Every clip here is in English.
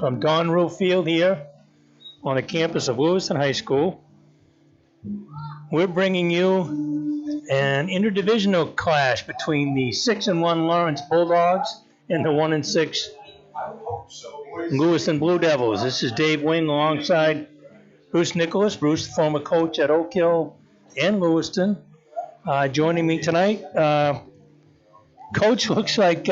From Don Rue Field here on the campus of Lewiston High School. We're bringing you an interdivisional clash between the 6-1 Lawrence Bulldogs and the 1-6 Lewiston Blue Devils. This is Dave Wing alongside Bruce Nicholas. Bruce, former coach at Oak Hill and Lewiston, joining me tonight. Coach, looks like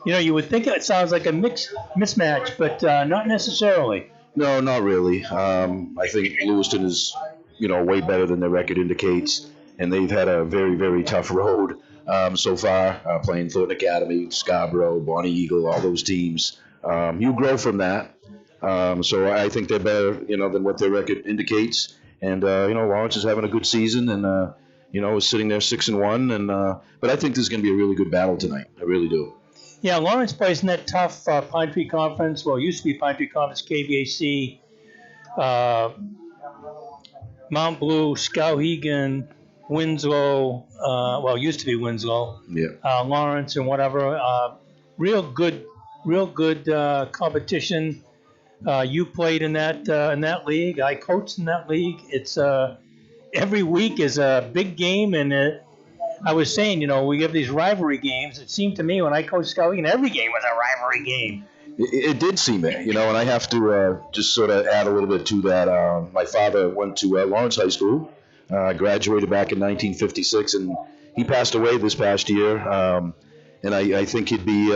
you would think it sounds like a mismatch, but not necessarily. No, not really. I think Lewiston is, way better than their record indicates, and they've had a very, very tough road so far, playing Thornton Academy, Scarborough, Bonnie Eagle, all those teams. You grow from that. So I think they're better, than what their record indicates. And, Lawrence is having a good season and, is sitting there 6-1. And but I think this is going to be a really good battle tonight. I really do. Yeah, Lawrence plays in that tough Pine Tree Conference. Well, it used to be Pine Tree Conference, KVAC, Mount Blue, Skowhegan, Winslow. Used to be Winslow. Yeah. Lawrence and whatever. Real good competition. You played in that league. I coached in that league. It's every week is a big game, and I was saying, we have these rivalry games. It seemed to me when I coached Skowhegan, every game was a rivalry game. It did seem it, and I have to just sort of add a little bit to that. My father went to Lawrence High School, graduated back in 1956, and he passed away this past year. And I think he'd be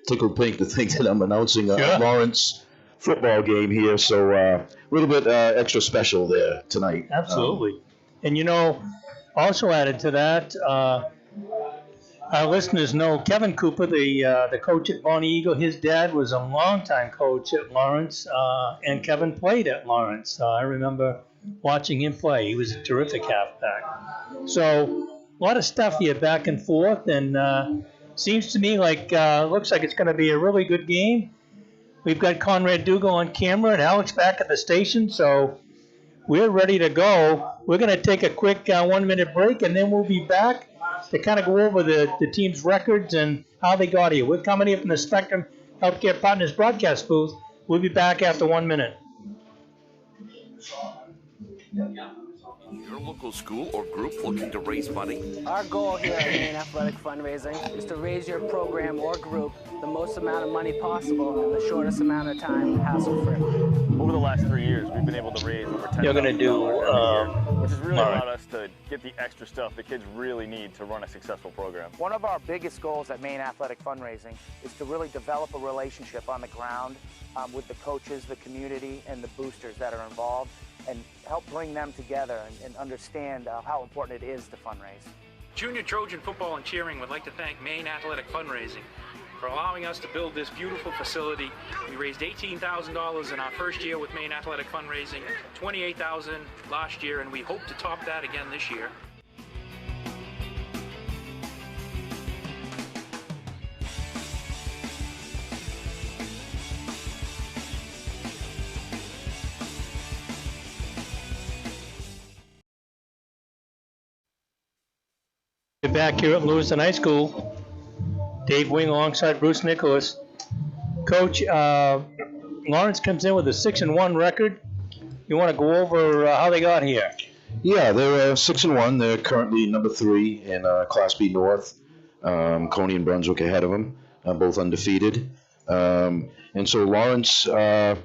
tickled pink to think that I'm announcing a Lawrence football game here, so a little bit extra special there tonight. Absolutely. And also added to that, our listeners know Kevin Cooper, the coach at Bonnie Eagle. His dad was a longtime coach at Lawrence, and Kevin played at Lawrence. I remember watching him play. He was a terrific halfback. So a lot of stuff here back and forth, and seems to me like looks like it's going to be a really good game. We've got Conrad Dugal on camera and Alex back at the station, so we're ready to go. We're going to take a quick 1-minute break, and then we'll be back to kind of go over the team's records and how they got here. We're coming here from the Spectrum Healthcare Partners broadcast booth. We'll be back after 1 minute. Your local school or group looking to raise money? Our goal here at Maine Athletic Fundraising is to raise your program or group the most amount of money possible in the shortest amount of time, hassle-free. Over the last 3 years, we've been able to raise over $10,000 You're going to do, which has really allowed us to get the extra stuff the kids really need to run a successful program. One of our biggest goals at Maine Athletic Fundraising is to really develop a relationship on the ground with the coaches, the community, and the boosters that are involved, and help bring them together and understand how important it is to fundraise. Junior Trojan Football and Cheering would like to thank Maine Athletic Fundraising for allowing us to build this beautiful facility. We raised $18,000 in our first year with Maine Athletic Fundraising, $28,000 last year, and we hope to top that again this year. We're back here at Lewiston High School. Dave Wing alongside Bruce Nicholas. Coach, Lawrence comes in with a 6-1 record. You want to go over how they got here? Yeah, they're 6-1. They're currently number 3 in Class B North. Coney and Brunswick ahead of them, both undefeated. And so Lawrence, has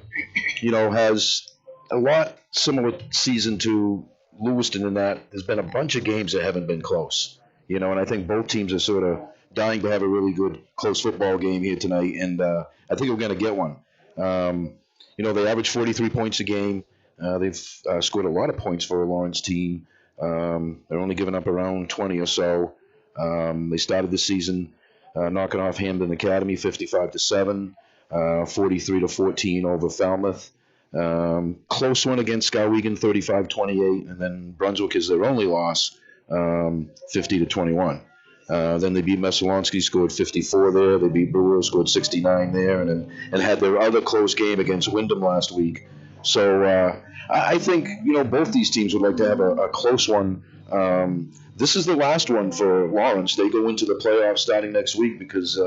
a lot similar season to Lewiston in that there's been a bunch of games that haven't been close, and I think both teams are sort of dying to have a really good close football game here tonight, and I think we're going to get one. They average 43 points a game. They've scored a lot of points for a Lawrence team. They're only giving up around 20 or so. They started the season knocking off Hamden Academy 55-7, 43-14 over Falmouth. Close one against Skowhegan 35-28, and then Brunswick is their only loss, 50-21. Then they beat Messalonsky, scored 54 there. They beat Brewer, scored 69 there, and had their other close game against Wyndham last week. So I think both these teams would like to have a close one. This is the last one for Lawrence. They go into the playoffs starting next week because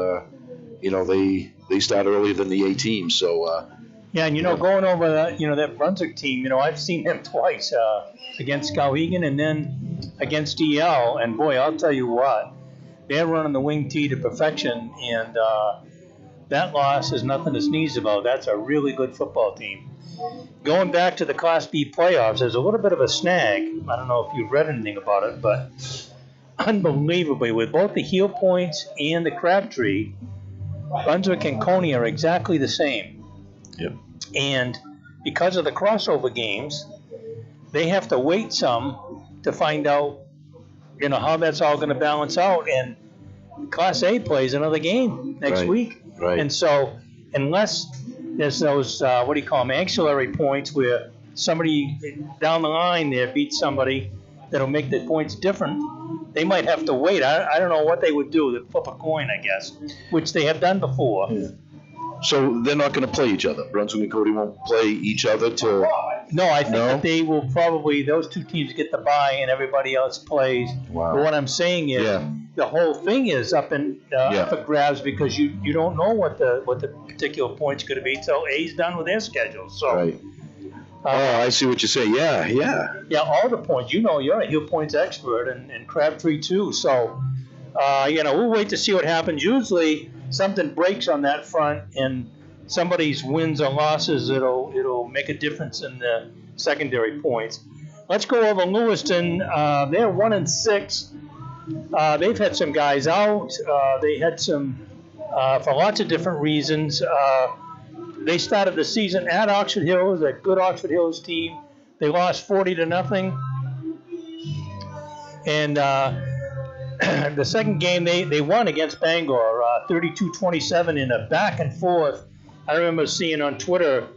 they start earlier than the A team. So yeah, and going over that Brunswick team, I've seen them twice against Skowhegan and then against EL, and boy, I'll tell you what, they're running the wing tee to perfection, and that loss is nothing to sneeze about. That's a really good football team. Going back to the Class B playoffs, there's a little bit of a snag. I don't know if you've read anything about it, but unbelievably, with both the Heel Points and the Crabtree, Brunswick and Coney are exactly the same. Yep. And because of the crossover games, they have to wait some to find out, how that's all going to balance out. And Class A plays another game next week. Right. And so unless there's those, ancillary points where somebody down the line there beats somebody that'll make the points different, they might have to wait. I don't know what they would do. They'd flip a coin, I guess, which they have done before. Yeah. So they're not going to play each other. Brunswick and Cody won't play each other to. No, I think that they will probably, those two teams get the bye and everybody else plays. Wow. But what I'm saying is the whole thing is up for grabs because you don't know what the particular point's going to be until A's done with their schedule. So. Right. I see what you say. Yeah. Yeah, all the points. You're a heel points expert and Crabtree too. So, we'll wait to see what happens. Usually something breaks on that front and somebody's wins or losses, it'll make a difference in the secondary points. Let's go over Lewiston. They're 1-6. They've had some guys out. They had some for lots of different reasons. They started the season at Oxford Hills, a good Oxford Hills team. They lost 40-0. And the second game they won against Bangor, 32-27 in a back and forth. I remember seeing on Twitter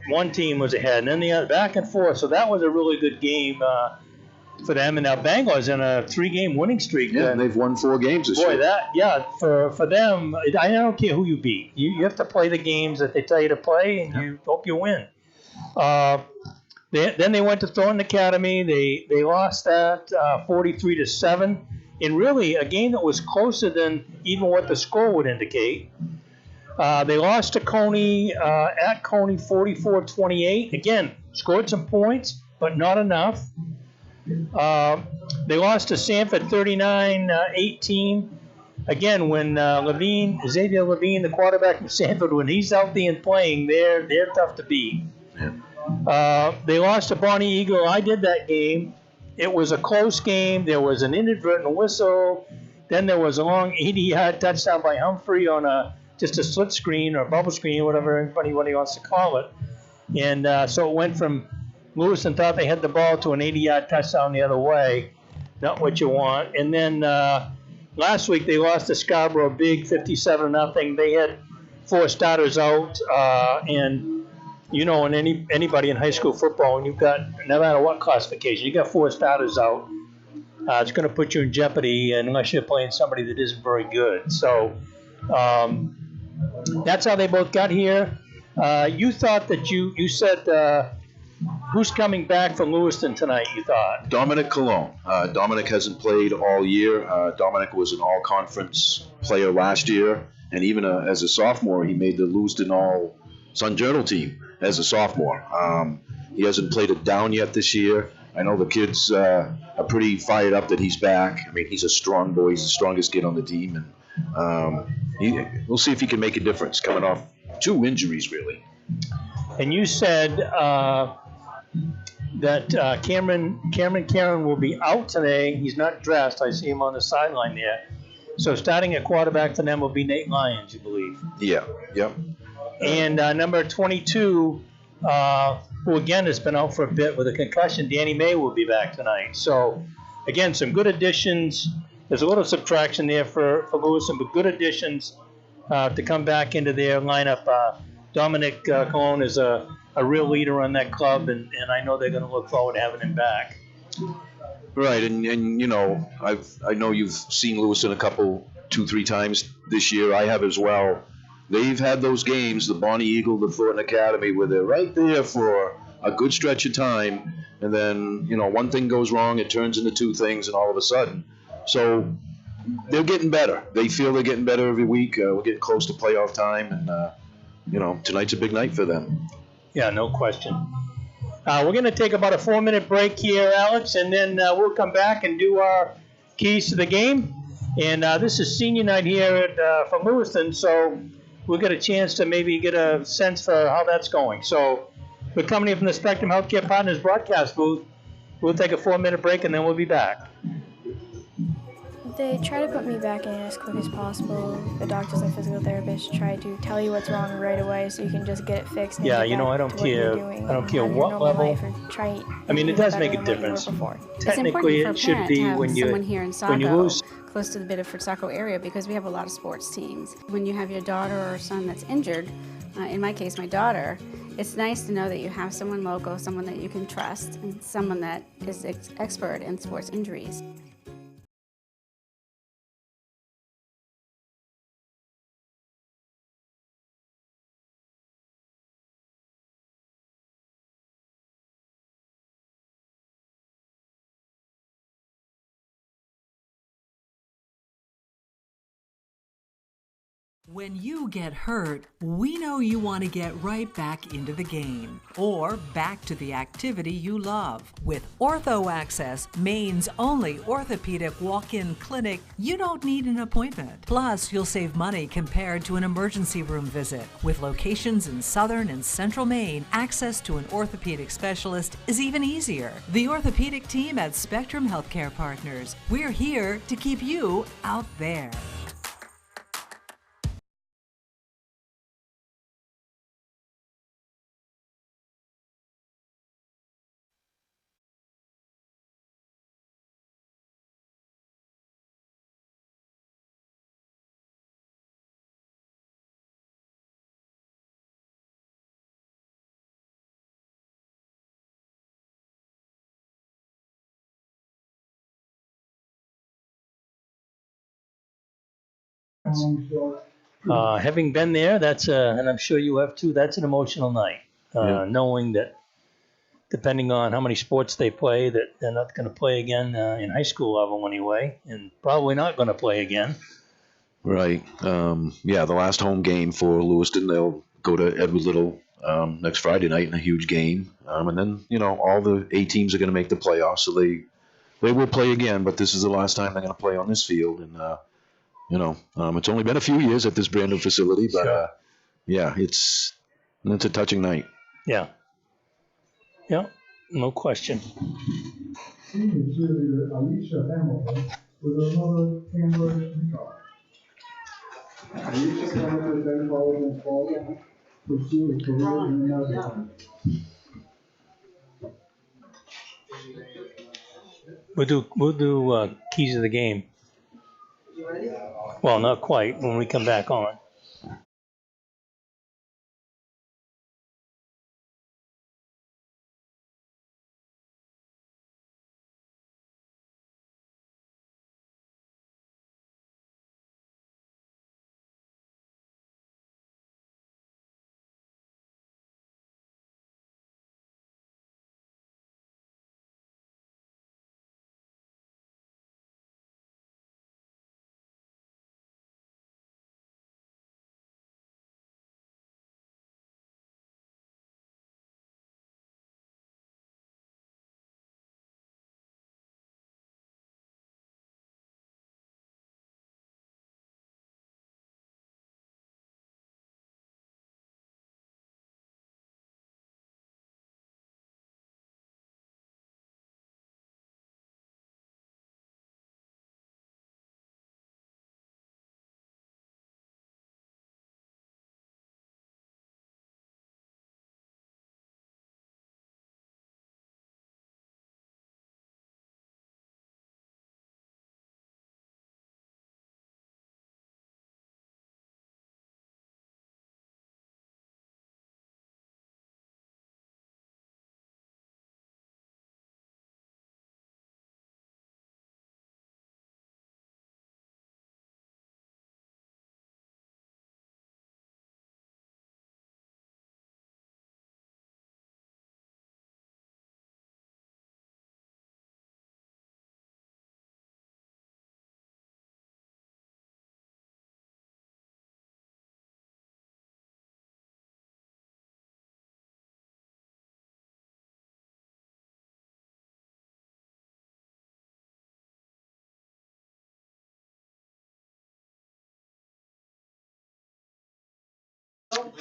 one team was ahead and then the other, back and forth. So that was a really good game for them. And now Bangor's in a 3-game winning streak. Yeah, and they've won 4 games this year. For them, I don't care who you beat. You have to play the games that they tell you to play, and you hope you win. Then they went to Thornton Academy. They lost that 43-7 in really a game that was closer than even what the score would indicate. They lost to Coney at Coney 44-28. Again, scored some points, but not enough. They lost to Sanford 39-18. Again, when Xavier Levine, the quarterback from Sanford, when he's out there and playing, they're tough to beat. Yeah. They lost to Bonnie Eagle. I did that game. It was a close game. There was an inadvertent whistle. Then there was a long 80-yard touchdown by Humphrey on just a slit screen or bubble screen, whatever anybody wants to call it. And so it went from Lewiston thought they had the ball to an 80-yard touchdown the other way. Not what you want. And then last week they lost to Scarborough big 57-0. They had 4 starters out. And in anybody in high school football, when you've got, no matter what classification, you got 4 starters out, it's going to put you in jeopardy unless you're playing somebody that isn't very good. So that's how they both got here. You thought that you said who's coming back from Lewiston tonight, you thought? Dominic Cologne. Dominic hasn't played all year. Dominic was an all-conference player last year, and even as a sophomore, he made the Lewiston All-Sun Journal team as a sophomore. He hasn't played it down yet this year. I know the kids are pretty fired up that he's back. I mean, he's a strong boy. He's the strongest kid on the team, and we'll see if he can make a difference coming off 2 injuries, really. And you said that Cameron Karen will be out today. He's not dressed. I see him on the sideline there. So starting at quarterback for them will be Nate Lyons, you believe? Yeah. Yep. And number 22, who again has been out for a bit with a concussion, Danny May will be back tonight. So again, some good additions. There's a little subtraction there for Lewiston, but good additions to come back into their lineup. Dominic Colon is a real leader on that club, and I know they're going to look forward to having him back. Right, and you know, I know you've seen Lewiston a couple, 2-3 times this year. I have as well. They've had those games, the Bonnie Eagle, the Thornton Academy, where they're right there for a good stretch of time, and then, you know, one thing goes wrong, it turns into two things, and all of a sudden. So they're getting better. They feel they're getting better every week. We're getting close to playoff time, and, you know, tonight's a big night for them. Yeah, no question. We're going to take about a 4-minute break here, Alex, and then we'll come back and do our keys to the game. And this is senior night here from Lewiston, so we'll get a chance to maybe get a sense for how that's going. So we're coming in from the Spectrum Healthcare Partners broadcast booth. We'll take a 4-minute break, and then we'll be back. They try to put me back in as quick as possible. The doctors and physical therapists try to tell you what's wrong right away so you can just get it fixed. And Yeah, get you know, back I don't to what you're care. doing I don't care and have your what normal level. life, or try I mean, it to does better make a than what you were difference. before. Technically, it should be when you someone here in when you Saco, lose. close to the Biddeford Saco area, because we have a lot of sports teams. When you have your daughter or son that's injured, in my case, my daughter, it's nice to know that you have someone local, someone that you can trust, and someone that is expert in sports injuries. When you get hurt, we know you want to get right back into the game or back to the activity you love. With Ortho Access, Maine's only orthopedic walk-in clinic, you don't need an appointment. Plus, you'll save money compared to an emergency room visit. With locations in southern and central Maine, access to an orthopedic specialist is even easier. The orthopedic team at Spectrum Healthcare Partners. We're here to keep you out there. Having been there, and I'm sure you have too, that's an emotional night. Yeah. Knowing that depending on how many sports they play, that they're not going to play again in high school level anyway, and probably not going to play again. Right. Yeah, the last home game for Lewiston, they'll go to Edward Little next Friday night in a huge game. And then, you know, all the 8 teams are going to make the playoffs, so they will play again, but this is the last time they're going to play on this field. And, you know, it's only been a few years at this brand new facility, but, Sure. Yeah, it's a touching night. Yeah. Yeah, no question. Senior cheerleader Alicia Hamilton with another Cambridge recall. Alicia Hamilton then followed in fall to pursue a career in the nursing. We'll do keys of the game. Well, not quite when we come back on.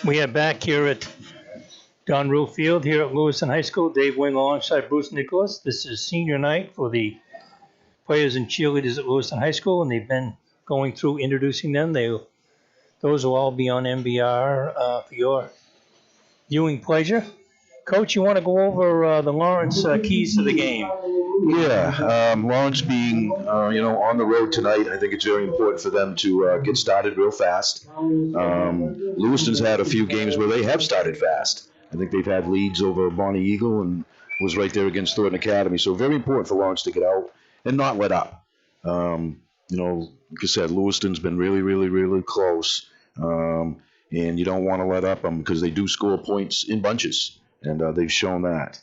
We are back here at Don Rule Field here at Lewiston High School. Dave Wing alongside Bruce Nicholas. This is senior night for the players and cheerleaders at Lewiston High School, and they've been going through introducing them. Those will all be on MBR for your viewing pleasure. Coach, you want to go over the Lawrence keys to the game? Yeah, Lawrence being, on the road tonight, I think it's very important for them to get started real fast. Lewiston's had a few games where they have started fast. I think they've had leads over Bonnie Eagle and was right there against Thornton Academy. So very important for Lawrence to get out and not let up. Like I said, Lewiston's been really, really, really close. And you don't want to let up them because they do score points in bunches, and they've shown that.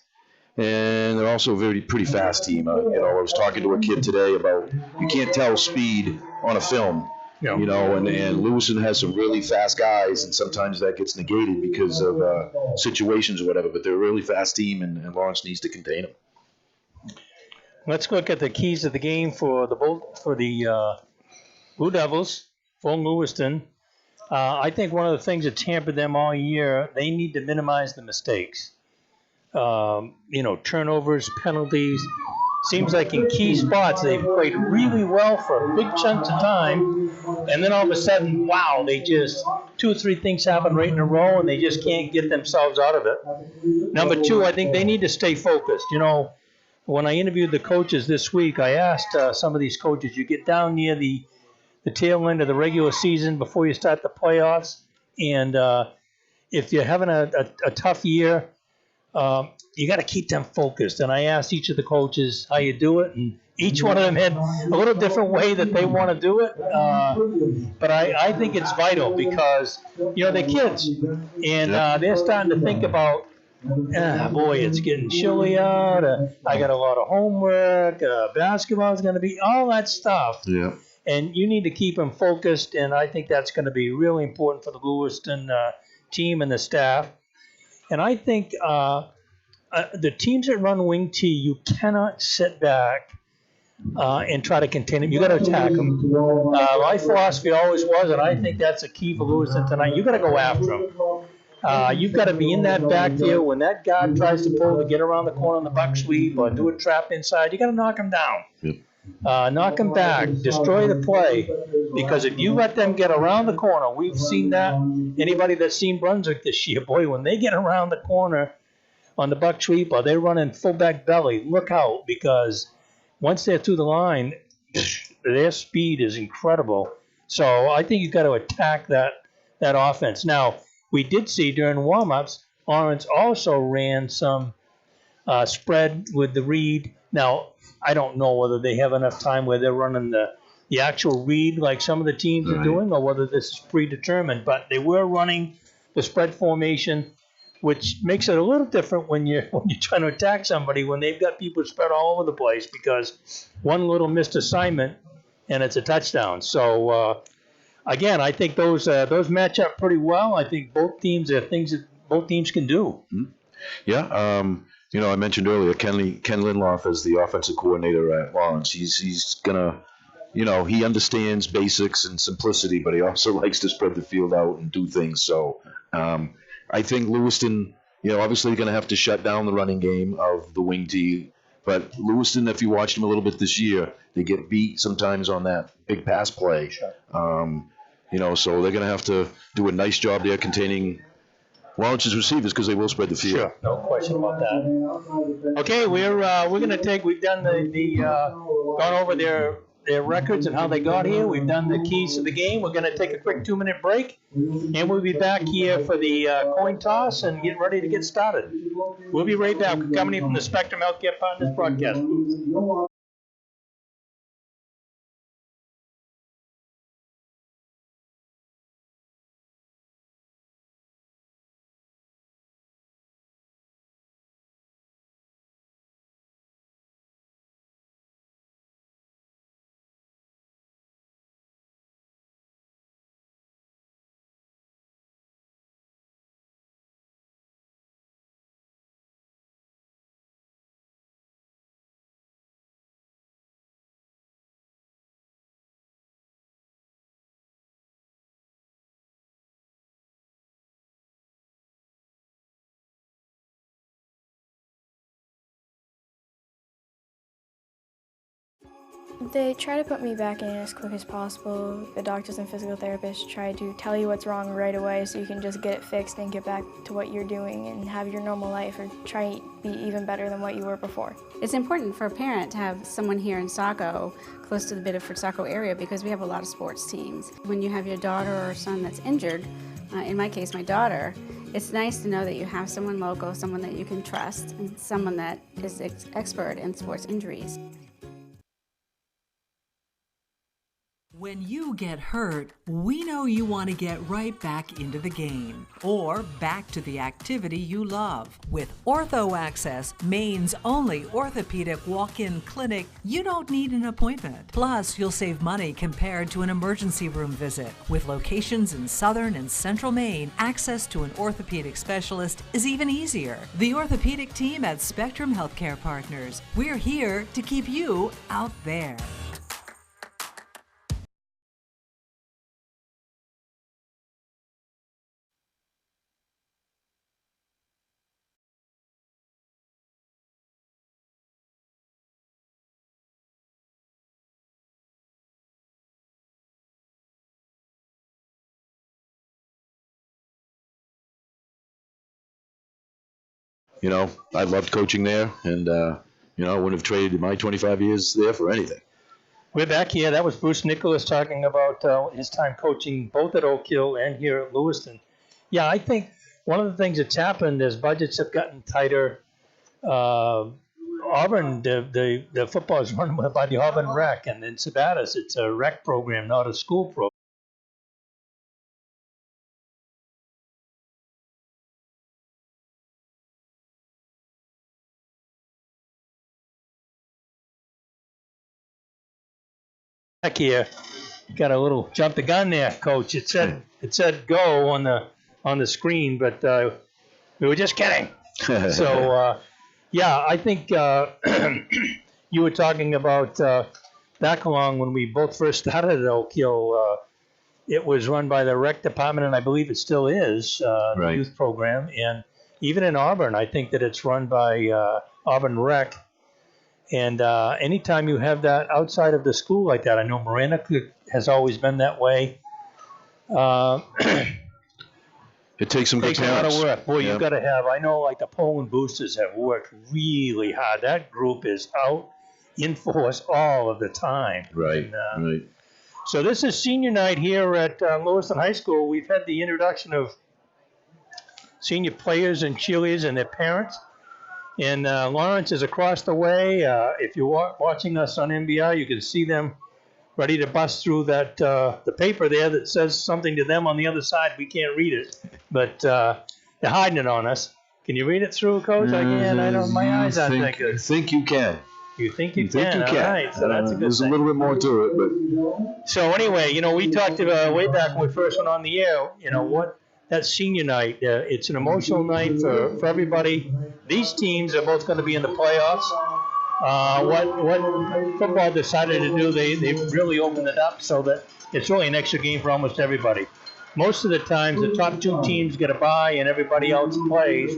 And they're also a pretty fast team. I was talking to a kid today about you can't tell speed on a film, and Lewiston has some really fast guys, and sometimes that gets negated because of situations or whatever. But they're a really fast team, and Lawrence needs to contain them. Let's look at the keys of the game for the Blue Devils for Lewiston. I think one of the things that's hampered them all year, they need to minimize the mistakes. Turnovers, penalties. Seems like in key spots they've played really well for big chunks of time, and then all of a sudden, wow, they just 2 or 3 things happen right in a row, and they just can't get themselves out of it. Number 2, I think they need to stay focused. When I interviewed the coaches this week, I asked some of these coaches, you get down near the tail end of the regular season before you start the playoffs, and if you're having a tough year, you got to keep them focused. And I asked each of the coaches how you do it, and each one of them had a little different way that they want to do it. But I think it's vital because, they're kids, and they're starting to think about, boy, it's getting chilly out. I got a lot of homework. Basketball is going to be all that stuff. Yeah. And you need to keep them focused, and I think that's going to be really important for the Lewiston team and the staff. And I think the teams that run wing T, you cannot sit back and try to contain them. You got to attack them. My philosophy always was, and I think that's a key for Lewiston tonight. You got to go after them. You've got to be in that backfield when that guard tries to pull to get around the corner on the buck sweep or do a trap inside. You got to knock him down. Yep. Knock them back, destroy the play, because if you let them get around the corner, we've seen that. Anybody that's seen Brunswick this year, boy, when they get around the corner on the buck sweep or they're running fullback belly, look out, because once they're through the line, their speed is incredible. So I think you've got to attack that offense. Now, we did see during warm-ups, Lawrence also ran some spread with the read. Now, I don't know whether they have enough time where they're running the actual read like some of the teams are doing, or whether this is predetermined. But they were running the spread formation, which makes it a little different when you're trying to attack somebody when they've got people spread all over the place, because one little missed assignment and it's a touchdown. So again, I think those match up pretty well. I think both teams are things that both teams can do. Mm-hmm. Yeah. I mentioned earlier Ken Lindloff as the offensive coordinator at Lawrence. He's gonna, he understands basics and simplicity, but he also likes to spread the field out and do things. So I think Lewiston, obviously going to have to shut down the running game of the wing T. But Lewiston, if you watched them a little bit this year, they get beat sometimes on that big pass play. Sure. So they're going to have to do a nice job there containing Lawrence's receivers, because they will spread the field. Sure, no question about that. Okay, we've done gone over their records and how they got here. We've done the keys to the game. We're going to take a quick 2-minute break, and we'll be back here for the coin toss and get ready to get started. We'll be right back. Coming in from the Spectrum Healthcare Partners broadcast booth. They try to put me back in as quick as possible. The doctors and physical therapists try to tell you what's wrong right away so you can just get it fixed and get back to what you're doing and have your normal life or try to be even better than what you were before. It's important for a parent to have someone here in Saco, close to the Biddeford Saco area, because we have a lot of sports teams. When you have your daughter or son that's injured, in my case my daughter, it's nice to know that you have someone local, someone that you can trust, and someone that is expert in sports injuries. When you get hurt, we know you want to get right back into the game or back to the activity you love. With Ortho Access, Maine's only orthopedic walk-in clinic, you don't need an appointment. Plus, you'll save money compared to an emergency room visit. With locations in southern and central Maine, access to an orthopedic specialist is even easier. The orthopedic team at Spectrum Healthcare Partners. We're here to keep you out there. You know, I loved coaching there, and you know, I wouldn't have traded my 25 years there for anything. We're back here. That was Bruce Nicholas talking about his time coaching both at Oak Hill and here at Lewiston. Yeah, I think one of the things that's happened is budgets have gotten tighter. Auburn, the football is run by the Auburn Rec, and in Sabatis, it's a rec program, not a school program. Back here, got a little jump the gun there, Coach. It said go on the screen, but we were just kidding. So yeah, I think you were talking about back along when we both first started at Oak Hill. It was run by the rec department, and I believe it still is the youth program. And even in Auburn, I think that it's run by Auburn Rec. And anytime you have that outside of the school like that, I know Miranda has always been that way. It takes some good takes a lot of parents. work. Boy, Yeah. you've got to have, I know like the Poland boosters have worked really hard. That group is out in force all of the time. Right, And, right. So this is senior night here at Lewiston High School. We've had the introduction of senior players and cheerleaders and their parents. And Lawrence is across the way. If you're watching us on MBR, you can see them ready to bust through that the paper there that says something to them on the other side. We can't read it, but they're hiding it on us. Can you read it through, Coach? I can. I don't. My eyes aren't that good. I think you can. You think you Think can? you can. All right, so that's a good There's thing. a little bit more to it, but So anyway, you know, we talked about way back when we first went on the air. You know what? That senior night, it's an emotional night for everybody. These teams are both going to be in the playoffs. What football decided to do, they really opened it up so that it's really an extra game for almost everybody. Most of the times, the top two teams get a bye and everybody else plays.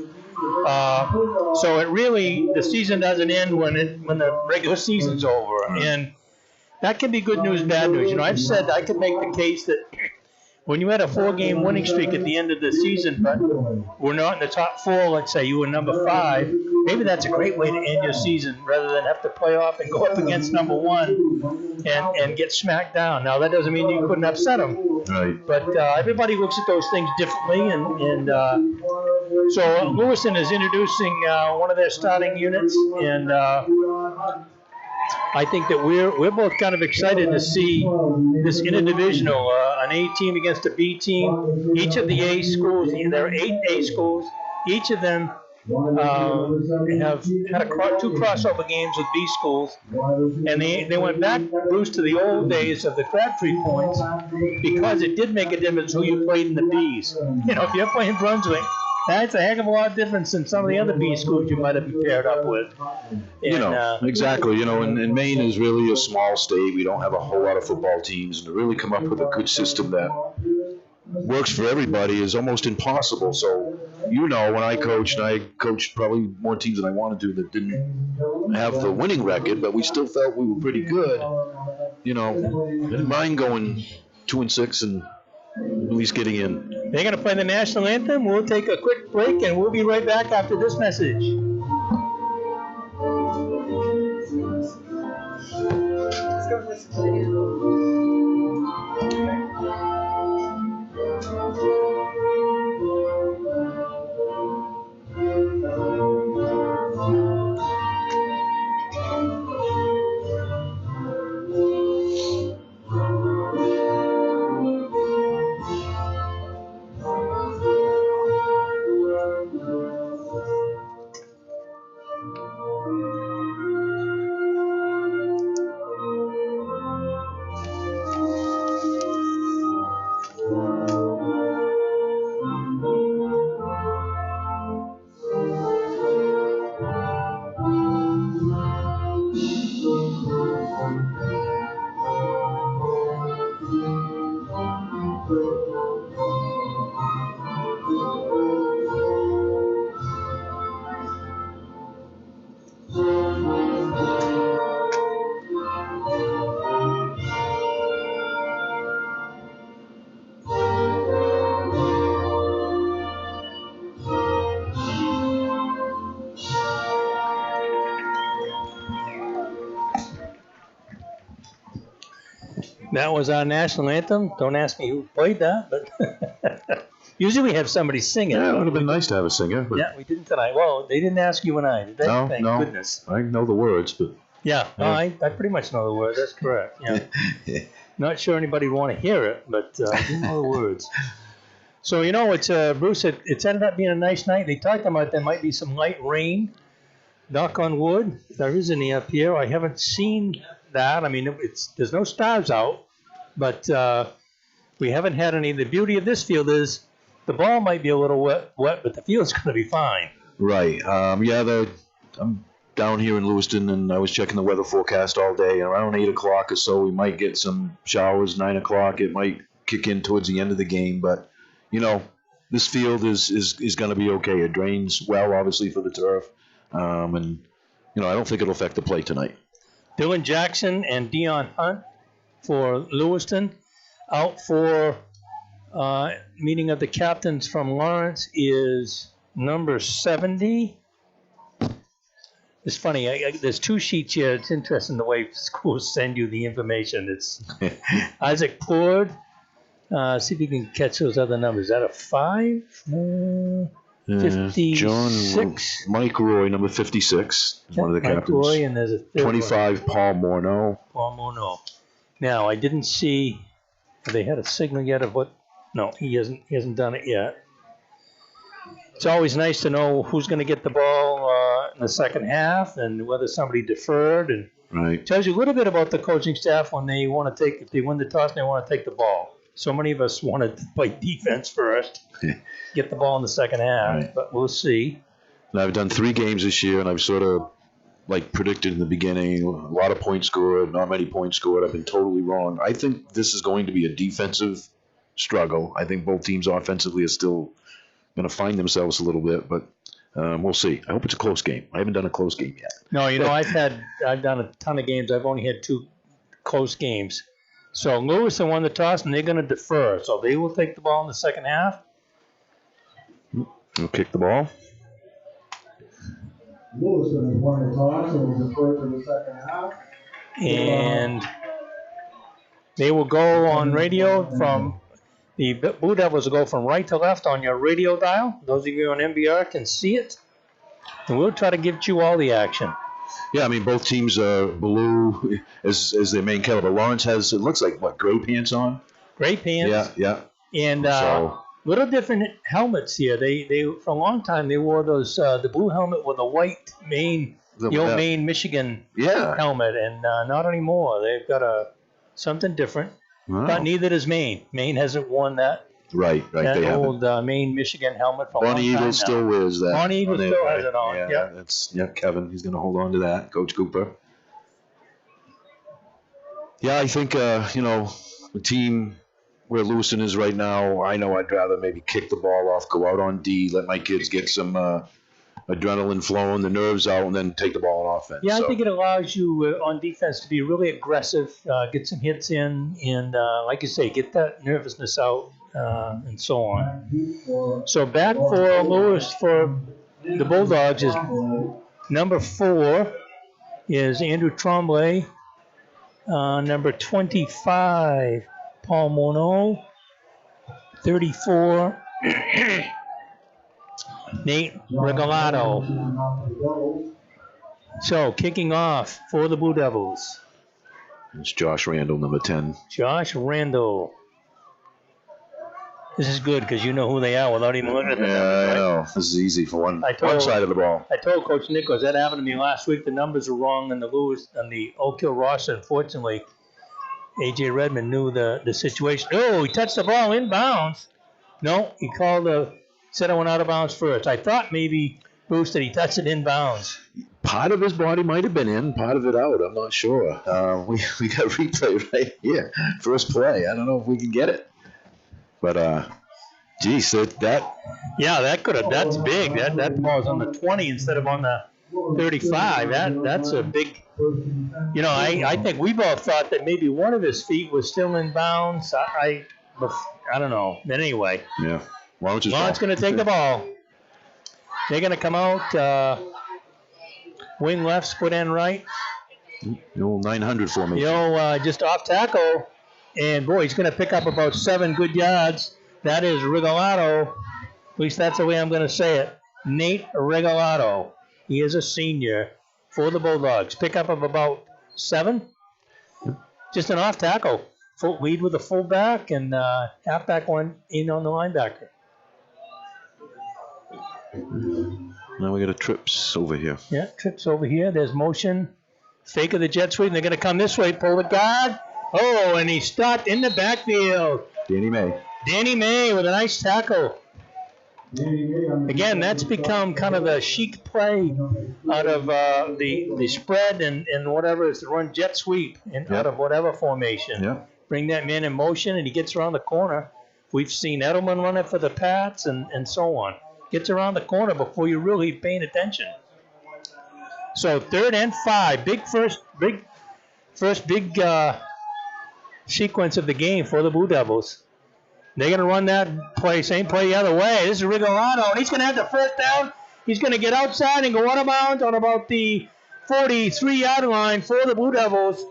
So it really, the season doesn't end when the regular season's over, and that can be good news, bad news. You know, I've said I could make the case that when you had a 4-game winning streak at the end of the season, but we're not in the top 4, let's say you were number 5, maybe that's a great way to end your season rather than have to play off and go up against number 1 and get smacked down. Now, that doesn't mean you couldn't upset them. right. But everybody looks at those things differently, and so Lewiston is introducing one of their starting units, and I think that we're both kind of excited to see this interdivisional, an A team against a B team. Each of the A schools, there are 8 A schools. Each of them have had 2 crossover games with B schools, and they went back, Bruce, to the old days of the Crabtree points because it did make a difference who you played in the Bs. You know, if you're playing Brunswick, that's a heck of a lot different than some of the other B schools you might have been paired up with. And, You know, exactly. You know, and Maine is really a small state. We don't have a whole lot of football teams, and to really come up with a good system that works for everybody is almost impossible. So, when I coached, and I coached probably more teams than I wanted to that didn't have the winning record, but we still felt we were pretty good. I didn't mind going 2-6 and at least getting in. They're going to play the national anthem. We'll take a quick break, and we'll be right back after this message. Let's go listen to the anthem. That was our national anthem. Don't ask me who played that, but usually we have somebody sing it. Yeah, it would have been nice to have a singer. But yeah, we didn't tonight. Well, they didn't ask you and I, did they? No, Thank no. goodness. I know the words, but Yeah, no, I pretty much know the words. That's correct. Yeah. Not sure anybody would want to hear it, but I do know the words. So, it's Bruce, it's ended up being a nice night. They talked about there might be some light rain. Knock on wood. There is any up here. I haven't seen that. I mean, there's no stars out, but we haven't had any. The beauty of this field is the ball might be a little wet, but the field's going to be fine. Right. I'm down here in Lewiston, and I was checking the weather forecast all day. Around 8 o'clock or so, we might get some showers. 9 o'clock, it might kick in towards the end of the game. But, this field is going to be okay. It drains well, obviously, for the turf. And I don't think it'll affect the play tonight. Dylan Jackson and Dion Hunt for Lewiston. Out for meeting of the captains from Lawrence is number 70. It's funny. There's two sheets here. It's interesting the way schools send you the information. It's Isaac Pord. See if you can catch those other numbers. Is that a 5? 56. John Mike Roy, number 56, is one of the Mike captains. Roy, and there's a third 25, Paul Morneau. Paul Morneau. Now, I didn't see if they had a signal yet of what. No, he hasn't done it yet. It's always nice to know who's going to get the ball in the second half and whether somebody deferred, and Right. tells you a little bit about the coaching staff when they want to take. If they win the toss, they want to take the ball. So many of us want to play defense first, get the ball in the second half, Right. but we'll see. And I've done 3 games this year, and I've sort of predicted in the beginning, a lot of points scored, not many points scored. I've been totally wrong. I think this is going to be a defensive struggle. I think both teams offensively are still going to find themselves a little bit, but we'll see. I hope it's a close game. I haven't done a close game yet. No, I've done a ton of games. I've only had 2 close games. So Lewiston won the toss, and they're going to defer. So they will take the ball in the second half. We'll kick the ball. Lewiston has won the toss and will defer to the second half. And they will go on radio from the Blue Devils will go from right to left on your radio dial. Those of you on MBR can see it. And we'll try to give you all the action. Yeah, I mean, both teams are blue as their main color. But Lawrence has, it looks like, gray pants on? Gray pants. Yeah. And So- little different helmets here. They for a long time, they wore those, the blue helmet with a white Maine, the old Maine, Michigan helmet. And not anymore. They've got something different. Wow. But neither does Maine. Maine hasn't worn that. Right. That They have old Maine, Michigan helmet for a long Bonnie time Eagle now. still wears that. Bonnie Eagle still has it on. Yeah, that's Kevin. He's going to hold on to that. Coach Cooper. Yeah, I think the team where Lewiston is right now, I know I'd rather maybe kick the ball off, go out on D, let my kids get some adrenaline flowing, the nerves out, and then take the ball on offense. Yeah, I think it allows you on defense to be really aggressive, get some hits in, and like you say, get that nervousness out, and so on. So back for Lewis for the Bulldogs is number 4 is Andrew Tremblay. Number 25, Paul Monod. 34, Nate Regalado. So kicking off for the Blue Devils. It's Josh Randall, number 10. Josh Randall. This is good because you know who they are without even looking at the numbers, right? I know. This is easy for one side of the ball. I told Coach Nichols that happened to me last week. The numbers were wrong on the Oak Hill roster. Unfortunately, A.J. Redmond knew the situation. Oh, he touched the ball inbounds. No, he said it went out of bounds first. I thought maybe, Bruce, that he touched it inbounds. Part of his body might have been in, part of it out. I'm not sure. We got replay right here. First play. I don't know if we can get it. But, geez, that. Yeah, that's big. That ball's on the 20 instead of on the 35. That's a big. You know, I think we both thought that maybe one of his feet was still in bounds. I don't know. But anyway. Yeah. Lawrence going to take the ball. They're going to come out wing left, split end right. The old 900 formation. Just off tackle. And, boy, he's going to pick up about 7 good yards. That is Regalado. At least that's the way I'm going to say it. Nate Regalado. He is a senior for the Bulldogs. Pick up of about 7. Just an off tackle. Full lead with the fullback and halfback one in on the linebacker. Now we got a trips over here. Yeah, trips over here. There's motion. Fake of the jet sweep. And they're going to come this way. Pull the guard. Oh, and he stopped in the backfield. Danny May with a nice tackle. Again, that's become kind of a chic play out of the spread and whatever is to run jet sweep out of whatever formation. Yeah. Bring that man in motion, and he gets around the corner. We've seen Edelman run it for the Pats and so on. Gets around the corner before you're really paying attention. So 3rd and 5. Big sequence of the game for the Blue Devils. They're going to run that play, same play the other way. This is Regalado, and he's going to have the first down. He's going to get outside and go out of bounds on about the 43-yard line for the Blue Devils.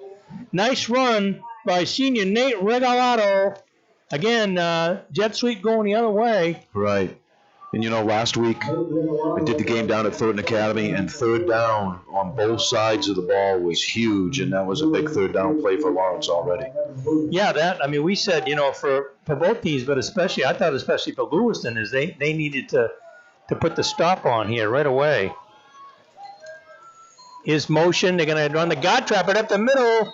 Nice run by senior Nate Regalado. Again, jet sweep going the other way. Right. And, last week I did the game down at Thornton Academy, and 3rd down on both sides of the ball was huge, and that was a big 3rd down play for Lawrence already. Yeah, we said, for both teams, but I thought especially for Lewiston, is they needed to put the stop on here right away. His motion, they're going to run the guard trap right up the middle,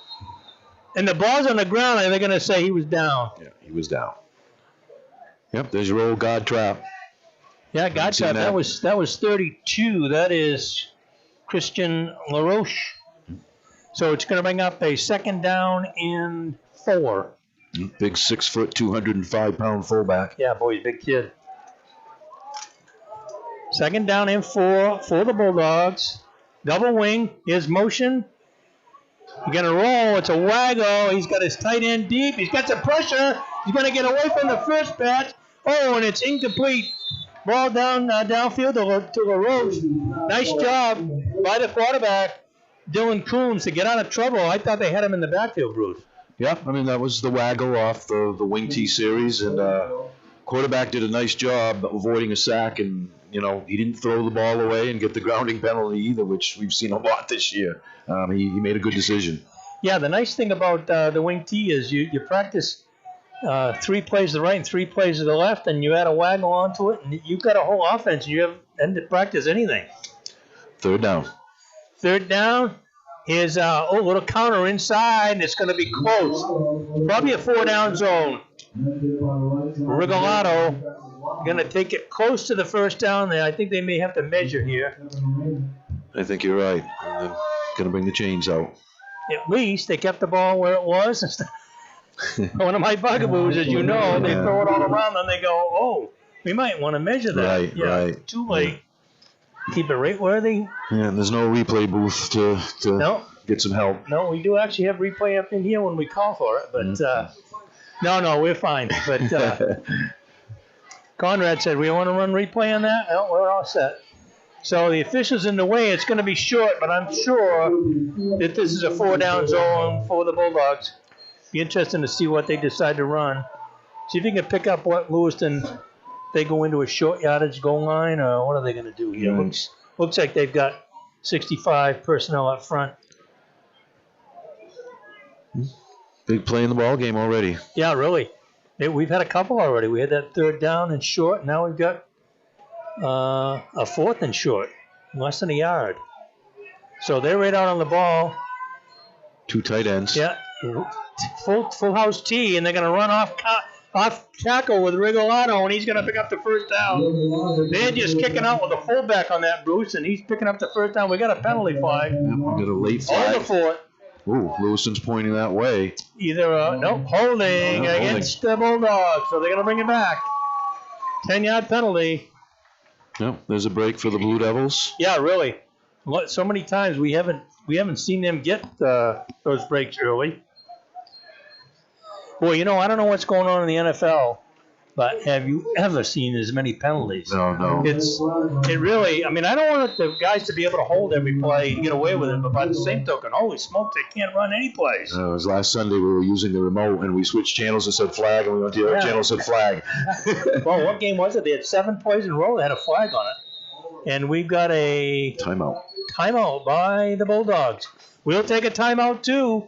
and the ball's on the ground, and they're going to say he was down. Yeah, he was down. Yep, there's your old guard trap. Yeah, guard trap. That was 32. That is Christian LaRoche. So it's going to bring up a 2nd down and 4. Big 6 foot, 205-pound fullback. Yeah, boy, he's a big kid. 2nd down and 4 for the Bulldogs. Double wing. His motion. He's going to roll. It's a waggle. He's got his tight end deep. He's got some pressure. He's going to get away from the first patch. Oh, and it's incomplete. Ball downfield to LaRoche. Nice job by the quarterback, Dylan Coombs, to get out of trouble. I thought they had him in the backfield, Bruce. Yeah, that was the waggle off the wing T series, and quarterback did a nice job avoiding a sack, and he didn't throw the ball away and get the grounding penalty either, which we've seen a lot this year. He made a good decision. Yeah, the nice thing about the wing T is you practice 3 plays to the right and 3 plays to the left, and you add a waggle onto it, and you've got a whole offense. You haven't to practice anything. 3rd down. 3rd down is a little counter inside, and it's going to be close. Probably a 4-down zone. Regalado going to take it close to the 1st down. I think they may have to measure here. I think you're right. They're going to bring the chains out. At least they kept the ball where it was. One of my bugaboos, as you know, they throw it all around and they go, oh, we might want to measure that. Right, right. Too late. Keep it right where they. Yeah, and there's no replay booth to get some help. No, we do actually have replay up in here when we call for it, but no, we're fine. But Conrad said, we want to run replay on that? No, we're all set. So the official's in the way. It's going to be short, but I'm sure that this is a 4-down zone for the Bulldogs. Be interesting to see what they decide to run. See if you can pick up what Lewiston, they go into a short yardage goal line, or what are they going to do here? Looks like they've got 65 personnel up front. Big play in the ball game already. Yeah, really. We've had a couple already. We had that 3rd down and short. Now we've got a 4th and short, less than a yard. So they're right out on the ball. 2 tight ends. Yeah, full house T, and they're going to run off tackle with Rigolato, and he's going to pick up the 1st down. They're just kicking out with a fullback on that, Bruce, and he's picking up the 1st down. We got a penalty flag. Yep, we got a late flag. Over for it. Ooh, Lewiston's pointing that way. Either holding against the Bulldogs, so they're going to bring it back. 10-yard penalty. Yep, there's a break for the Blue Devils. Yeah, really. So many times we haven't seen them get those breaks early. Well, I don't know what's going on in the NFL, but have you ever seen as many penalties? No. It really, I don't want the guys to be able to hold every play and get away with it, but by the same token, holy smoke, they can't run any plays. It was last Sunday we were using the remote and we switched channels and said flag, and we went to the other channel and said flag. Well, what game was it? They had 7 plays in a row that had a flag on it. And we've got a timeout by the Bulldogs. We'll take a timeout too.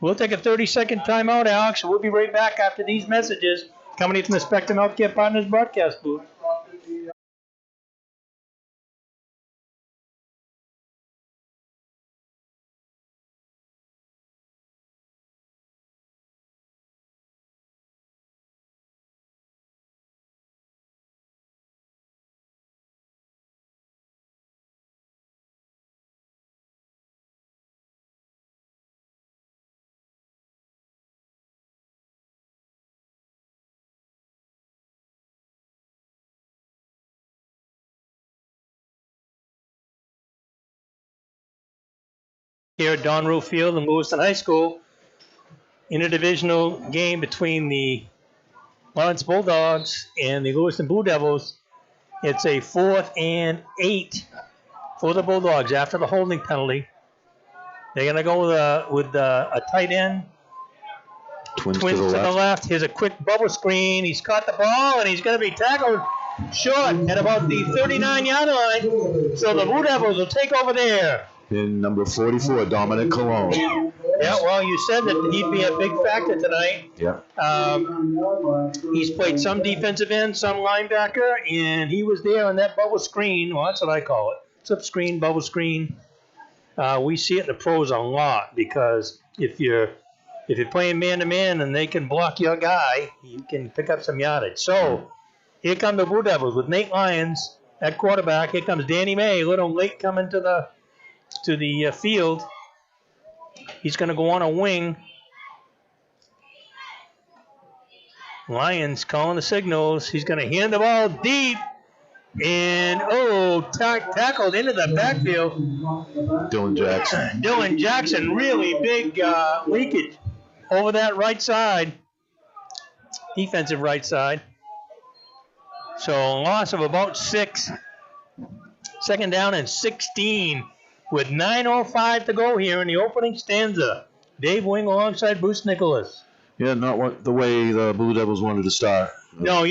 We'll take a 30-second timeout, Alex. We'll be right back after these messages coming in from the Spectrum Healthcare Partners broadcast booth. Here at Don Roof Field in Lewiston High School, interdivisional game between the Lawrence Bulldogs and the Lewiston Blue Devils. It's a 4th and 8 for the Bulldogs after the holding penalty. They're going to go with a tight end. Twins to the left. Here's a quick bubble screen. He's caught the ball, and he's going to be tackled short at about the 39-yard line. So the Blue Devils will take over there. In number 44, Dominic Colon. Yeah, well, you said that he'd be a big factor tonight. Yeah. He's played some defensive end, some linebacker, and he was there on that bubble screen. Well, that's what I call it. Slip screen, bubble screen. We see it in the pros a lot because if you're playing man-to-man and they can block your guy, you can pick up some yardage. So here come the Blue Devils with Nate Lyons at quarterback. Here comes Danny May, a little late coming to the field. He's going to go on a wing. Lyons calling the signals. He's going to hand the ball deep. And, tackled into the backfield. Dylan Jackson, really big leakage over that right side. Defensive right side. So a loss of about 6. 2nd down and 16. With 9:05 to go here in the opening stanza. Dave Wing alongside Bruce Nicholas. Yeah, not the way the Blue Devils wanted to start. No,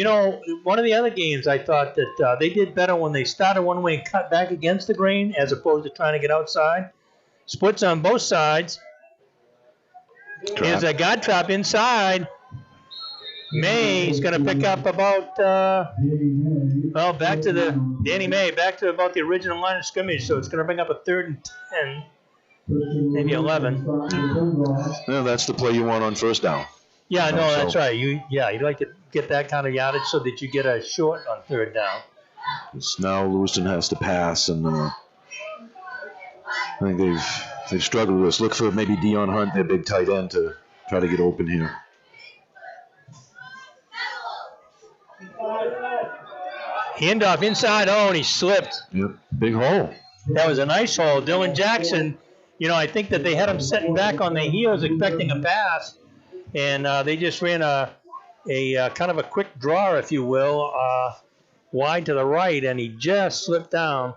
one of the other games I thought that they did better when they started one way and cut back against the grain as opposed to trying to get outside. Splits on both sides. Here's a God trap inside. May's going to pick up about, back to Danny May, back to about the original line of scrimmage, so it's going to bring up a 3rd and 10, maybe 11. Yeah, that's the play you want on 1st down. Yeah, no, that's right. You'd like to get that kind of yardage so that you get a short on 3rd down. Now Lewiston has to pass, and I think they've struggled with this. Look for maybe Dion Hunt, their big tight end, to try to get open here. Handoff inside. Oh, and he slipped. Yep, big hole. That was a nice hole. Dylan Jackson, I think that they had him sitting back on their heels expecting a pass, and they just ran a kind of a quick draw, if you will, wide to the right, and he just slipped down.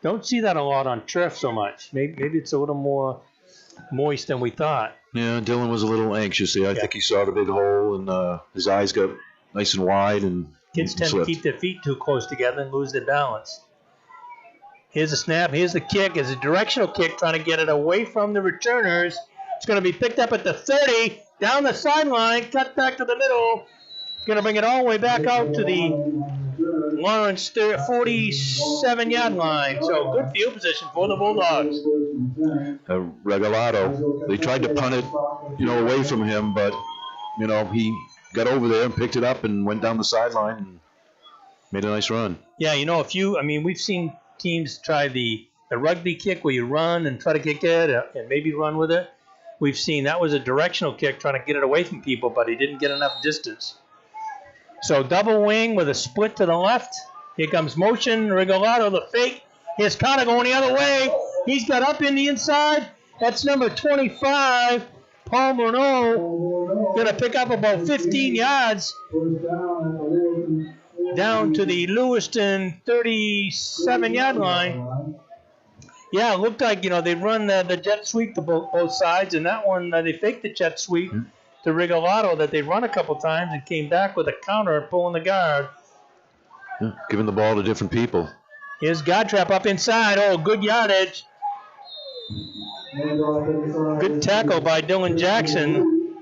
Don't see that a lot on turf so much. Maybe it's a little more moist than we thought. Yeah, Dylan was a little anxious there. I think he saw the big hole, and his eyes got nice and wide, and kids tend to keep their feet too close together and lose their balance. Here's a snap. Here's the kick. It's a directional kick trying to get it away from the returners. It's going to be picked up at the 30, down the sideline, cut back to the middle. Going to bring it all the way back out to the Lawrence 47-yard line. So good field position for the Bulldogs. Regalado, they tried to punt it, away from him, but, he got over there and picked it up and went down the sideline and made a nice run. Yeah, we've seen teams try the rugby kick where you run and try to kick it and maybe run with it. We've seen that was a directional kick trying to get it away from people, but he didn't get enough distance. So double wing with a split to the left. Here comes motion. Regalado, the fake. Here's Connor going the other way. He's got up in the inside. That's number 25, Paul Monod. Going to pick up about 15 yards down to the Lewiston 37-yard line. Yeah, it looked like, they run the jet sweep to both sides, and that one, they faked the jet sweep to Regalado that they run a couple times and came back with a counter pulling the guard. Yeah, giving the ball to different people. Here's Godtrap up inside. Oh, good yardage. Good tackle by Dylan Jackson.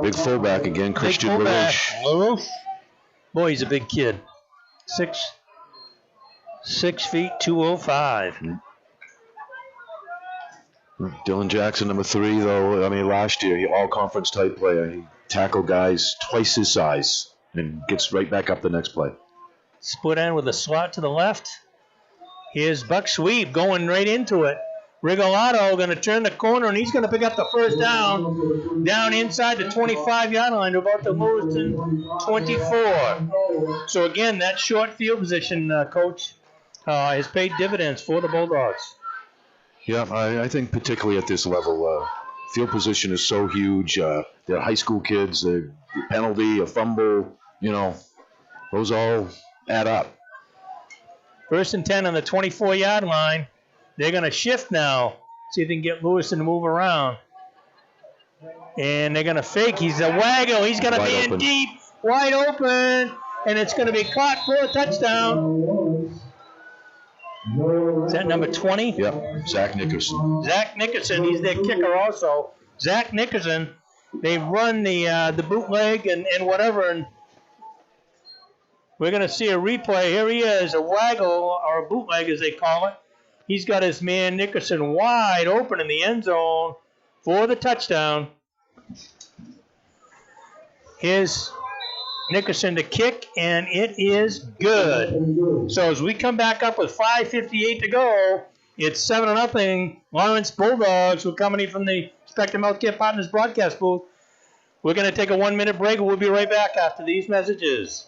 Big fullback again, Christian LaRoche. Boy, he's a big kid. 6 feet, 205. Dylan Jackson, number 3, though. Last year, he all-conference type player. He tackled guys twice his size and gets right back up the next play. Split end with a slot to the left. Here's Buck Sweep going right into it. Regalado going to turn the corner, and he's going to pick up the first down inside the 25-yard line to about the Lewiston 24. So, again, that short field position, Coach, has paid dividends for the Bulldogs. Yeah, I think particularly at this level, field position is so huge. They're high school kids. A penalty, a fumble, those all add up. 1st and 10 on the 24-yard line. They're going to shift now, see if they can get Lewiston to move around. And they're going to fake. He's a waggle. He's going to be in deep, wide open, and it's going to be caught for a touchdown. Is that number 20? Yep, Zach Nickerson. Zach Nickerson, he's their kicker also. Zach Nickerson, they run the bootleg and whatever, and we're going to see a replay. Here he is, a waggle, or a bootleg as they call it. He's got his man Nickerson wide open in the end zone for the touchdown. Here's Nickerson to kick, and it is good. So as we come back up with 5:58 to go, it's 7-0. Lawrence Bulldogs, we're coming in from the Spectrum Healthcare Partners broadcast booth. We're going to take a 1-minute break, and we'll be right back after these messages.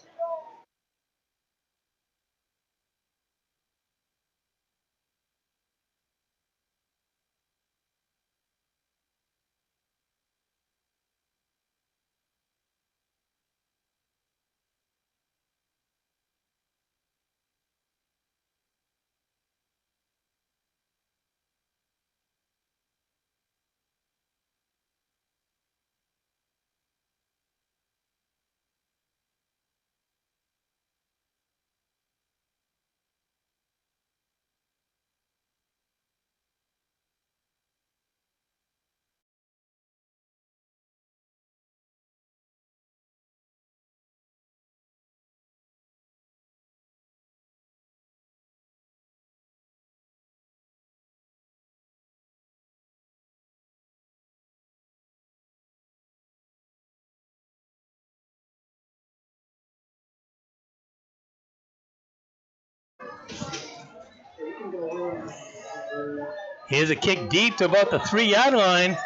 Here's a kick deep to about the 3-yard line.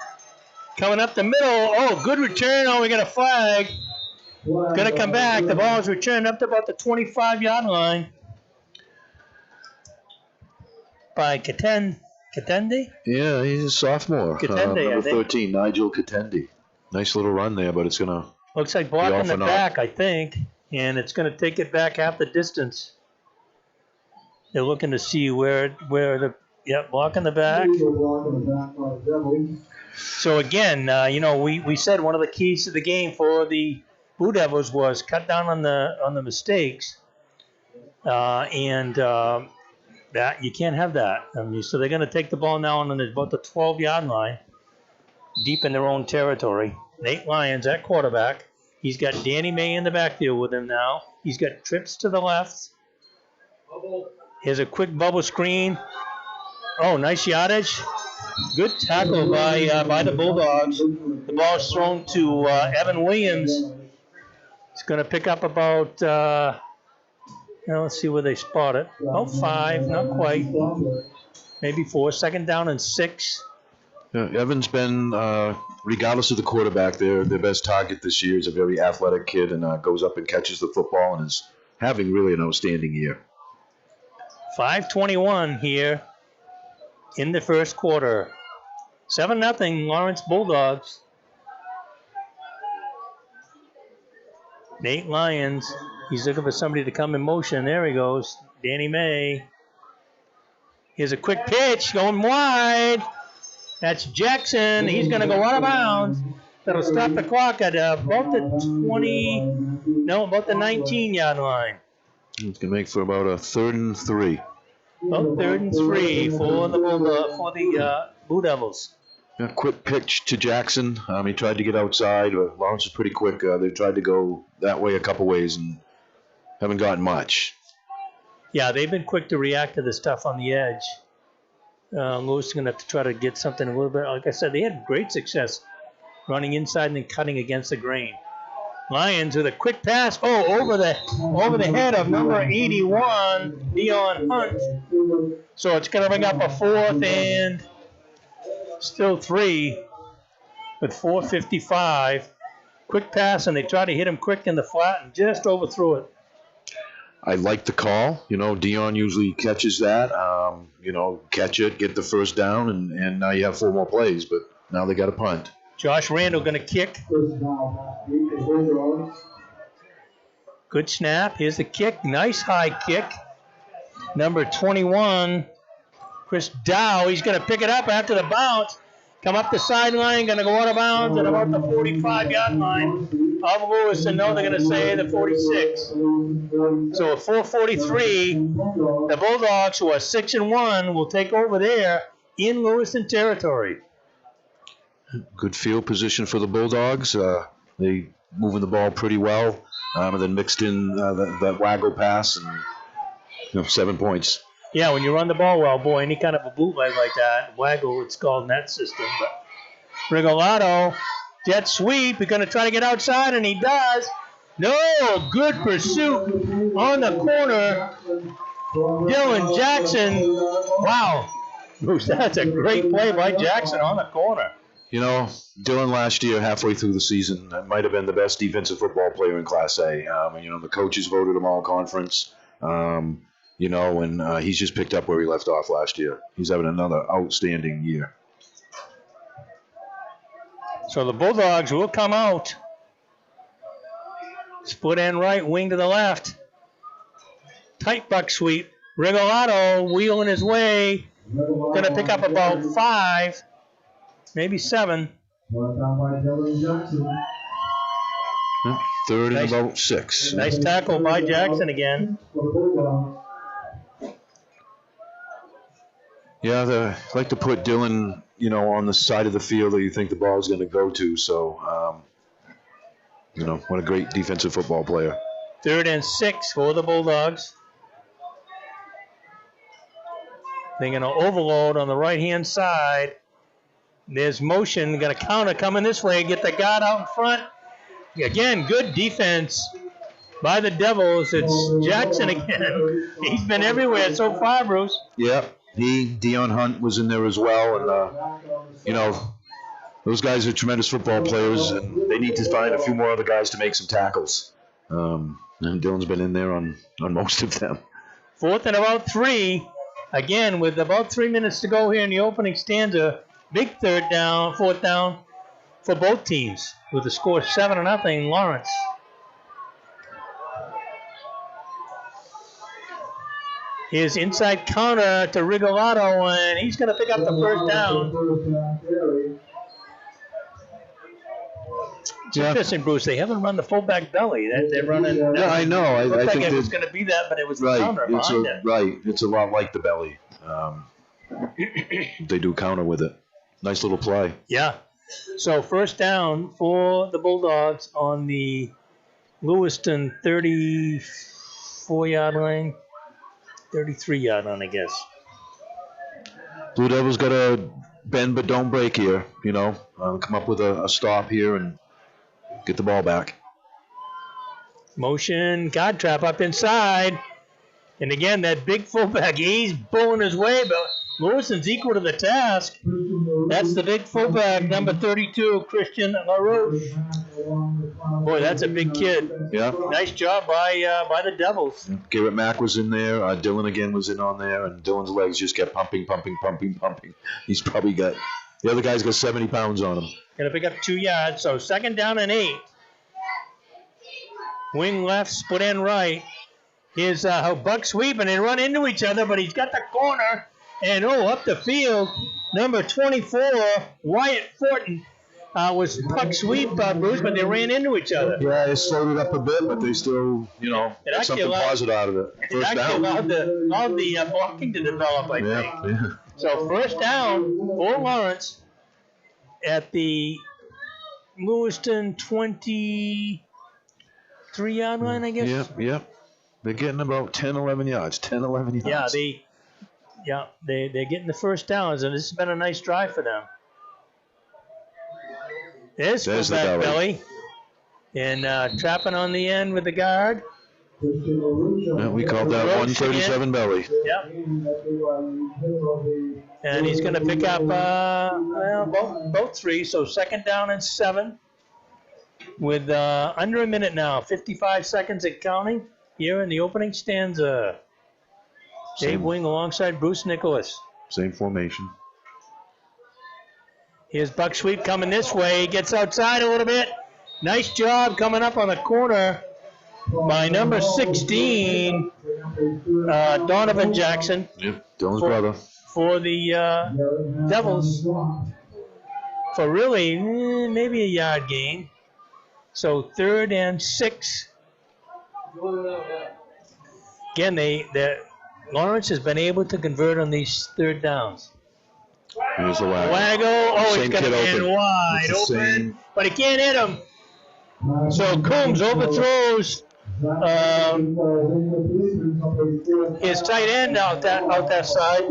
Coming up the middle. Oh, good return. Oh, we got a flag. Going to come back. The ball's returned up to about the 25-yard line by Katende. Yeah, he's a sophomore. Katende, number 13, Nigel Katende. Nice little run there, but it's going to looks like blocking the back, I think, and it's going to take it back half the distance. They're looking to see where the blocking the back. So again, we said one of the keys to the game for the Blue Devils was cut down on the mistakes, and that you can't have that. I mean, so they're going to take the ball now on about the 12-yard line, deep in their own territory. Nate Lyons at quarterback. He's got Danny May in the backfield with him now. He's got trips to the left. Here's a quick bubble screen. Oh, nice yardage. Good tackle by the Bulldogs. The ball's thrown to Evan Williams. He's going to pick up about, let's see where they spot it. Oh, 5, not quite. Maybe 4. Second down and 6. Yeah, Evan's been, regardless of the quarterback, their best target this year. Is a very athletic kid and goes up and catches the football and is having really an outstanding year. 5:21 here in the first quarter. 7-0 Lawrence Bulldogs. Nate Lyons, he's looking for somebody to come in motion. There he goes. Danny May. Here's a quick pitch going wide. That's Jackson. He's going to go out of bounds. That'll stop the clock at about the 19-yard line. It's going to make for about a 3rd and 3. About 3rd and 3 for the Blue Devils. Yeah, quick pitch to Jackson. He tried to get outside. Lawrence is pretty quick. They tried to go that way a couple ways and haven't gotten much. Yeah, they've been quick to react to the stuff on the edge. Lewis is going to have to try to get something a little bit. Like I said, they had great success running inside and then cutting against the grain. Lions with a quick pass. Oh, over the head of number 81, Dion Hunt. So it's going to bring up a 4th and still 3 with 4:55. Quick pass, and they try to hit him quick in the flat and just overthrew it. I like the call. Dion usually catches that. Catch it, get the first down, and now you have 4 more plays. But now they got a punt. Josh Randall going to kick. Good snap. Here's the kick. Nice high kick. Number 21, Chris Dow. He's going to pick it up after the bounce. Come up the sideline. Going to go out of bounds at about the 45-yard line of Lewiston. No, they're going to say the 46. So at 4:43, the Bulldogs, who are 6-1, will take over there in Lewiston territory. Good field position for the Bulldogs. They moving the ball pretty well, and then mixed in that waggle pass and 7 points. Yeah, when you run the ball well, boy, any kind of a bootleg like that, waggle, it's called in that system. But Rigolato, jet sweep, he's going to try to get outside, and he does. No, good pursuit on the corner. Dylan Jackson. Wow, Bruce, that's a great play by Jackson on the corner. Dylan last year, halfway through the season, might have been the best defensive football player in Class A. The coaches voted him all conference. And he's just picked up where he left off last year. He's having another outstanding year. So the Bulldogs will come out. Split end right, wing to the left. Tight buck sweep. Rigolato wheeling his way. Going to pick up about 5. Maybe 7. 3rd and about 6. Nice tackle by Jackson again. Yeah, I like to put Dylan, on the side of the field that you think the ball is going to go to. So, what a great defensive football player. 3rd and 6 for the Bulldogs. They're going to overload on the right-hand side. There's motion, going to counter coming this way, get the guard out in front. Again, good defense by the Devils. It's Jackson again. He's been everywhere so far, Bruce. Yeah, Dion Hunt was in there as well. And, those guys are tremendous football players, and they need to find a few more other guys to make some tackles. And Dylan's been in there on most of them. 4th and about 3. Again, with about 3 minutes to go here in the opening stanza. Big 4th down for both teams with the score 7-0 Lawrence. His inside counter to Rigolato, and he's going to pick up the first down. It's interesting, Bruce. They haven't run the fullback belly. They're running. Yeah, I know. I think it was going to be that, but it was right. the counter behind it. Right. It's a lot like the belly. They do counter with it. Nice little play. Yeah. So first down for the Bulldogs on the Lewiston 34-yard line, 33-yard line, I guess. Blue Devils got to bend but don't break here. Come up with a stop here and get the ball back. Motion, guard trap up inside. And again, that big fullback, he's pulling his way, but Lewiston's equal to the task. That's the big fullback, number 32, Christian LaRoche. Boy, that's a big kid. Yeah. Nice job by the Devils. Garrett Mack was in there. Dylan again was in on there, and Dylan's legs just kept pumping. He's probably got, the other guy's got 70 pounds on him. Going to pick up 2 yards, so 2nd down and 8. Wing left, split end right. Here's Buck sweep, and they run into each other, but he's got the corner. And, up the field, number 24, Wyatt Fortin, was puck sweep, Bruce, but they ran into each other. Yeah, they slowed it up a bit, but they still, got something positive out of it. First down. Allowed the blocking to develop, I think. Yeah. So first down for Lawrence at the Lewiston 23-yard line, I guess. Yeah. They're getting about 10, 11 yards. Yeah, they're getting the first downs, and this has been a nice drive for them. There's fullback belly. And trapping on the end with the guard. Yeah, we called that 137 belly. Yep. And he's going to pick up both 3, so 2nd down and 7. With under a minute now, 55 seconds and counting. Here in the opening stanza. Dave Wing alongside Bruce Nicholas. Same formation. Here's Buck Sweep coming this way. He gets outside a little bit. Nice job coming up on the corner by number 16, Donovan Jackson. Yep, Dylan's brother. For the Devils. For really maybe a yard gain. So 3rd and 6. Again, Lawrence has been able to convert on these 3rd downs. Here's the Wago. He's going to be wide open, but he can't hit him. So Coombs overthrows his tight end out that side.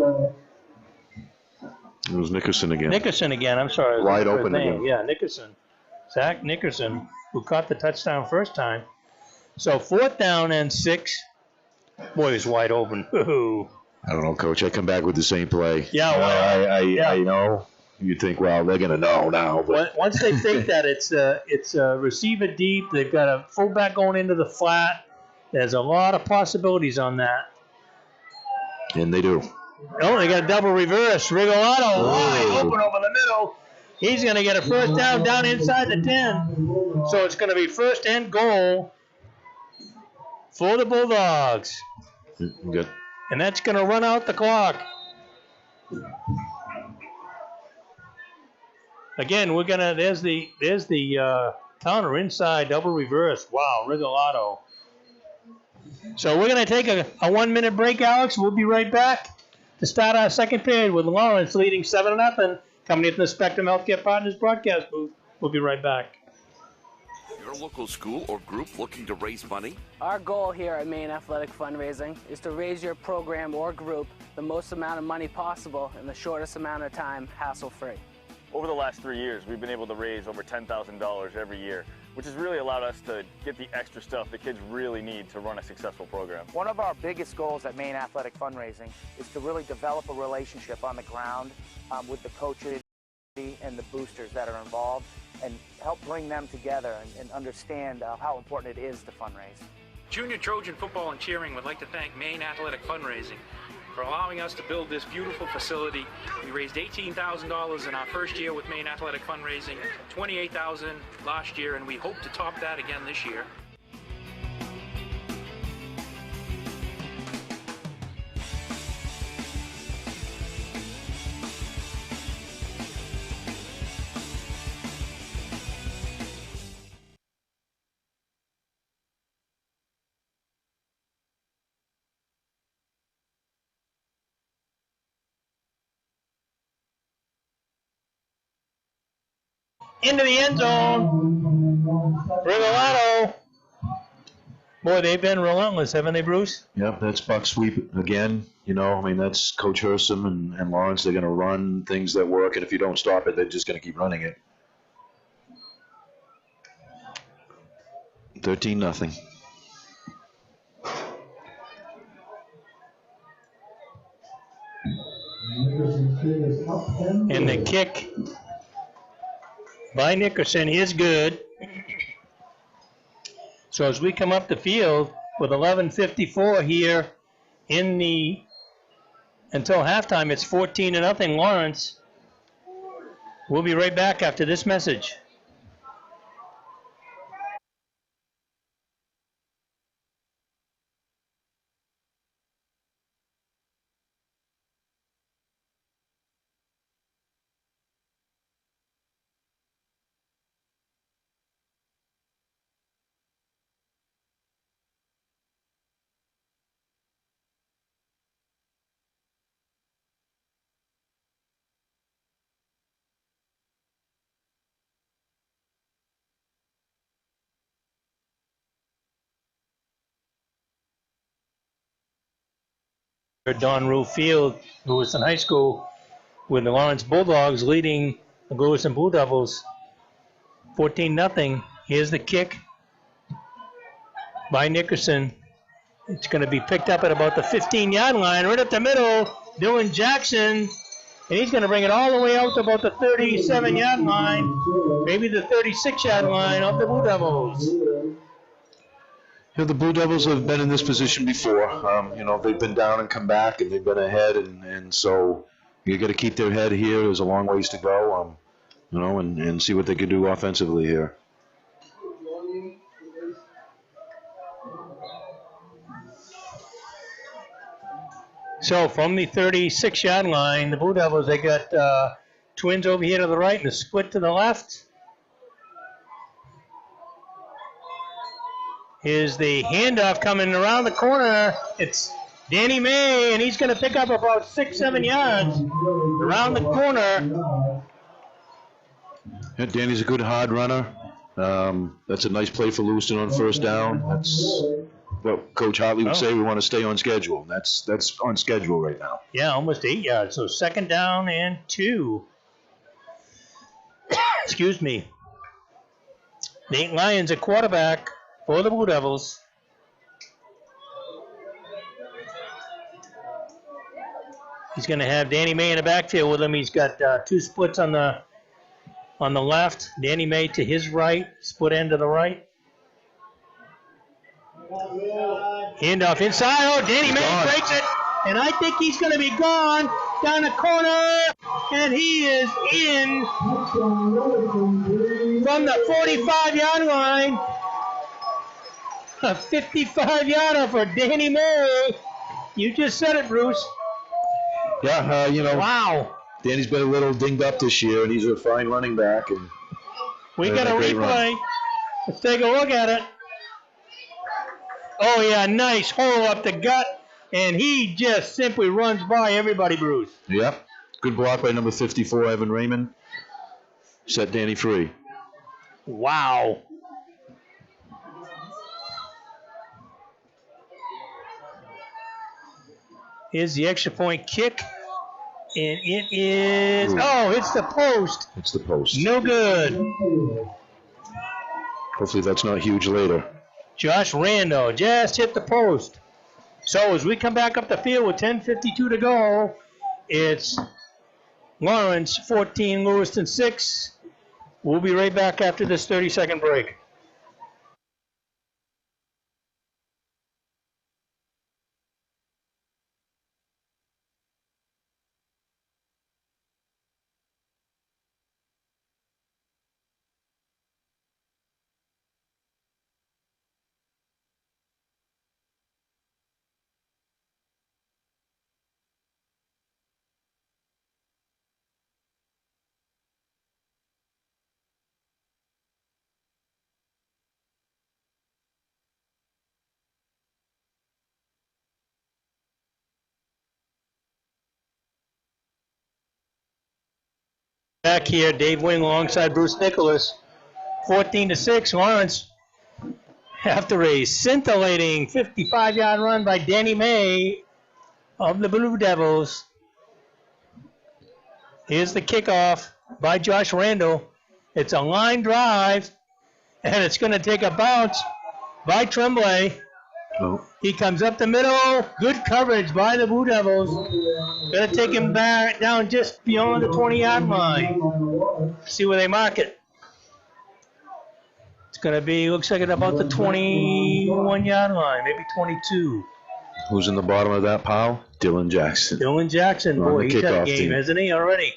It was Nickerson again. I'm sorry. Wide open again. Yeah, Nickerson. Zach Nickerson, who caught the touchdown first time. So 4th down and 6. Boy, he's wide open. Ooh. I don't know, Coach. I come back with the same play. Yeah, well, I know. You think, well, they're going to know now. But once they think that it's a receiver deep, they've got a fullback going into the flat. There's a lot of possibilities on that. And they do. Oh, they got a double reverse. Rigolato wide open over the middle. He's going to get a first down inside the 10. So it's going to be 1st and goal for the Bulldogs. Good. And that's going to run out the clock. Again, there's the counter inside, double reverse. Wow, Rigolato. So we're going to take a 1-minute break, Alex. We'll be right back to start our second period with Lawrence leading 7-0. Coming in from the Spectrum Healthcare Partners broadcast booth. We'll be right back. Your local school or group looking to raise money? Our goal here at Maine Athletic Fundraising is to raise your program or group the most amount of money possible in the shortest amount of time, hassle-free. Over the last 3 years, we've been able to raise over $10,000 every year, which has really allowed us to get the extra stuff the kids really need to run a successful program. One of our biggest goals at Maine Athletic Fundraising is to really develop a relationship on the ground with the coaches. and the boosters that are involved and help bring them together and understand how important it is to fundraise. Junior Trojan Football and Cheering would like to thank Maine Athletic Fundraising for allowing us to build this beautiful facility. We raised $18,000 in our first year with Maine Athletic Fundraising, $28,000 last year, and we hope to top that again this year. Into the end zone. Regalado. Boy, they've been relentless, haven't they, Bruce? Yep, that's buck sweep again. You know, I mean, that's Coach Hersom and Lawrence. They're going to run things that work, and if you don't stop it, they're just going to keep running it. 13-0. And the kick by Nickerson is good. So as we come up the field with 11:54 here in the until halftime, it's 14-0 Lawrence. We'll be right back after this message. Don Rue Field, Lewiston High School, with the Lawrence Bulldogs leading the Lewiston Blue Devils 14-0. Here's the kick by Nickerson. It's going to be picked up at about the 15-yard line, right up the middle. Dylan Jackson, and he's going to bring it all the way out to about the 37-yard line, maybe the 36-yard line of the Blue Devils. You know, the Blue Devils have been in this position before. You know, they've been down and come back, and they've been ahead, and so you got to keep their head here. There's a long ways to go, you know, and see what they can do offensively here. So from the 36-yard line, the Blue Devils, they got twins over here to the right and a split to the left. Here's the handoff coming around the corner. It's Danny May, and he's going to pick up about 6-7 yards around the corner. Yeah, Danny's a good hard runner. That's a nice play for Lewiston on first down. That's what Coach Hartley would say. We want to stay on schedule. That's on schedule right now. Yeah, almost 8 yards. So 2nd down and 2. Excuse me. Nate Lyons, a quarterback for the Blue Devils. He's going to have Danny May in the backfield with him. He's got 2 splits on the left. Danny May to his right, split end to the right. Handoff inside. Oh, Danny May breaks it, and I think he's going to be gone down the corner, and he is in from the 45-yard line. A 55-yarder for Danny May. You just said it, Bruce. Yeah, you know. Wow. Danny's been a little dinged up this year, and he's a fine running back. And we got a replay. Run. Let's take a look at it. Oh, yeah, nice hole up the gut, and he just simply runs by everybody, Bruce. Yep. Good block by number 54, Evan Raymond. Set Danny free. Wow. Here's the extra point kick, and it is, it's the post. It's the post. No good. Hopefully that's not huge later. Josh Rando just hit the post. So as we come back up the field with 10:52 to go, it's Lawrence 14, Lewiston 6. We'll be right back after this 30-second break. Back here, Dave Wing alongside Bruce Nicholas. 14-6, Lawrence. After a scintillating 55-yard run by Danny May of the Blue Devils. Here's the kickoff by Josh Randall. It's a line drive, and it's going to take a bounce by Tremblay. Oh. He comes up the middle. Good coverage by the Blue Devils. Going to take him back down just beyond the 20-yard line. See where they mark it. It's going to be, looks like it's about the 21-yard line, maybe 22. Who's in the bottom of that pile? Dylan Jackson. Dylan Jackson, On boy, the he's had a kickoff game, team. hasn't he, already?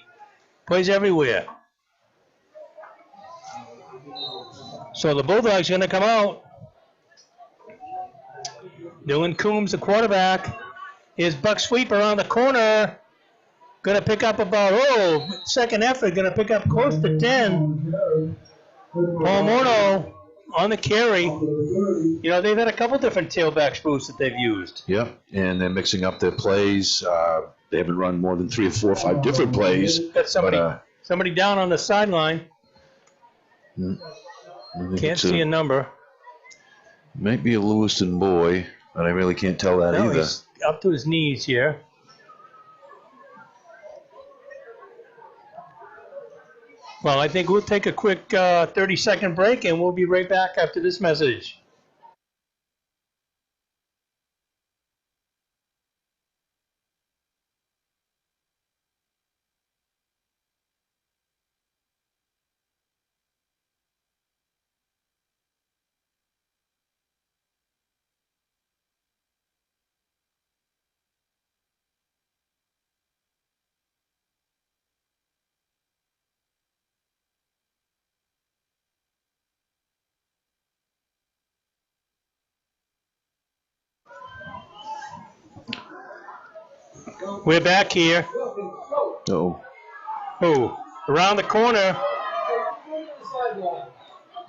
Plays everywhere. So the Bulldogs are going to come out. Dylan Coombs, the quarterback. Here's Buck Sweep around the corner. Going to pick up about, second effort, going to pick up close to 10. Paul Morno on the carry. You know, they've had a couple different tailback boosts that they've used. Yep, and they're mixing up their plays. They haven't run more than 3 or 4 or 5 different plays. Got somebody down on the sideline. Can't see a number. Might be a Lewiston boy, but I really can't tell that either. He's up to his knees here. Well, I think we'll take a quick 30-second break, and we'll be right back after this message. We're back here. Oh. Around the corner.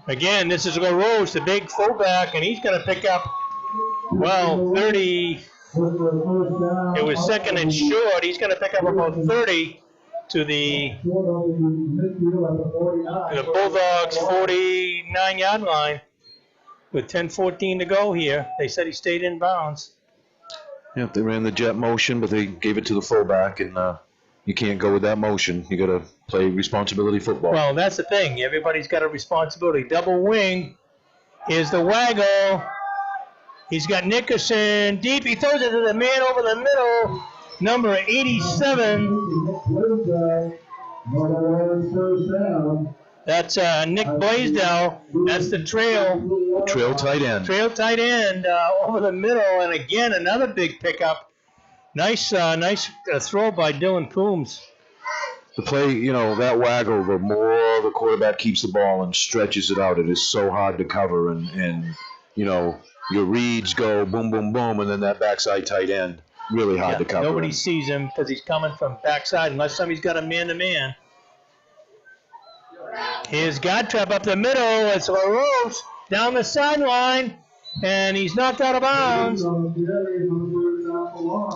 Again, this is Rose, the big fullback, and he's going to pick up, 30. It was second and short. He's going to pick up about 30 to the Bulldogs' 49-yard line with 10:14 to go here. They said he stayed in bounds. Yeah, they ran the jet motion, but they gave it to the fullback, and you can't go with that motion. You got to play responsibility football. Well, that's the thing. Everybody's got a responsibility. Double wing is the waggle. He's got Nickerson deep. He throws it to the man over the middle, number 87. That's Nick Blaisdell. That's the trail. Trail tight end. Trail tight end over the middle, and again another big pickup. Nice throw by Dylan Coombs. The play, that waggle, the more the quarterback keeps the ball and stretches it out, it is so hard to cover, and your reads go boom, boom, boom, and then that backside tight end, really hard to cover. Nobody sees him because he's coming from backside unless somebody's got a man-to-man. Here's Godtrap up the middle. It's LaRose down the sideline, and he's knocked out of bounds.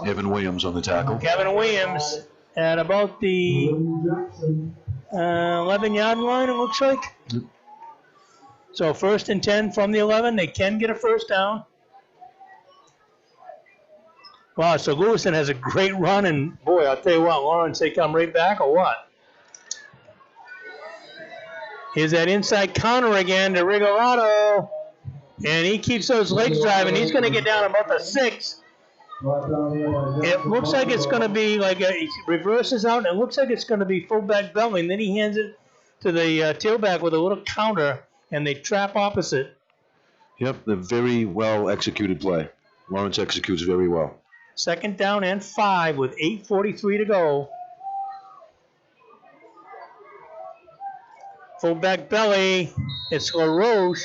Evan Williams on the tackle. Kevin Williams at about the 11-yard line, it looks like. So 1st and 10 from the 11. They can get a first down. Wow, so Lewiston has a great run, and boy, I'll tell you what, Lawrence, they come right back or what? Here's that inside counter again to Rigolato. And he keeps those legs driving. He's going to get down about the 6. It looks like it's going to be like he reverses out, and it looks like it's going to be fullback belly, and then he hands it to the tailback with a little counter, and they trap opposite. Yep, the very well executed play. Lawrence executes very well. 2nd down and 5 with 8:43 to go. Fullback belly. It's LaRoche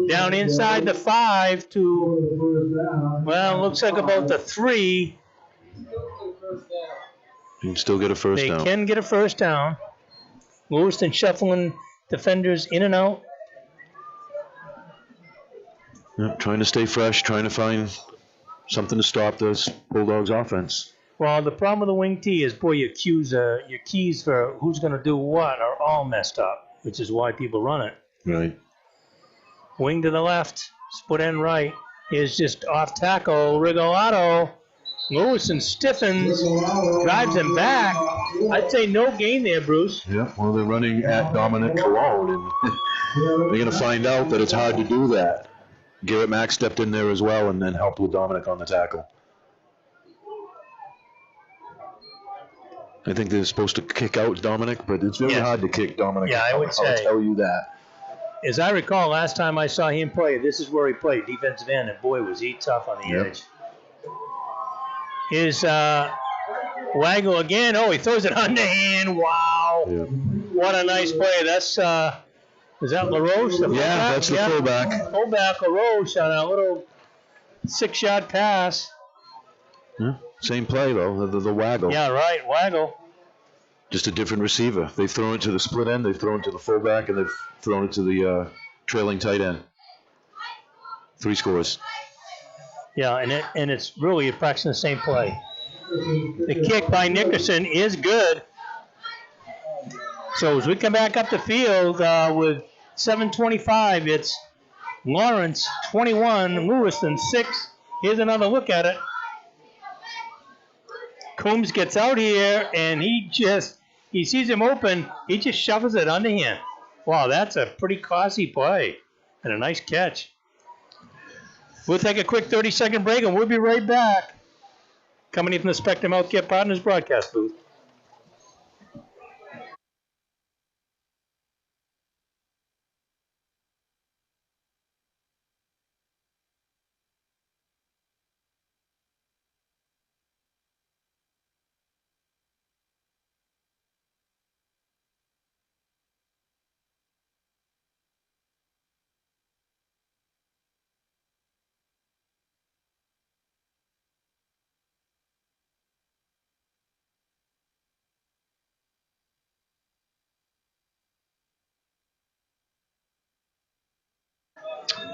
down inside the 5 to, well, looks like about the 3. You can still get a first down. They can get a first down. Lewiston shuffling defenders in and out. Yep, trying to stay fresh, trying to find something to stop this Bulldogs offense. Well, the problem with the wing tee is, boy, your keys for who's going to do what are all messed up, which is why people run it. Right. Wing to the left, split end right. Is just off tackle. Rigolato. Lewiston stiffens, drives him back. I'd say no gain there, Bruce. Yeah, well, they're running at Dominic Cologne, and they're going to find out that it's hard to do that. Garrett Mack stepped in there as well and then helped with Dominic on the tackle. I think they're supposed to kick out Dominic, but it's very hard to kick Dominic. Yeah, I would say. I'll tell you that. As I recall, last time I saw him play, this is where he played, defensive end, and boy, was he tough on the edge. Is Waggle again. Oh, he throws it underhand. Wow. Yeah. What a nice play. That's, is that LaRoche? Yeah, that's the fullback. Fullback LaRoche on a little 6-yard pass. Yeah. Same play, though, the Waggle. Yeah, right, Waggle. Just a different receiver. They've thrown it to the split end, they've thrown it to the fullback, and they've thrown it to the trailing tight end. 3 scores. Yeah, and it's really approximately the same play. The kick by Nickerson is good. So as we come back up the field with 7:25, it's Lawrence 21, Lewiston 6. Here's another look at it. Coombs gets out here, and he sees him open. He just shovels it under him. Wow, that's a pretty classy play and a nice catch. We'll take a quick 30-second break, and we'll be right back. Coming in from the Spectrum Healthcare Partners broadcast booth.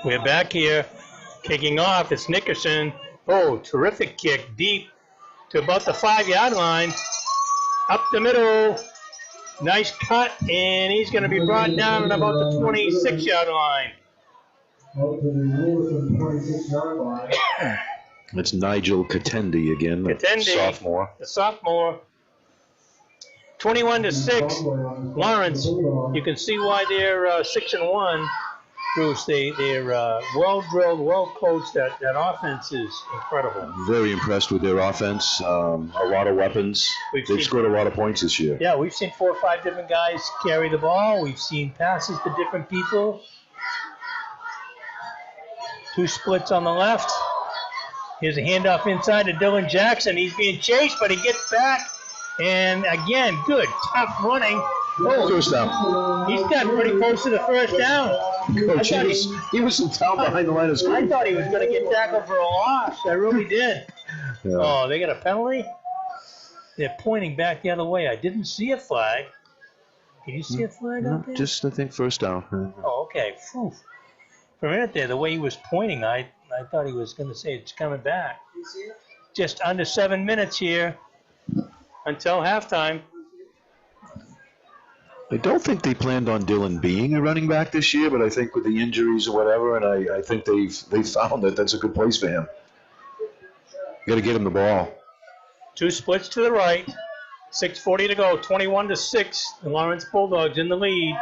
We're back here, kicking off. It's Nickerson. Oh, terrific kick deep to about the 5-yard line. Up the middle. Nice cut, and he's going to be brought down at about the 26-yard line. It's Nigel Katendi again, the sophomore. The sophomore. 21-6. Lawrence, you can see why they're 6-1. Bruce, they're well-drilled, well-coached. That offense is incredible. Very impressed with their offense. A lot of weapons. They've scored a lot of points this year. Yeah, we've seen 4 or 5 different guys carry the ball. We've seen passes to different people. 2 splits on the left. Here's a handoff inside to Dylan Jackson. He's being chased, but he gets back. And again, good, tough running. Oh, first down. He's gotten pretty close to the first down. He was in town behind the line of scrimmage. I thought he was going to get tackled for a loss. I really did. Yeah. Oh, they got a penalty? They're pointing back the other way. I didn't see a flag. Did you see a flag out there? Just, I think, first down. Oh, okay. Whew. For a minute there, the way he was pointing, I thought he was going to say it's coming back. Just under 7 minutes here until halftime. I don't think they planned on Dylan being a running back this year, but I think with the injuries or whatever, and I think they've found that that's a good place for him. Got to get him the ball. 2 splits to the right. 6:40 to go. 21-6. The Lawrence Bulldogs in the lead.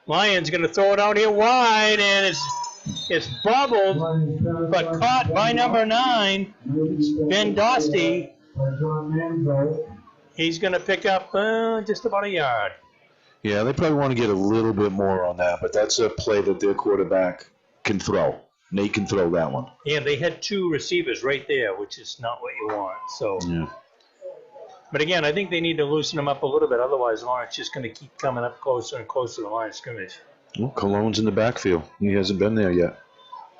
Lions going to throw it out here wide, and it's It's bobbled, but caught by number 9, Ben Dostie. He's going to pick up just about a yard. Yeah, they probably want to get a little bit more on that, but that's a play that their quarterback can throw. Nate can throw that one. And they had 2 receivers right there, which is not what you want. So, yeah. But again, I think they need to loosen them up a little bit. Otherwise, Lawrence just going to keep coming up closer and closer to the line of scrimmage. Well, Cologne's in the backfield. He hasn't been there yet.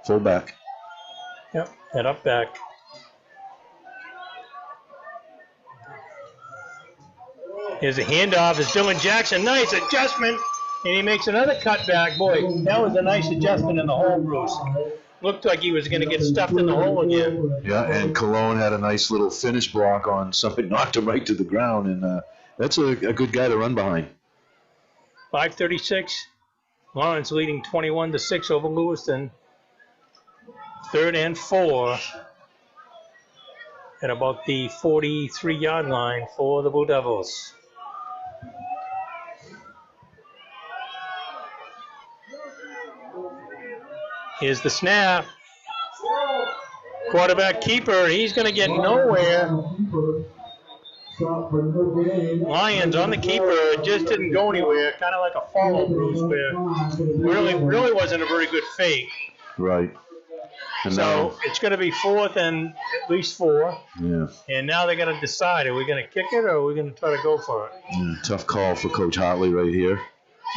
Fullback. Yep, head up back. Here's a handoff. It's Dylan Jackson. Nice adjustment. And he makes another cutback. Boy, that was a nice adjustment in the hole, Bruce. Looked like he was going to get stuffed in the hole again. Yeah, and Cologne had a nice little finish block on something, knocked him right to the ground, and that's a good guy to run behind. 5:36. Lawrence leading 21-6 over Lewiston. 3rd and 4 at about the 43-yard line for the Blue Devils. Here's the snap. Quarterback keeper, he's going to get nowhere. Lions on the keeper, it just didn't go anywhere. Kind of like a follow, Bruce, where really wasn't a very good fake. Right. And so now, it's going to be 4th and at least 4. Yeah. And now they're going to decide, are we going to kick it or are we going to try to go for it? Yeah, tough call for Coach Hartley right here.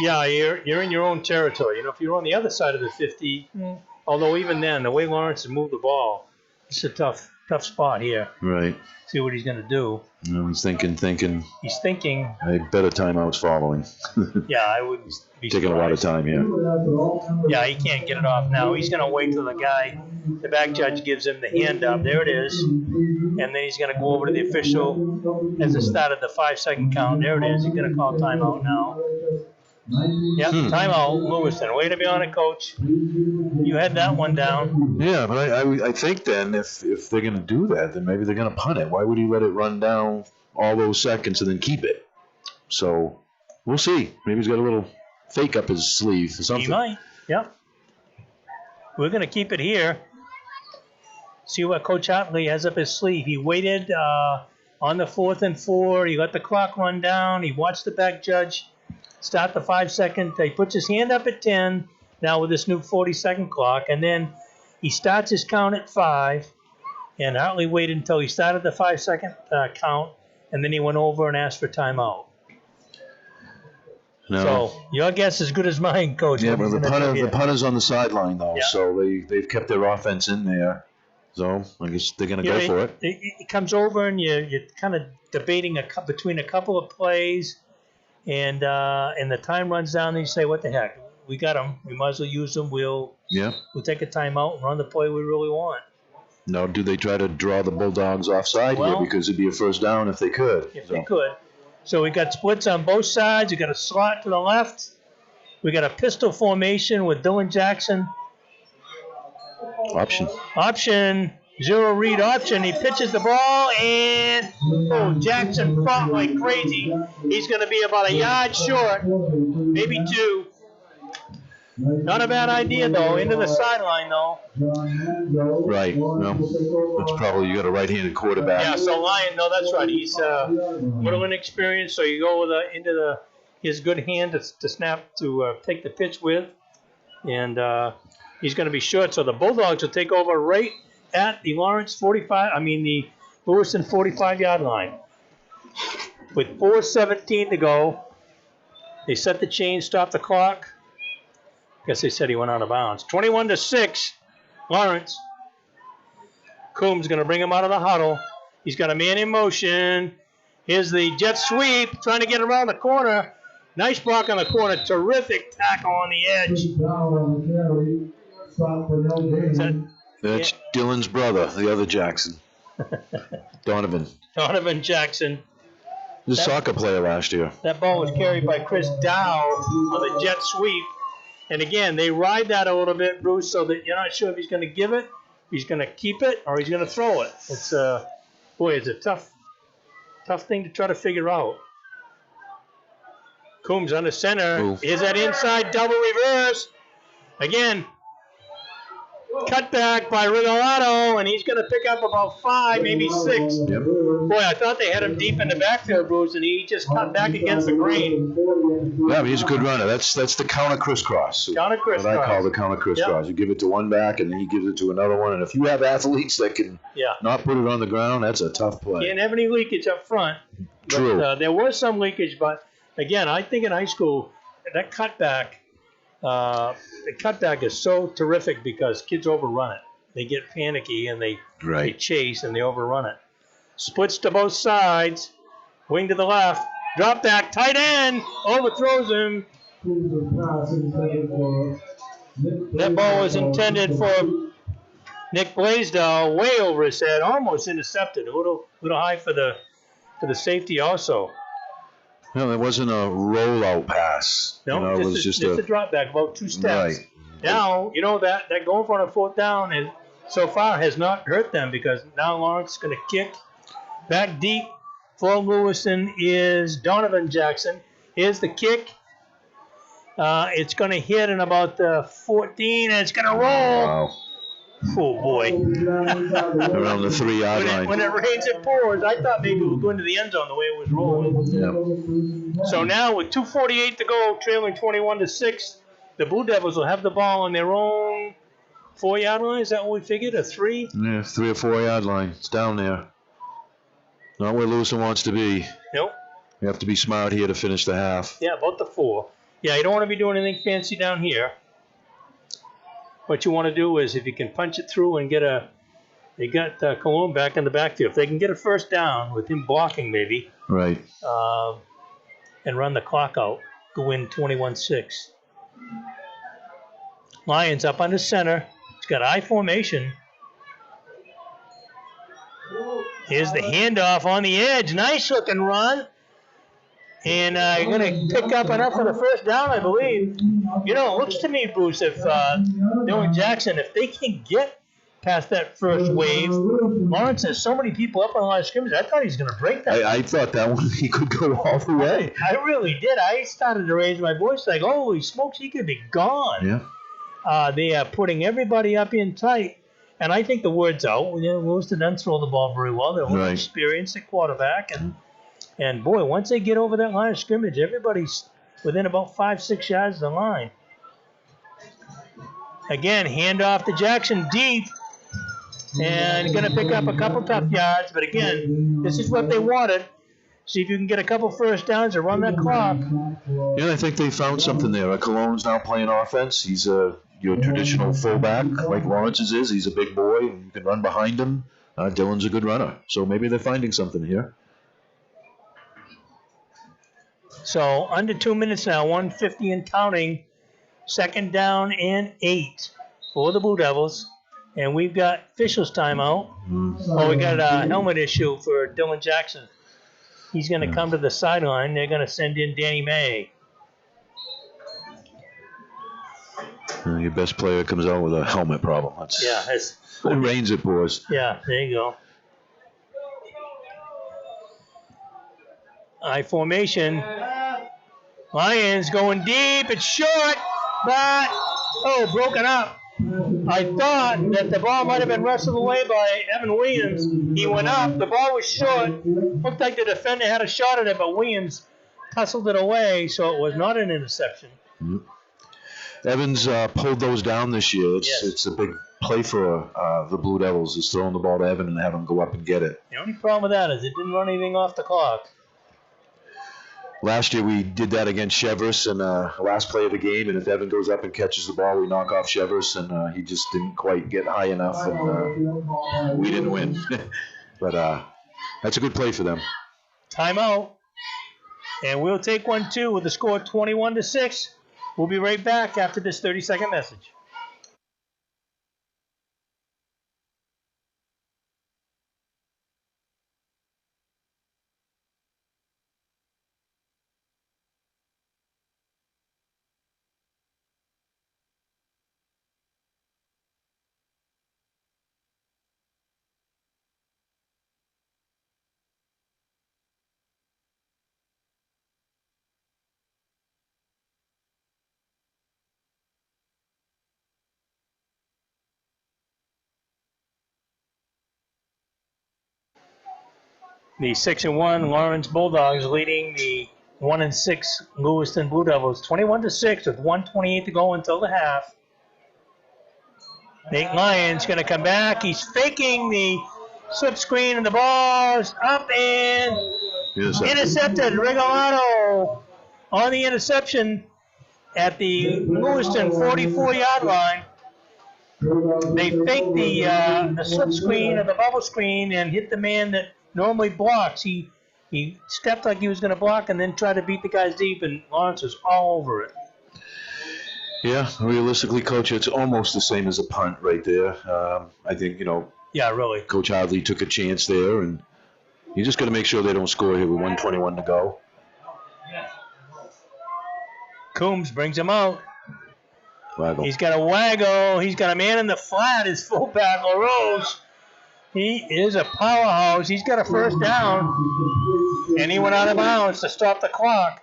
Yeah, you're in your own territory. You know, if you're on the other side of the 50, although even then, the way Lawrence has moved the ball, it's a tough spot here. Right. See what he's going to do. No, he's thinking. He's thinking. A better timeouts following. Yeah, I wouldn't be taking surprised. a lot of time here. Yeah, he can't get it off now. He's going to wait till the back judge gives him the hand up. There it is. And then he's going to go over to the official as it started the 5-second count. There it is. He's going to call timeout now. Yep, timeout, Lewiston. Way to be on it, Coach. You had that one down. Yeah, but I think then if they're going to do that, then maybe they're going to punt it. Why would he let it run down all those seconds and then keep it? So we'll see. Maybe he's got a little fake up his sleeve or something. He might. Yep. We're going to keep it here. See what Coach Hartley has up his sleeve. He waited on the 4th and 4. He let the clock run down. He watched the back judge start the 5-second. He puts his hand up at 10 now with this new 40-second clock, and then he starts his count at 5. And Hartley waited until he started the 5-second count, and then he went over and asked for timeout. No. So your guess is as good as mine, Coach. Yeah, but the punter's on the sideline though, Yeah. so they've kept their offense in there. So I guess they're going to go for it. It comes over, and you're kind of debating between a couple of plays. And the time runs down, and you say, what the heck? We got them. We might as well use them. We'll take a timeout and run the play we really want. Now, do they try to draw the Bulldogs offside Well, here? Because it'd be a first down if they could. If they could. So we got splits on both sides. We got a slot to the left. We got a pistol formation with Dylan Jackson. Option. Zero read option. He pitches the ball, and Jackson fought like crazy. He's going to be about a yard short, maybe 2. Not a bad idea, though. Into the sideline, though. Right. Well, that's probably you got a right-handed quarterback. Yeah, so Lyon, no, that's right. He's a little inexperienced, so you go with into his good hand to snap, to take the pitch with. And he's going to be short, so the Bulldogs will take over right at the the Lewiston 45-yard line. With 4:17 to go, they set the chain, stop the clock. Guess they said he went out of bounds. 21-6, Lawrence. Coombs going to bring him out of the huddle. He's got a man in motion. Here's the jet sweep, trying to get around the corner. Nice block on the corner. Terrific tackle on the edge. That's Dylan's brother, the other Jackson. Donovan Jackson. The soccer player last year. That ball was carried by Chris Dow on the jet sweep. And again, they ride that a little bit, Bruce, so that you're not sure if he's going to give it, he's going to keep it, or he's going to throw it. It's it's a tough thing to try to figure out. Coombs under center. Is that inside double reverse? Again, cut back by Regalado, and he's going to pick up about 5, maybe 6. Yep. Boy, I thought they had him deep in the backfield, Bruce, and he just cut back against the grain. Yeah, I mean, he's a good runner. That's the counter crisscross. Counter crisscross. What I call the counter crisscross. You give it to one back, and then he gives it to another one. And if you have athletes that can not put it on the ground, that's a tough play. Can't have any leakage up front. True. But, there was some leakage, but again, I think in high school, that cutback, the cutback is so terrific because kids overrun it. They get panicky and they chase and they overrun it. Splits to both sides, wing to the left, drop back, tight end, overthrows him. That ball was intended for Nick Blaisdell, way over his head, almost intercepted. A little high for the safety also. No, it wasn't a rollout pass. No, it was just a drop back, about 2 steps. Right. Now, that going for a 4th down is so far has not hurt them because now Lawrence is going to kick back deep. For Lewiston is Donovan Jackson. Here's the kick. It's going to hit in about 14, and it's going to roll. Wow. Oh, boy. Around the 3-yard line. When it rains, it pours. I thought maybe it would go into the end zone the way it was rolling. Yeah. So now with 2:48 to go, trailing 21-6, the Blue Devils will have the ball on their own 4-yard line. Is that what we figured? A 3? Yeah, 3 or 4-yard line. It's down there. Not where Lewiston wants to be. Nope. You have to be smart here to finish the half. Yeah, about the 4. Yeah, you don't want to be doing anything fancy down here. What you want to do is if you can punch it through and they got Cologne back in the backfield. If they can get a 1st down with him blocking maybe. Right. And run the clock out, go in 21-6. Lions up under center. It's got I formation. Here's the handoff on the edge. Nice looking run. And you're going to pick up enough for the 1st down, I believe. It looks to me, Bruce, if Dylan Jackson, if they can get past that first wave, Lawrence has so many people up on the line of scrimmage, I thought he was going to break that. I thought that one he could go all the way. I really did. I started to raise my voice like, holy smokes, he could be gone. Yeah. They are putting everybody up in tight. And I think the word's out. Lewiston doesn't throw the ball very well. They're only experienced at quarterback. And boy, once they get over that line of scrimmage, everybody's within about 5-6 yards of the line. Again, handoff to Jackson deep. And going to pick up a couple tough yards. But again, this is what they wanted. See if you can get a couple 1st downs or run that clock. Yeah, I think they found something there. Cologne's now playing offense. He's your traditional fullback, like Lawrence's is. He's a big boy, and you can run behind him. Dylan's a good runner. So maybe they're finding something here. So under 2 minutes now, 1:50 and counting. 2nd down and 8 for the Blue Devils. And we've got officials timeout. Oh, we got a helmet issue for Dylan Jackson. He's going to come to the sideline. They're going to send in Danny May. Your best player comes out with a helmet problem. It rains, it pours. Yeah, there you go. I formation. Lions going deep. It's short, but broken up. I thought that the ball might have been wrestled away by Evan Williams. He went up. The ball was short. Looked like the defender had a shot at it, but Williams tussled it away, so it was not an interception. Mm-hmm. Evans pulled those down this year. It's a big play for the Blue Devils, is throwing the ball to Evan and having him go up and get it. The only problem with that is it didn't run anything off the clock. Last year we did that against Chevers in the last play of the game, and if Evan goes up and catches the ball, we knock off Chevers, and he just didn't quite get high enough, and we didn't win. But that's a good play for them. Timeout. And we'll take 1-2 with the score 21-6. We'll be right back after this 30-second message. The 6-1 Lawrence Bulldogs leading the 1-6 Lewiston Blue Devils 21-6 with 1:28 to go until the half. Nate Lyons going to come back. He's faking the slip screen, and the ball is up and intercepted. Regalado on the interception at the Lewiston 44-yard line. They faked the slip screen or the bubble screen and hit the man that normally blocks. He stepped like he was going to block and then tried to beat the guys deep, and Lawrence was all over it. Yeah, realistically, Coach, it's almost the same as a punt right there. I think, Yeah, really. Coach Hadley took a chance there, and you just got to make sure they don't score here with 1:21 to go. Coombs brings him out. Waggle. He's got a waggle. He's got a man in the flat. His fullback, LaRose. He is a powerhouse. He's got a first down. And he went out of bounds to stop the clock.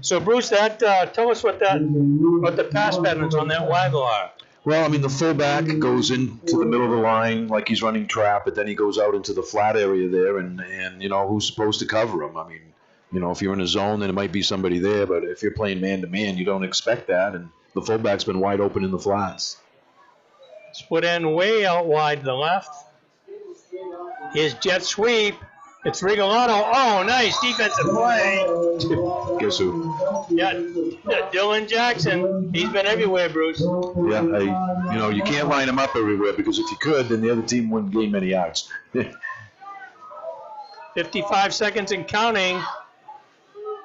So, Bruce, that tell us what the pass patterns on that waggle are. Well, I mean, the fullback goes into the middle of the line like he's running trap, but then he goes out into the flat area there, and who's supposed to cover him? I mean, if you're in a zone, then it might be somebody there, but if you're playing man-to-man, you don't expect that, and the fullback's been wide open in the flats. Split end way out wide to the left. His jet sweep. It's Regalado. Oh, nice defensive play. Guess who? Yeah, Dylan Jackson. He's been everywhere, Bruce. Yeah, you can't line him up everywhere, because if you could, then the other team wouldn't gain many yards. 55 seconds and counting.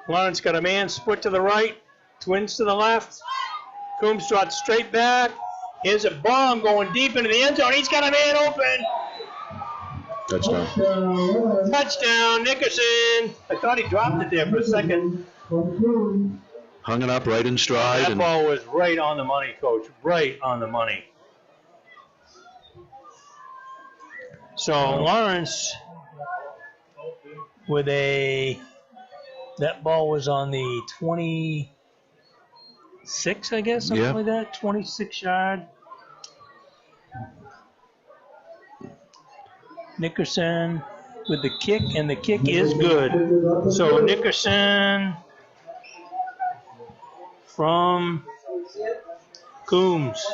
Lawrence got a man split to the right, twins to the left. Coombs dropped straight back. Here's a bomb going deep into the end zone. He's got a man open. Touchdown, Nickerson. I thought he dropped it there for a second. Hung it up right in stride. That ball was right on the money, Coach. Right on the money. So Lawrence with that ball was on the 26, I guess, something like that, 26-yard. Nickerson with the kick, and the kick is good. So Nickerson from Coombs.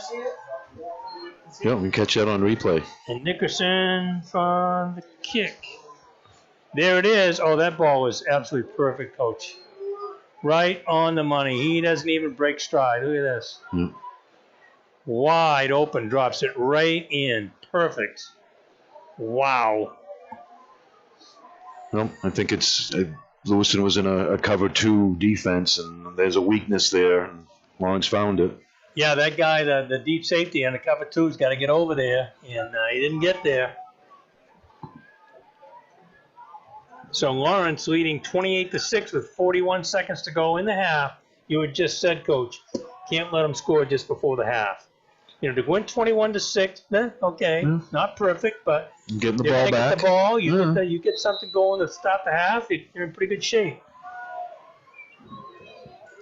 Yeah, we can catch that on replay. And Nickerson from the kick. There it is. Oh, that ball was absolutely perfect, Coach. Right on the money. He doesn't even break stride. Look at this. Wide open. Drops it right in. Perfect. Wow. Well, I think it's Lewiston was in a cover 2 defense, and there's a weakness there, and Lawrence found it. Yeah, that guy, the deep safety on the cover 2's got to get over there, and he didn't get there. So Lawrence leading 28-6 with 41 seconds to go in the half. You had just said, Coach, can't let them score just before the half. To win 21-6, okay, not perfect, but getting the ball back. Get the ball, you get something going to start the half, you're in pretty good shape.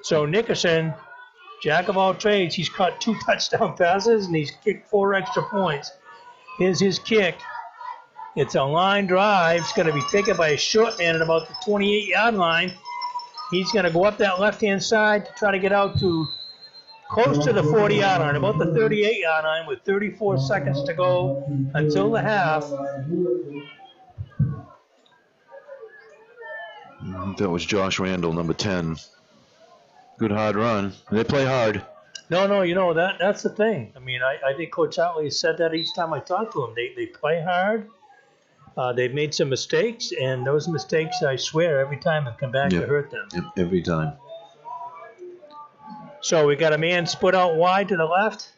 So Nickerson, jack of all trades, he's caught 2 touchdown passes and he's kicked 4 extra points. Here's his kick. It's a line drive. It's going to be taken by a short man at about the 28-yard line. He's going to go up that left-hand side to try to get out to close to the 40-yard line, about the 38-yard line with 34 seconds to go until the half. That was Josh Randall, number 10. Good hard run. They play hard. No, that's the thing. I mean, I think Coach Otley said that each time I talk to him. They play hard. They've made some mistakes, and those mistakes, I swear, every time have come back to hurt them. Yep, every time. So we got a man split out wide to the left.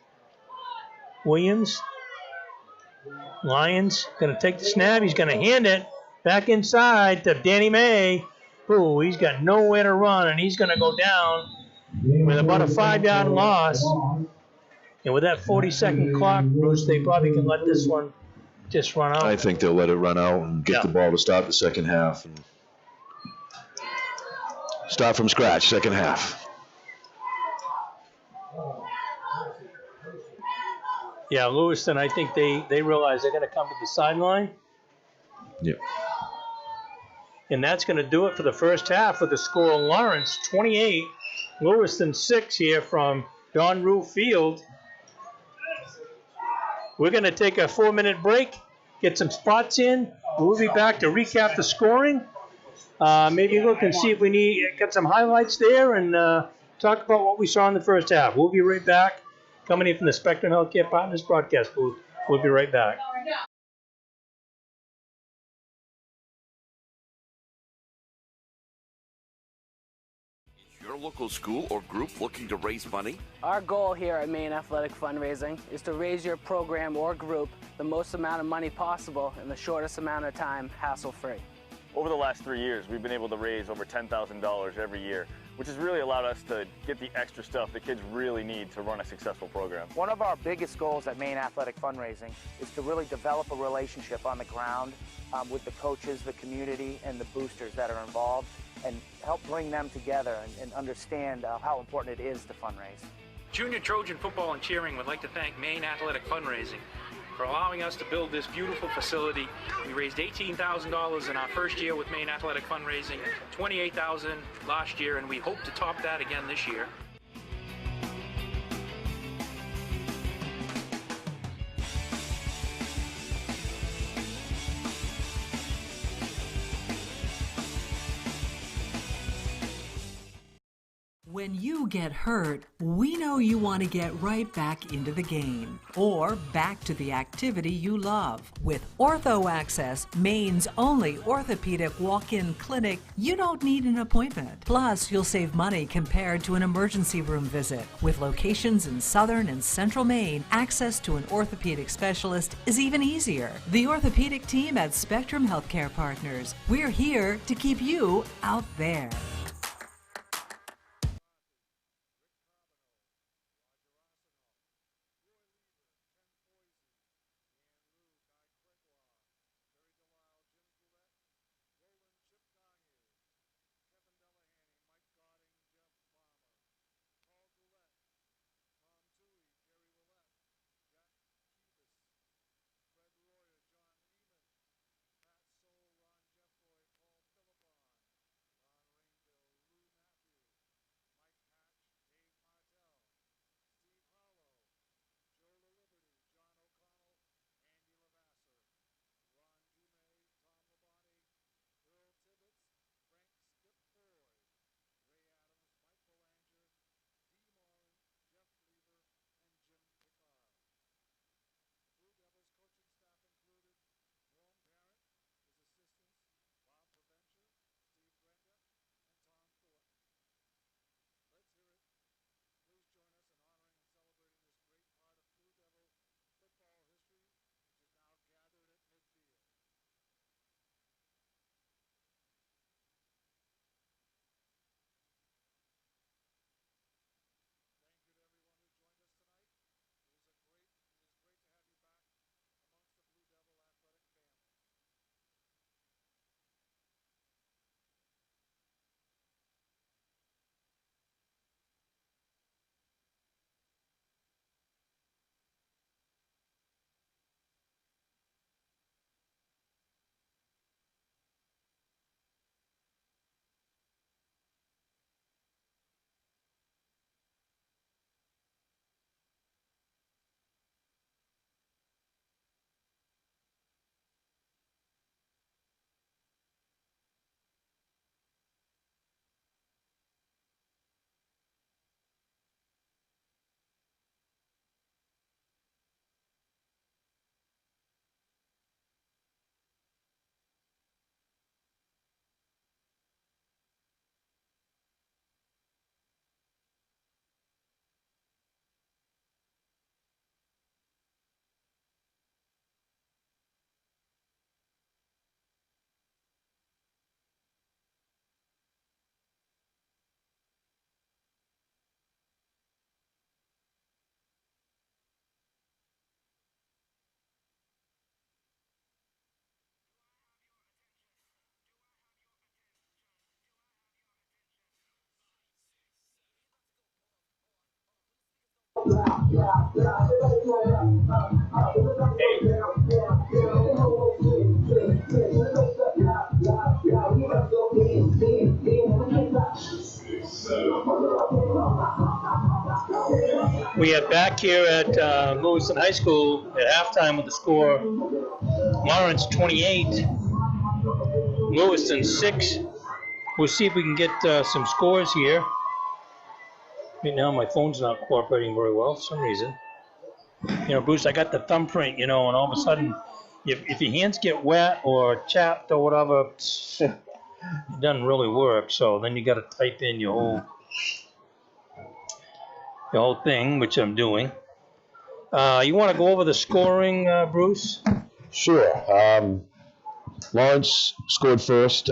Williams. Lyons going to take the snap. He's going to hand it back inside to Danny May. Ooh, he's got nowhere to run, and he's going to go down with about a 5-yard loss. And with that 40-second clock, Bruce, they probably can let this one just run out. I think they'll let it run out and get the ball to start the second half. And start from scratch, second half. Yeah, Lewiston, I think they realize they're going to come to the sideline. Yep. And that's going to do it for the first half with the score Lawrence 28, Lewiston 6 here from Don Rue Field. We're going to take a 4-minute break, get some spots in. We'll be back to recap the scoring. Maybe look and see if we get some highlights there and talk about what we saw in the first half. We'll be right back. Coming in from the Spectrum Healthcare Partners broadcast booth. We'll be right back. Your local school or group looking to raise money? Our goal here at Maine Athletic Fundraising is to raise your program or group the most amount of money possible in the shortest amount of time, hassle-free. Over the last 3 years, we've been able to raise over $10,000 every year, which has really allowed us to get the extra stuff that kids really need to run a successful program. One of our biggest goals at Maine Athletic Fundraising is to really develop a relationship on the ground with the coaches, the community, and the boosters that are involved, and help bring them together and understand how important it is to fundraise. Junior Trojan Football and Cheering would like to thank Maine Athletic Fundraising for allowing us to build this beautiful facility. We raised $18,000 in our first year with Maine Athletic Fundraising, $28,000 last year, and we hope to top that again this year. When you get hurt, we know you want to get right back into the game or back to the activity you love. With Ortho Access, Maine's only orthopedic walk-in clinic, you don't need an appointment. Plus, you'll save money compared to an emergency room visit. With locations in southern and central Maine, access to an orthopedic specialist is even easier. The orthopedic team at Spectrum Healthcare Partners. We're here to keep you out there. We are back here at Lewiston High School at halftime with the score Lawrence 28, Lewiston 6. We'll see if we can get some scores here. Right now my phone's not cooperating very well for some reason. You know, Bruce, I got the thumbprint, you know, and all of a sudden, if your hands get wet or chapped or whatever, it doesn't really work. So then you got to type in your whole thing, which I'm doing. You want to go over the scoring, Bruce? Sure. Lawrence scored first.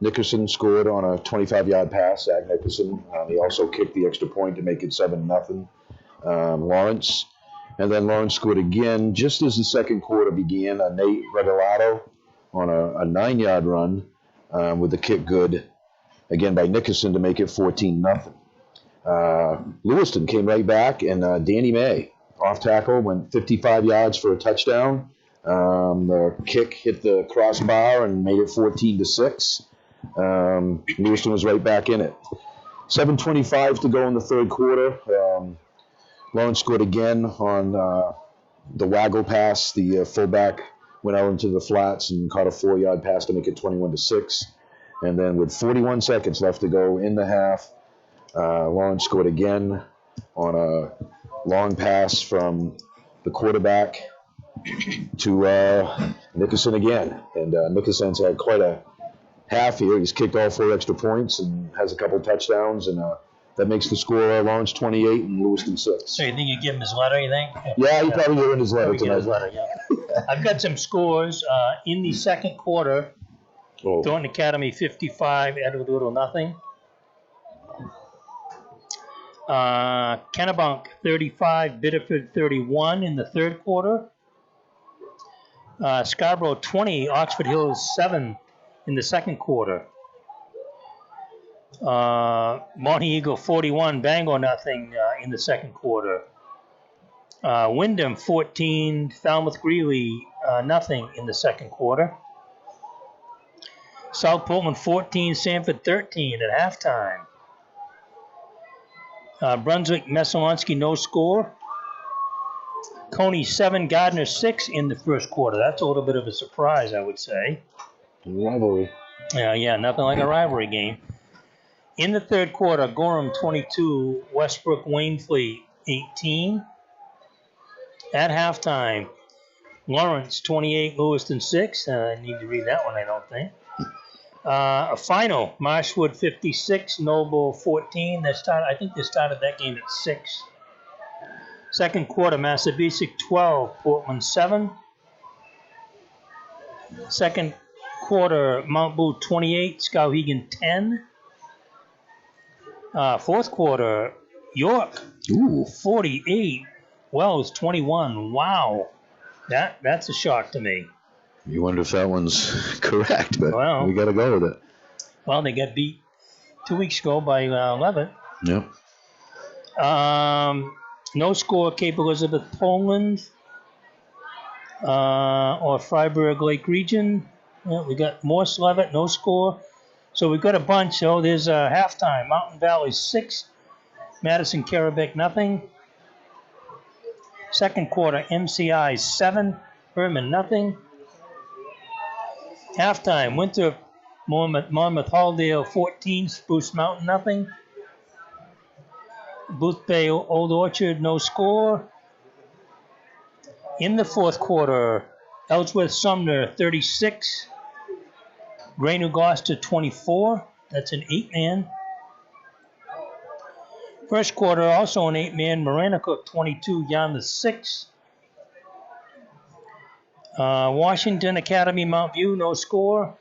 Nickerson scored on a 25-yard pass, Zach Nickerson. He also kicked the extra point to make it 7-0. Lawrence. And then Lawrence scored again just as the second quarter began. Nate Regalado on a 9-yard run with the kick good, again by Nickerson to make it 14-0. Lewiston came right back, and Danny May, off tackle, went 55 yards for a touchdown. The kick hit the crossbar and made it 14-6. Lewiston was right back in it. 7:25 to go in the third quarter. Lawrence scored again on the waggle pass. The fullback went out into the flats and caught a 4-yard pass to make it 21-6. And then with 41 seconds left to go in the half, Lawrence scored again on a long pass from the quarterback to Nickerson again. And Nickerson's had quite a half here. He's kicked all 4 extra points and has a couple touchdowns, and that makes the score Lawrence 28 and Lewiston 6. So you think you give him his letter, you think? Yeah, he probably gave him his letter tonight. His letter, yeah. I've got some scores. In the second quarter, Thornton Academy 55, Edward Little nothing. Kennebunk 35, Biddeford 31 in the third quarter. Scarborough 20, Oxford Hills 7 in the second quarter. Monte Eagle 41, Bangor nothing in the second quarter. Wyndham 14, Falmouth Greeley nothing in the second quarter. South Portland 14, Sanford 13 at halftime. Brunswick Messalonsky no score. Coney 7, Gardner 6 in the first quarter. That's a little bit of a surprise, I would say. Rivalry. Yeah, nothing like a rivalry game. In the third quarter, Gorham 22, Westbrook Waynfleet 18. At halftime, Lawrence 28, Lewiston 6. I need to read that one, I don't think. A final, Marshwood 56, Noble 14. I think they started that game at 6. Second quarter, Massabesic 12, Portland 7. Second quarter, Mount Boo 28, Skowhegan 10. Fourth quarter, York 48, Wells 21. Wow, that's a shock to me. You wonder if that one's correct, but we got to go with it. Well, they got beat 2 weeks ago by 11. Yep. No score, Cape Elizabeth, Poland, or Freiburg Lake Region. Yeah, we got Morse Levitt, no score. So we've got a bunch. Oh, there's a halftime. Mountain Valley 6, Madison Karabec nothing. Second quarter, MCI 7, Herman nothing. Halftime, Winthrop, Monmouth Halldale 14, Spruce Mountain nothing. Booth Bay Old Orchard no score. In the fourth quarter, Ellsworth Sumner 36, Gray-New Gloucester 24. That's an 8-man. First quarter, also an 8-man, Maranacook 22, Yarmouth 6. Washington Academy Mount View no score.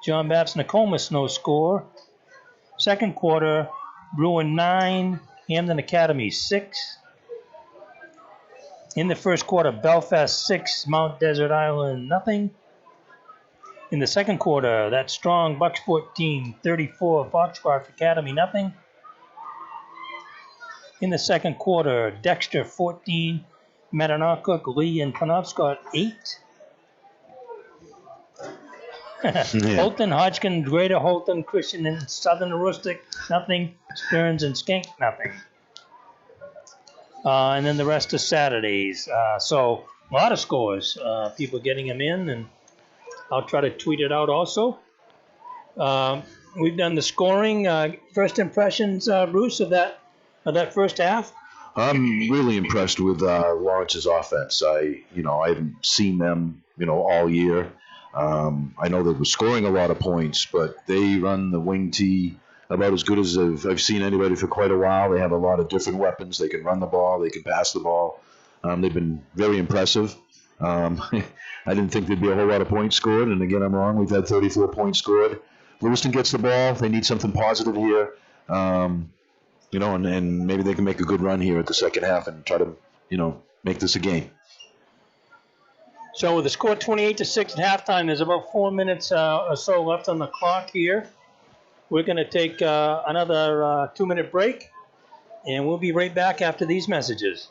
John Baptist Nokomis no score. Second quarter, Bruin 9, Hamden Academy 6. In the first quarter, Belfast 6, Mount Desert Island nothing. In the second quarter, that strong Bucksport team 34, Foxcroft Academy nothing. In the second quarter, Dexter 14, Madanocook, Lee, and Penobscot 8. Holton, Hodgkin, Greater Holton, Christian, and Southern Aroostook nothing. Stearns and Skank nothing. and then the rest are Saturdays. So a lot of scores. People getting them in, and I'll try to tweet it out also. We've done the scoring. First impressions, Bruce, of that first half. I'm really impressed with Lawrence's offense. I haven't seen them, all year. I know they were scoring a lot of points, but they run the wing tee about as good as I've seen anybody for quite a while. They have a lot of different weapons. They can run the ball. They can pass the ball. They've been very impressive. I didn't think there'd be a whole lot of points scored, and again, I'm wrong. We've had 34 points scored. Lewiston gets the ball. They need something positive here. And maybe they can make a good run here at the second half and try to, make this a game. So with the score 28-6 at halftime, there's about 4 minutes or so left on the clock here. We're going to take another 2-minute break, and we'll be right back after these messages.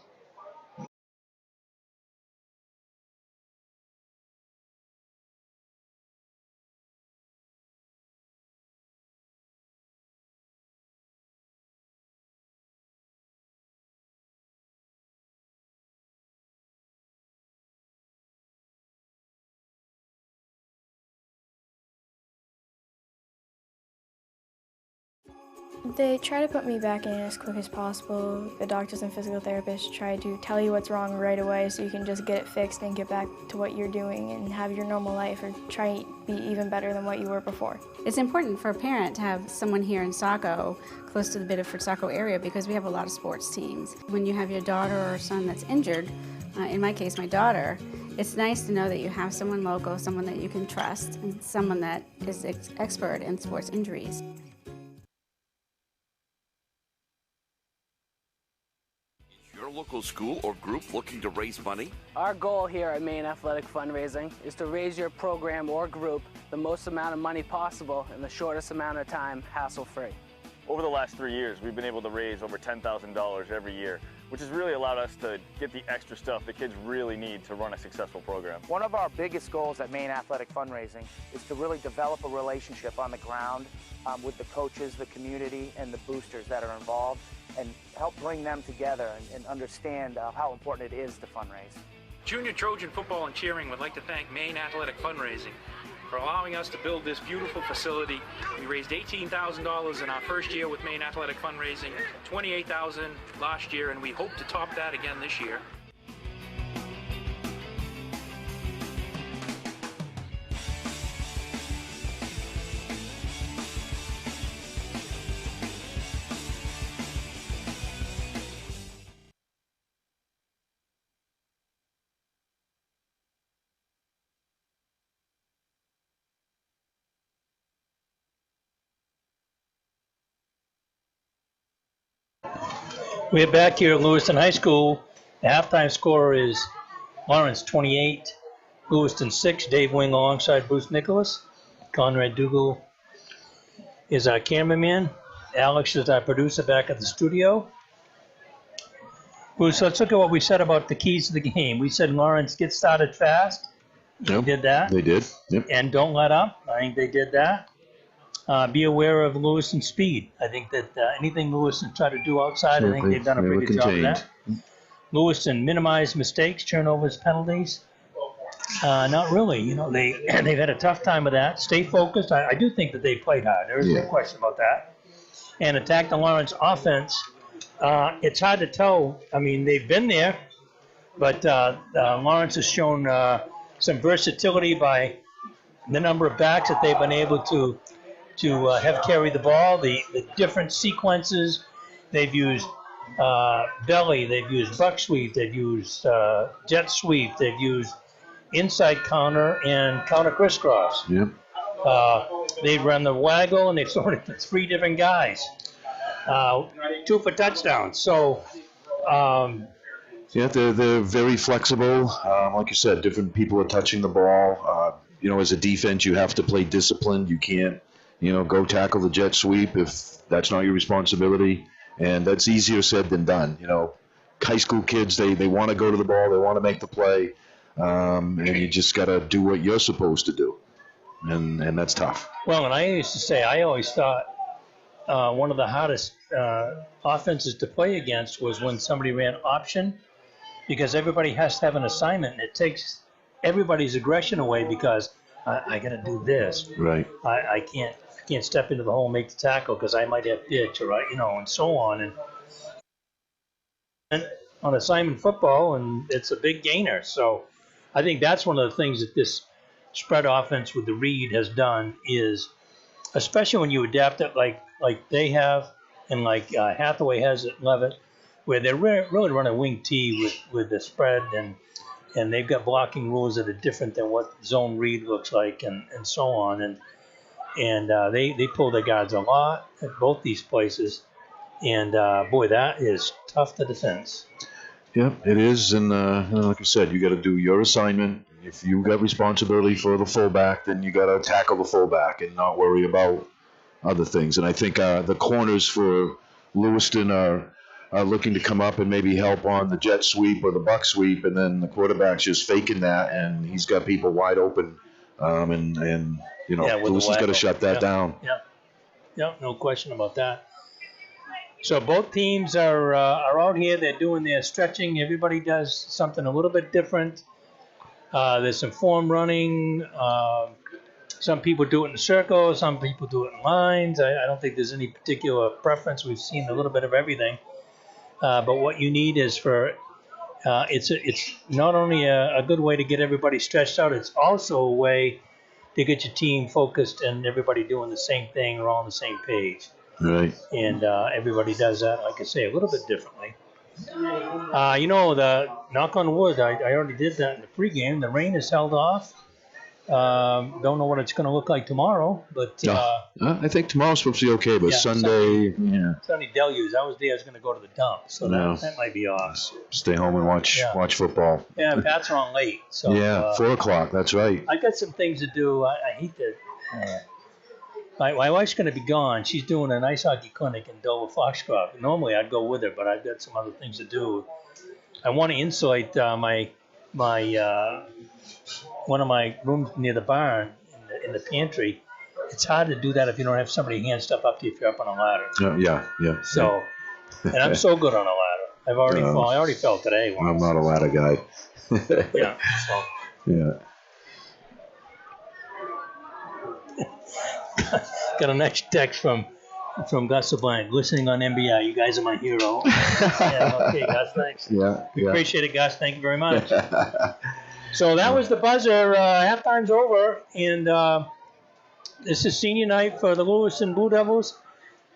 They try to put me back in as quick as possible. The doctors and physical therapists try to tell you what's wrong right away so you can just get it fixed and get back to what you're doing and have your normal life or try to be even better than what you were before. It's important for a parent to have someone here in Saco, close to the Biddeford-Saco area, because we have a lot of sports teams. When you have your daughter or son that's injured, in my case, my daughter, it's nice to know that you have someone local, someone that you can trust, and someone that is expert in sports injuries. Your local school or group looking to raise money? Our goal here at Maine Athletic Fundraising is to raise your program or group the most amount of money possible in the shortest amount of time, hassle-free. Over the last 3 years, we've been able to raise over $10,000 every year, which has really allowed us to get the extra stuff the kids really need to run a successful program. One of our biggest goals at Maine Athletic Fundraising is to really develop a relationship on the ground with the coaches, the community, and the boosters that are involved, and help bring them together and understand how important it is to fundraise. Junior Trojan Football and Cheering would like to thank Maine Athletic Fundraising for allowing us to build this beautiful facility. We raised $18,000 in our first year with Maine Athletic Fundraising, $28,000 last year, and we hope to top that again this year. We're back here at Lewiston High School. The halftime score is Lawrence 28, Lewiston 6. Dave Wing alongside Bruce Nicholas. Conrad Dougal is our cameraman. Alex is our producer back at the studio. Bruce, let's look at what we said about the keys to the game. We said Lawrence get started fast. They did that. They did. Yep. And don't let up. I think they did that. Be aware of Lewiston's speed. I think that anything Lewiston tried to do outside, I think they've done a pretty good job of that. Lewiston minimized mistakes, turnovers, penalties. Not really. They've had a tough time with that. Stay focused. I do think that they played hard. There is no question about that. And attack the Lawrence offense. It's hard to tell. I mean, they've been there, but Lawrence has shown some versatility by the number of backs that they've been able to have carry the ball, the different sequences. They've used belly, they've used buck sweep, they've used jet sweep, they've used inside counter and counter crisscross. Yep. They've run the waggle, and they've thrown it to 3 different guys. 2 for touchdowns. So, yeah, they're very flexible. Like you said, different people are touching the ball. As a defense, you have to play disciplined. You can't go tackle the jet sweep if that's not your responsibility. And that's easier said than done. High school kids, they want to go to the ball, they want to make the play, and you just got to do what you're supposed to do. And that's tough. Well, and I used to say, I always thought one of the hardest offenses to play against was when somebody ran option, because everybody has to have an assignment, and it takes everybody's aggression away because I got to do this. Right. I can't step into the hole and make the tackle because I might have pitch, or and so on. And on assignment football, and it's a big gainer. So I think that's one of the things that this spread offense with the read has done is, especially when you adapt it like they have and like Hathaway has at Levitt, where they're really running wing T with the spread, and they've got blocking rules that are different than what zone read looks like, and so on. And they pull their guards a lot at both these places. And, boy, that is tough to defend. Yeah, it is. And like I said, you got to do your assignment. If you got responsibility for the fullback, then you got to tackle the fullback and not worry about other things. And I think the corners for Lewiston are looking to come up and maybe help on the jet sweep or the buck sweep, and then the quarterback's just faking that, and he's got people wide open. And Lewiston's got to shut that down. Yeah, no question about that. So both teams are out here. They're doing their stretching. Everybody does something a little bit different. There's some form running. Some people do it in circles. Some people do it in lines. I don't think there's any particular preference. We've seen a little bit of everything. But what you need is it's not only a good way to get everybody stretched out, it's also a way to get your team focused and everybody doing the same thing or on the same page. Right. And everybody does that, like I say, a little bit differently. The knock on wood, I already did that in the pregame. The rain is held off. Don't know what it's going to look like tomorrow, but I think tomorrow's supposed to be okay, but Sunday, Sunday deluge. That was the day I was going to go to the dump, so that might be off. Stay home and watch football. Yeah, Pat's are on late. So 4 o'clock. That's right. I got some things to do. I hate to. My wife's going to be gone. She's doing an ice hockey clinic in Dover Foxcroft. Normally I'd go with her, but I've got some other things to do. I want to insulate my one of my rooms near the barn in the pantry. It's hard to do that if you don't have somebody hand stuff up to you if you're up on a ladder. Yeah. So, and I'm so good on a ladder. I already fell today. I'm not a ladder guy. Yeah. So. Yeah. Got a nice text from Gus LeBlanc, listening on MBR. You guys are my hero. Okay, Gus, thanks. Yeah. Appreciate it, Gus. Thank you very much. So that was the buzzer. Halftime's over, and this is senior night for the Lewiston Blue Devils.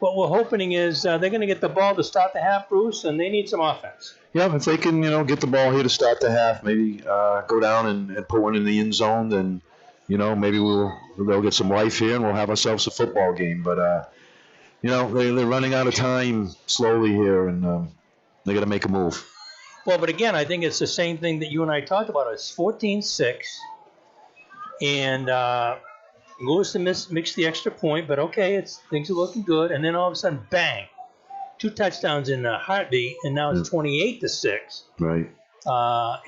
What we're hoping is they're going to get the ball to start the half, Bruce, and they need some offense. Yeah, if they can, get the ball here to start the half, maybe go down and put one in the end zone, then, maybe they'll get some life here and we'll have ourselves a football game. But, they're running out of time slowly here, and they got to make a move. Well, but again, I think it's the same thing that you and I talked about. It's 14-6, and Lewiston mixed the extra point, but okay, things are looking good. And then all of a sudden, bang, 2 touchdowns in a heartbeat, and now it's 28-6. Right.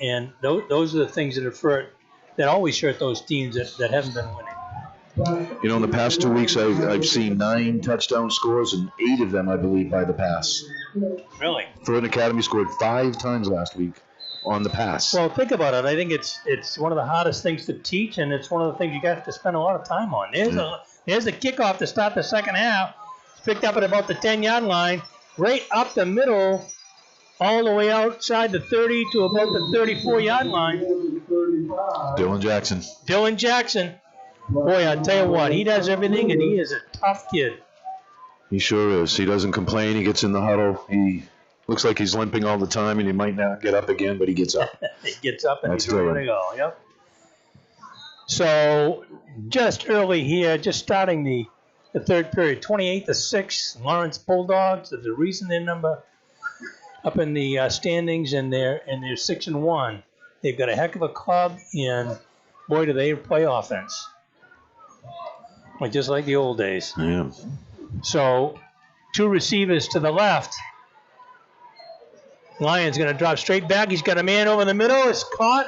And those are the things that always hurt those teams that haven't been winning. In the past 2 weeks, I've seen 9 touchdown scores, and 8 of them, I believe, by the pass. Really? Thornton Academy scored 5 times last week on the pass. Well, think about it. I think it's one of the hardest things to teach, and it's one of the things you got to spend a lot of time on. There's the kickoff to start the second half. It's picked up at about the 10-yard line, right up the middle, all the way outside the 30 to about the 34-yard line. Dylan Jackson. Boy, I tell you what, he does everything, and he is a tough kid. He sure is. He doesn't complain. He gets in the huddle. He looks like he's limping all the time, and he might not get up again, but he gets up. He gets up, and That's he's ready to go. Yep. So just early here, just starting the third period, 28-6. Lawrence Bulldogs. There's a reason they're number up in the standings, and they're 6-1. They've got a heck of a club, and boy, do they play offense. Just like the old days. Yeah. So 2 receivers to the left. Lyon's going to drop straight back. He's got a man over the middle. It's caught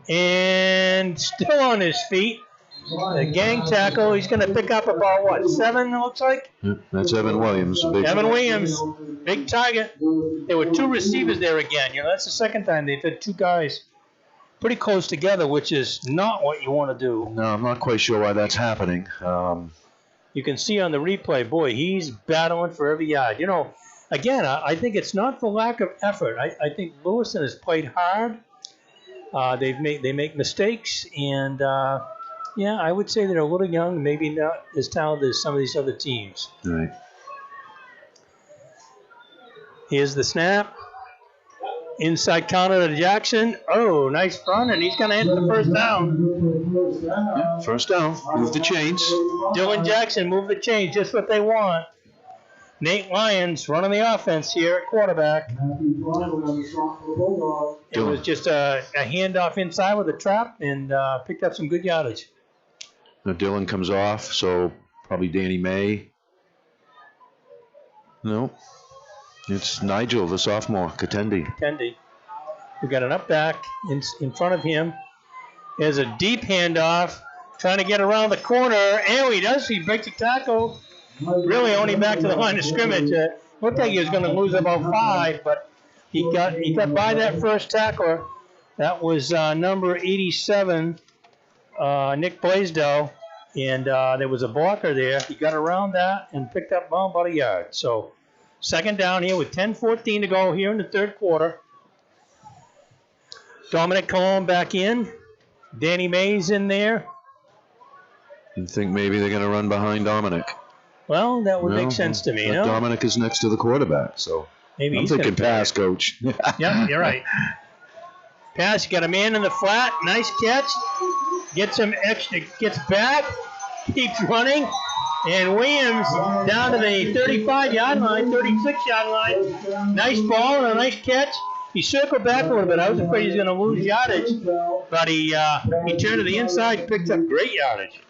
and still on his feet. The gang tackle, he's going to pick up about, what, 7, it looks like? Yep, that's Evan Williams. Evan Williams, big target. There were 2 receivers there again. That's the second time they've had 2 guys pretty close together, which is not what you want to do. No, I'm not quite sure why that's happening. You can see on the replay, boy, he's battling for every yard. Again, I think it's not for lack of effort. I think Lewiston has played hard. They make mistakes, and yeah, I would say they're a little young, maybe not as talented as some of these other teams. Right. Here's the snap. Inside counter to Jackson. Oh, nice run, and he's going to hit the first down. Yeah, first down. Move the chains. Dylan Jackson, move the chains, just what they want. Nate Lyons running the offense here at quarterback. It was just a handoff inside with a trap and picked up some good yardage. Now Dylan comes off, so probably Danny May. No. It's Nigel, the sophomore, Katendi. We got an up back in front of him. There's a deep handoff, trying to get around the corner. And he does. He breaks the tackle. Really only back to the line of scrimmage. Looked like he was going to lose about 5, but he got by that first tackler. That was number 87, Nick Blaisdell. And there was a blocker there. He got around that and picked up about a yard. So second down here with 10:14 to go here in the third quarter. Dominic Colon back in. Danny Mays in there. You think maybe they're going to run behind Dominic? Well, that would make sense to me. Dominic is next to the quarterback, so maybe I'm thinking pass, Coach. Yep, you're right. Pass, you got a man in the flat. Nice catch. Gets him extra, gets back, keeps running. And Williams down to the 35-yard line, 36-yard line. Nice ball and a nice catch. He circled back a little bit. I was afraid he was going to lose yardage, but he turned to the inside, picked up great yardage.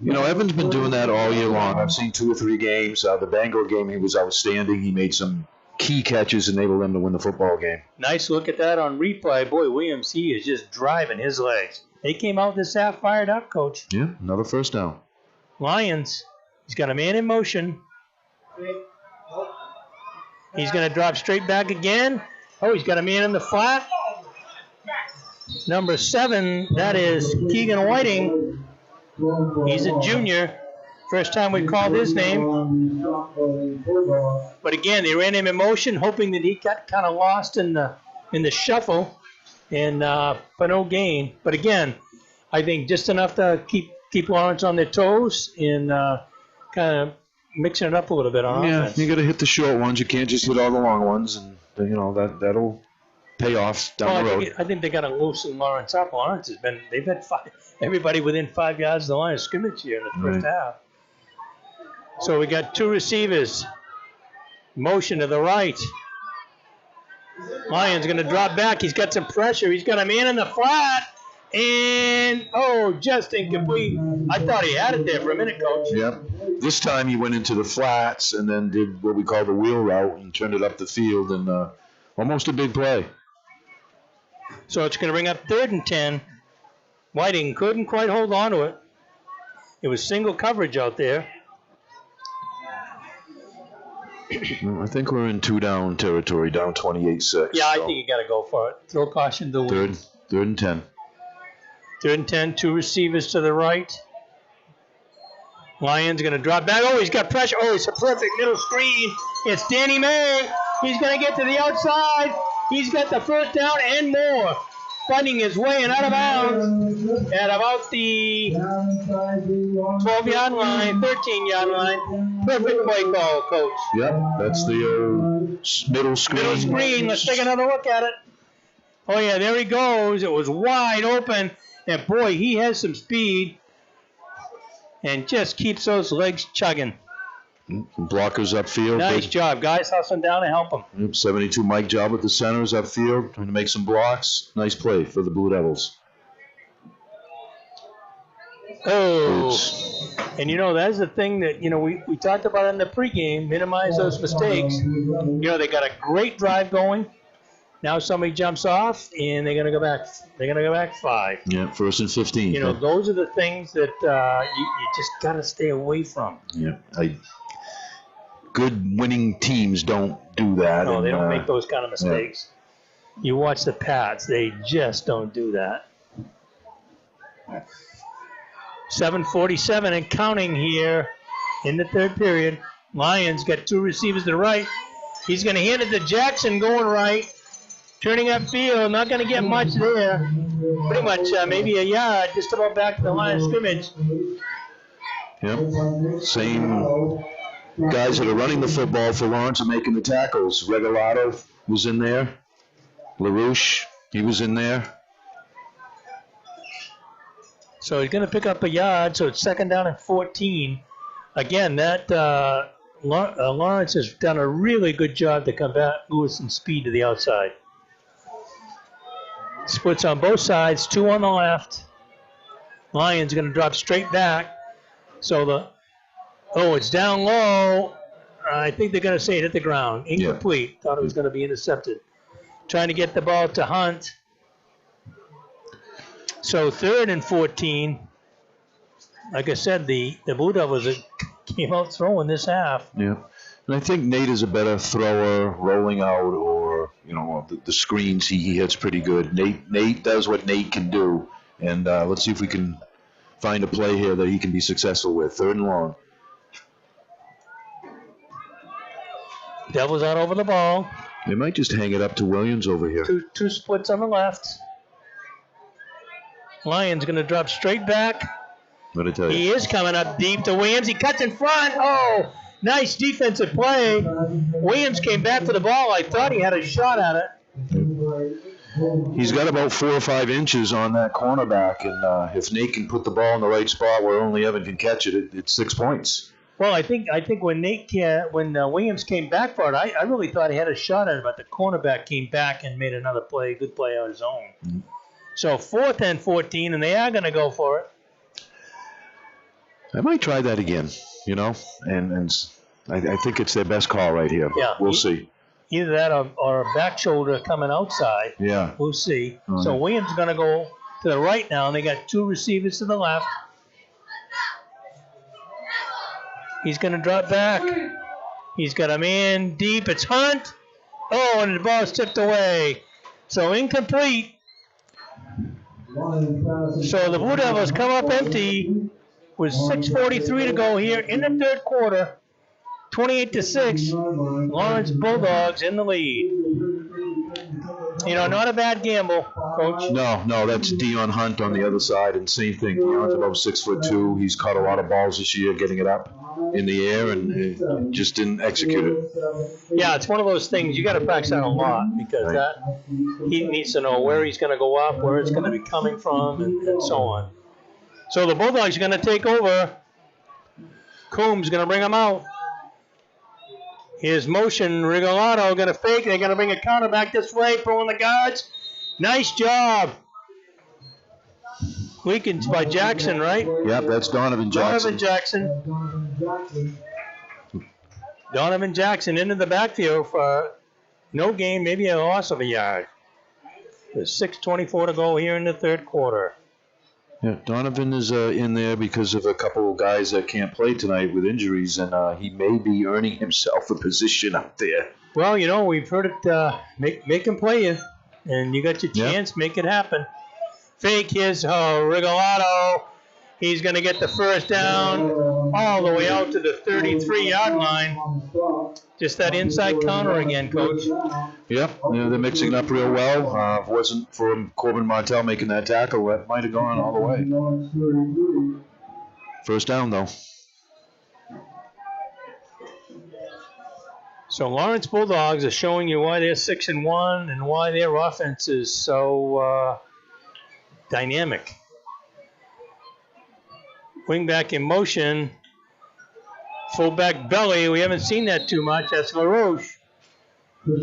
Evan's been doing that all year long. I've seen 2 or 3 games. The Bangor game, he was outstanding. He made some key catches, enabled them to win the football game. Nice look at that on replay. Boy, Williams, he is just driving his legs. They came out this half fired up, Coach. Yeah, another first down. Lions, he's got a man in motion. He's going to drop straight back again. Oh, he's got a man in the flat. Number 7, that is Keegan Whiting. He's a junior. First time we called his name. But again, they ran him in motion, hoping that he got kind of lost in the shuffle and for no gain. But again, I think just enough to keep Lawrence on their toes and kind of mixing it up a little bit on offense. You got to hit the short ones. You can't just hit all the long ones, and that'll pay off down the road. I think they got to loosen Lawrence up. Lawrence they've had everybody within 5 yards of the line of scrimmage here in the first half. So we got 2 receivers. Motion to the right. Lyons going to drop back. He's got some pressure. He's got a man in the flat. And, just incomplete. I thought he had it there for a minute, Coach. Yep. This time he went into the flats and then did what we call the wheel route and turned it up the field, and almost a big play. So it's going to bring up 3rd and 10. Whiting couldn't quite hold on to it. It was single coverage out there. I think we're in 2-down territory, down 28-6. Yeah, I think you got to go for it. Throw caution to the wind. Third and 10. 3rd and 10, 2 receivers to the right. Lyons going to drop back. Oh, he's got pressure. Oh, it's a perfect middle screen. It's Danny May. He's going to get to the outside. He's got the first down and more. Finding his way and out of bounds at about the 12-yard line, 13-yard line. Perfect play call, Coach. Yep, that's the middle screen. Middle screen. Let's take another look at it. Oh, yeah, there he goes. It was wide open. And, boy, he has some speed and just keeps those legs chugging. Blockers upfield. Nice job. Guys hustling down to help him. Yep, 72 Mike job with the centers upfield, trying to make some blocks. Nice play for the Blue Devils. Oh. Oops. And, that's the thing that, we talked about in the pregame, minimize those mistakes. They got a great drive going. Now somebody jumps off, and they're gonna go back. They're gonna go back 5. Yeah, 1st and 15. You know, those are the things that you just gotta stay away from. Yeah, good winning teams don't do that. No, and, they don't make those kind of mistakes. Yeah. You watch the Pats; they just don't do that. 7:47 and counting here in the third period. Lions got 2 receivers to the right. He's going to hand it to Jackson going right. Turning upfield, not going to get much there. Pretty much maybe a yard, just about back to the line of scrimmage. Yep. Same guys that are running the football for Lawrence are making the tackles. Regalado was in there. LaRouche, he was in there. So he's going to pick up a yard, so it's 2nd down and 14. Again, that Lawrence has done a really good job to combat Lewiston's speed to the outside. Splits on both sides, 2 on the left. Lions going to drop straight back. So it's down low. I think they're going to say it hit the ground. Incomplete. Yeah. Thought it was going to be intercepted. Trying to get the ball to Hunt. So 3rd and 14. Like I said, the Blue Devils came out throwing this half. Yeah. And I think Nate is a better thrower rolling out or, the screens he hits pretty good. Nate does what Nate can do. And let's see if we can find a play here that he can be successful with. 3rd and long. Devils out over the ball. They might just hang it up to Williams over here. Two splits on the left. Lions going to drop straight back. What did I tell you? He is coming up deep to Williams. He cuts in front. Oh, nice defensive play. Williams came back to the ball. I thought he had a shot at it. He's got about 4 or 5 inches on that cornerback, and if Nate can put the ball in the right spot where only Evan can catch it, it's 6 points. Well, I think when Williams came back for it, I really thought he had a shot at it, but the cornerback came back and made another play, good play on his own. Mm-hmm. So 4th and 14, and they are going to go for it. I might try that again, and I think it's their best call right here. Yeah, we'll see. Either that or a back shoulder coming outside. Yeah. We'll see. Mm-hmm. So Williams is going to go to the right now, and they got 2 receivers to the left. He's going to drop back. He's got a man deep. It's Hunt. Oh, and the ball's tipped away. So incomplete. So the Blue Devils come up empty with 6:43 to go here in the third quarter. 28-6. Lawrence Bulldogs in the lead. Not a bad gamble, Coach. No, that's Dion Hunt on the other side, and same thing. Dion's about 6'2". He's caught a lot of balls this year, getting it up in the air, and just didn't execute it. Yeah, it's one of those things you got to practice that a lot because he needs to know where he's going to go up, where it's going to be coming from, and so on. So the Bulldogs are going to take over. Coombs going to bring them out. Here's motion. Regalado going to fake. They're going to bring a counter back this way, pulling the guards. Nice job. Weakened by Jackson, right? Yep, that's Donovan Jackson. Donovan Jackson into the backfield for no gain, maybe a loss of a yard. There's 6:24 to go here in the third quarter. Yeah, Donovan is in there because of a couple of guys that can't play tonight with injuries, and he may be earning himself a position up there. Well, we've heard it, make him play you, and you got your chance, make it happen. Fake, here's Regalado. He's going to get the first down all the way out to the 33-yard line. Just that inside counter again, Coach. Yep, they're mixing it up real well. If it wasn't for Corbin Martell making that tackle, that might have gone all the way. First down, though. So Lawrence Bulldogs are showing you why they're 6-1 and why their offense is so dynamic. Wingback in motion. Fullback belly. We haven't seen that too much. That's LaRouche.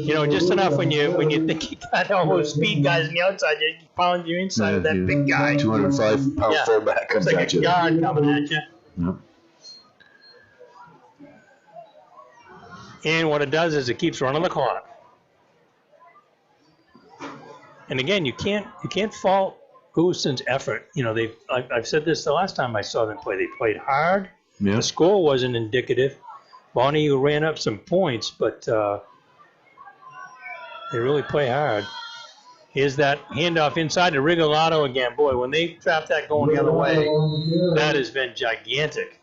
Just enough when you think you got all those speed guys on the outside, you pound you inside with that big guy. 205-pound fullback comes it's like at you. a guard coming at you. Yep. And what it does is it keeps running the clock. And again, you can't fault Lewiston's effort. You know, I've said this the last time I saw them play. They played hard. Yeah. The score wasn't indicative. Bonnie ran up some points, but they really play hard. Here's that handoff inside to Rigolato again. Boy, when they trap that going the other way, that has been gigantic.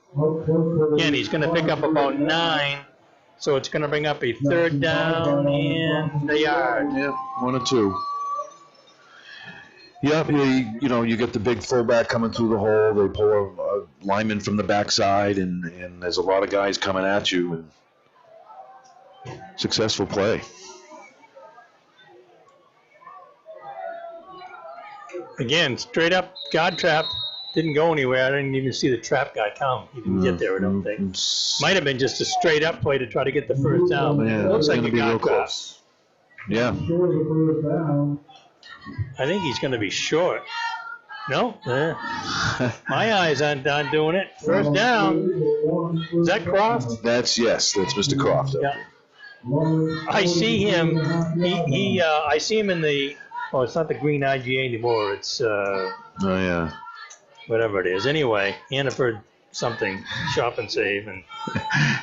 Again, he's going to pick up about 9, so it's going to bring up a 3rd down in the yard. Yeah, 1 or 2. Yep, you get the big fullback coming through the hole. They pull a lineman from the backside, and there's a lot of guys coming at you. And successful play. Again, straight up guard trap. Didn't go anywhere. I didn't even see the trap guy come. He didn't get there, I don't think. Might have been just a straight up play to try to get the 1st down. But Yeah, it looks like a be real guard trap. close. Yeah. I think he's going to be short. No? My eyes aren't doing it. 1st down. Is that Croft? That's Mr. Croft. Yeah. I see him. I see him in the. Oh, it's not the green IGA anymore. It's Oh yeah. whatever it is. Anyway, Hannaford something, shop and save, and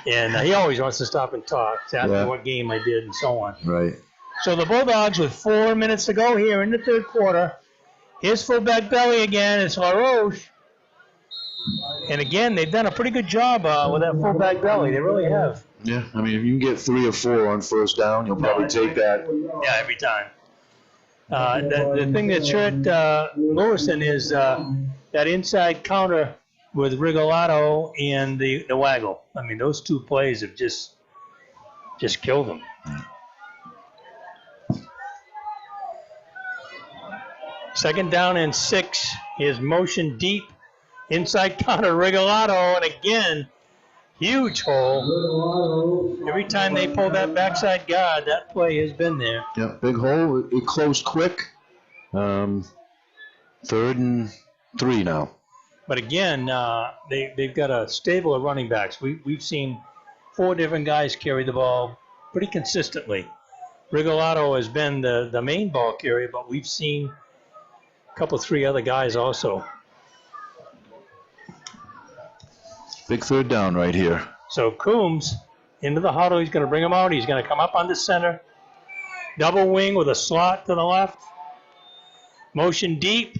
he always wants to stop and talk, to ask me what game I did and so on. Right. So the Bulldogs with 4 minutes to go here in the 3rd quarter. Here's fullback belly again. It's LaRoche. And again, they've done a pretty good job with that fullback belly. They really have. Yeah, I mean, if you can get 3 or 4 on 1st down, you'll probably take that. Yeah, every time. The thing that's hurt Lewiston is that inside counter with Rigolato and the waggle. I mean, those 2 plays have just killed them. Second down and 6. His motion deep. Inside counter, Rigolato, and again, huge hole. Every time they pull that backside guard, that play has been there. Yeah, big hole. It closed quick. 3rd and 3 now. But again, they've got a stable of running backs. We've seen 4 different guys carry the ball pretty consistently. Rigolato has been the main ball carrier, but we've seen a couple, 3 other guys also. Big 3rd down right here. So Coombs into the huddle. He's going to bring him out. He's going to come up on the center. Double wing with a slot to the left. Motion deep.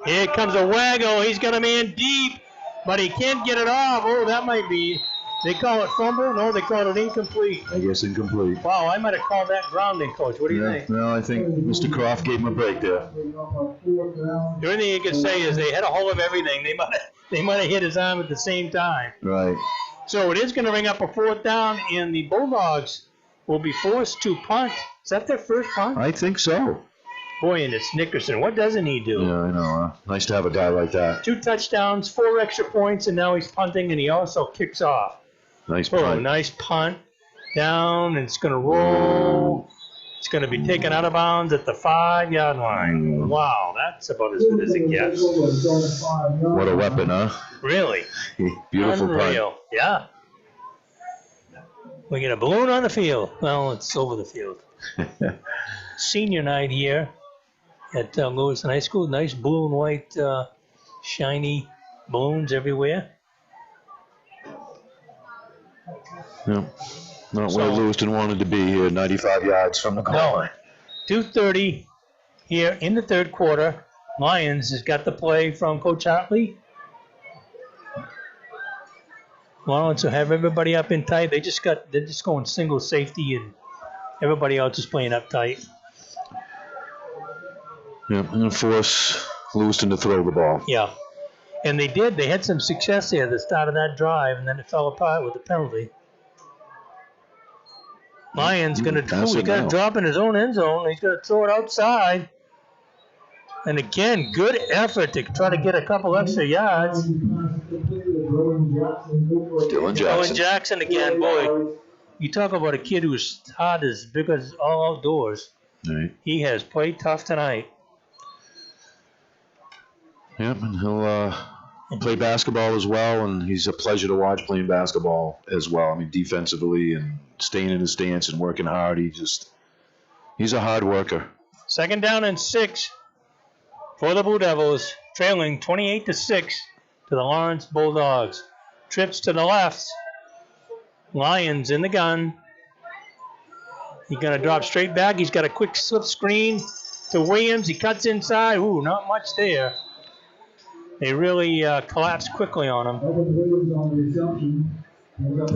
Here comes a waggle. He's got a man deep, but he can't get it off. Oh, that might be. They call it fumble? No, they call it incomplete. I guess incomplete. Wow, I might have called that grounding, Coach. What do you think? Well, I think Mr. Croft gave him a break there. The only thing you can say is they had a hold of everything. They might have hit his arm at the same time. Right. So it is going to bring up a 4th down, and the Bulldogs will be forced to punt. Is that their first punt? I think so. Boy, and it's Nickerson. What doesn't he do? Yeah, I know. Nice to have a guy like that. 2 touchdowns, 4 extra points, and now he's punting, and he also kicks off. Nice punt. Nice punt. Down, and it's going to roll. It's going to be taken out of bounds at the 5-yard line. Wow, that's about as good as it gets. What a weapon, huh? Really? Beautiful Unreal. punt. Yeah. We get a balloon on the field. Well, it's over the field. Senior night here at Lewiston High School. Nice blue and white, shiny balloons everywhere. Yeah. Not where Lewiston wanted to be here, 95 yards from the goal line. 2:30 here in the 3rd quarter. Lions has got the play from Coach Hartley. Lions will have everybody up in tight. They're just going single safety, and everybody else is playing up tight. Yeah, I'm going to force Lewiston to throw the ball. Yeah. And they did. They had some success there at the start of that drive, and then it fell apart with the penalty. Lions going to drop in his own end zone. He's going to throw it outside. And again, good effort to try to get a couple extra yards. Dylan Jackson again. Boy, you talk about a kid who's hard as big as all outdoors. Right. He has played tough tonight. Yep, and he'll play basketball as well, and he's a pleasure to watch playing basketball as well. I mean, defensively and staying in his stance and working hard. He's a hard worker. Second down and 6 for the Blue Devils, trailing 28-6 to the Lawrence Bulldogs. Trips to the left. Lions in the gun. He's going to drop straight back. He's got a quick slip screen to Williams. He cuts inside. Ooh, not much there. They really collapsed quickly on him.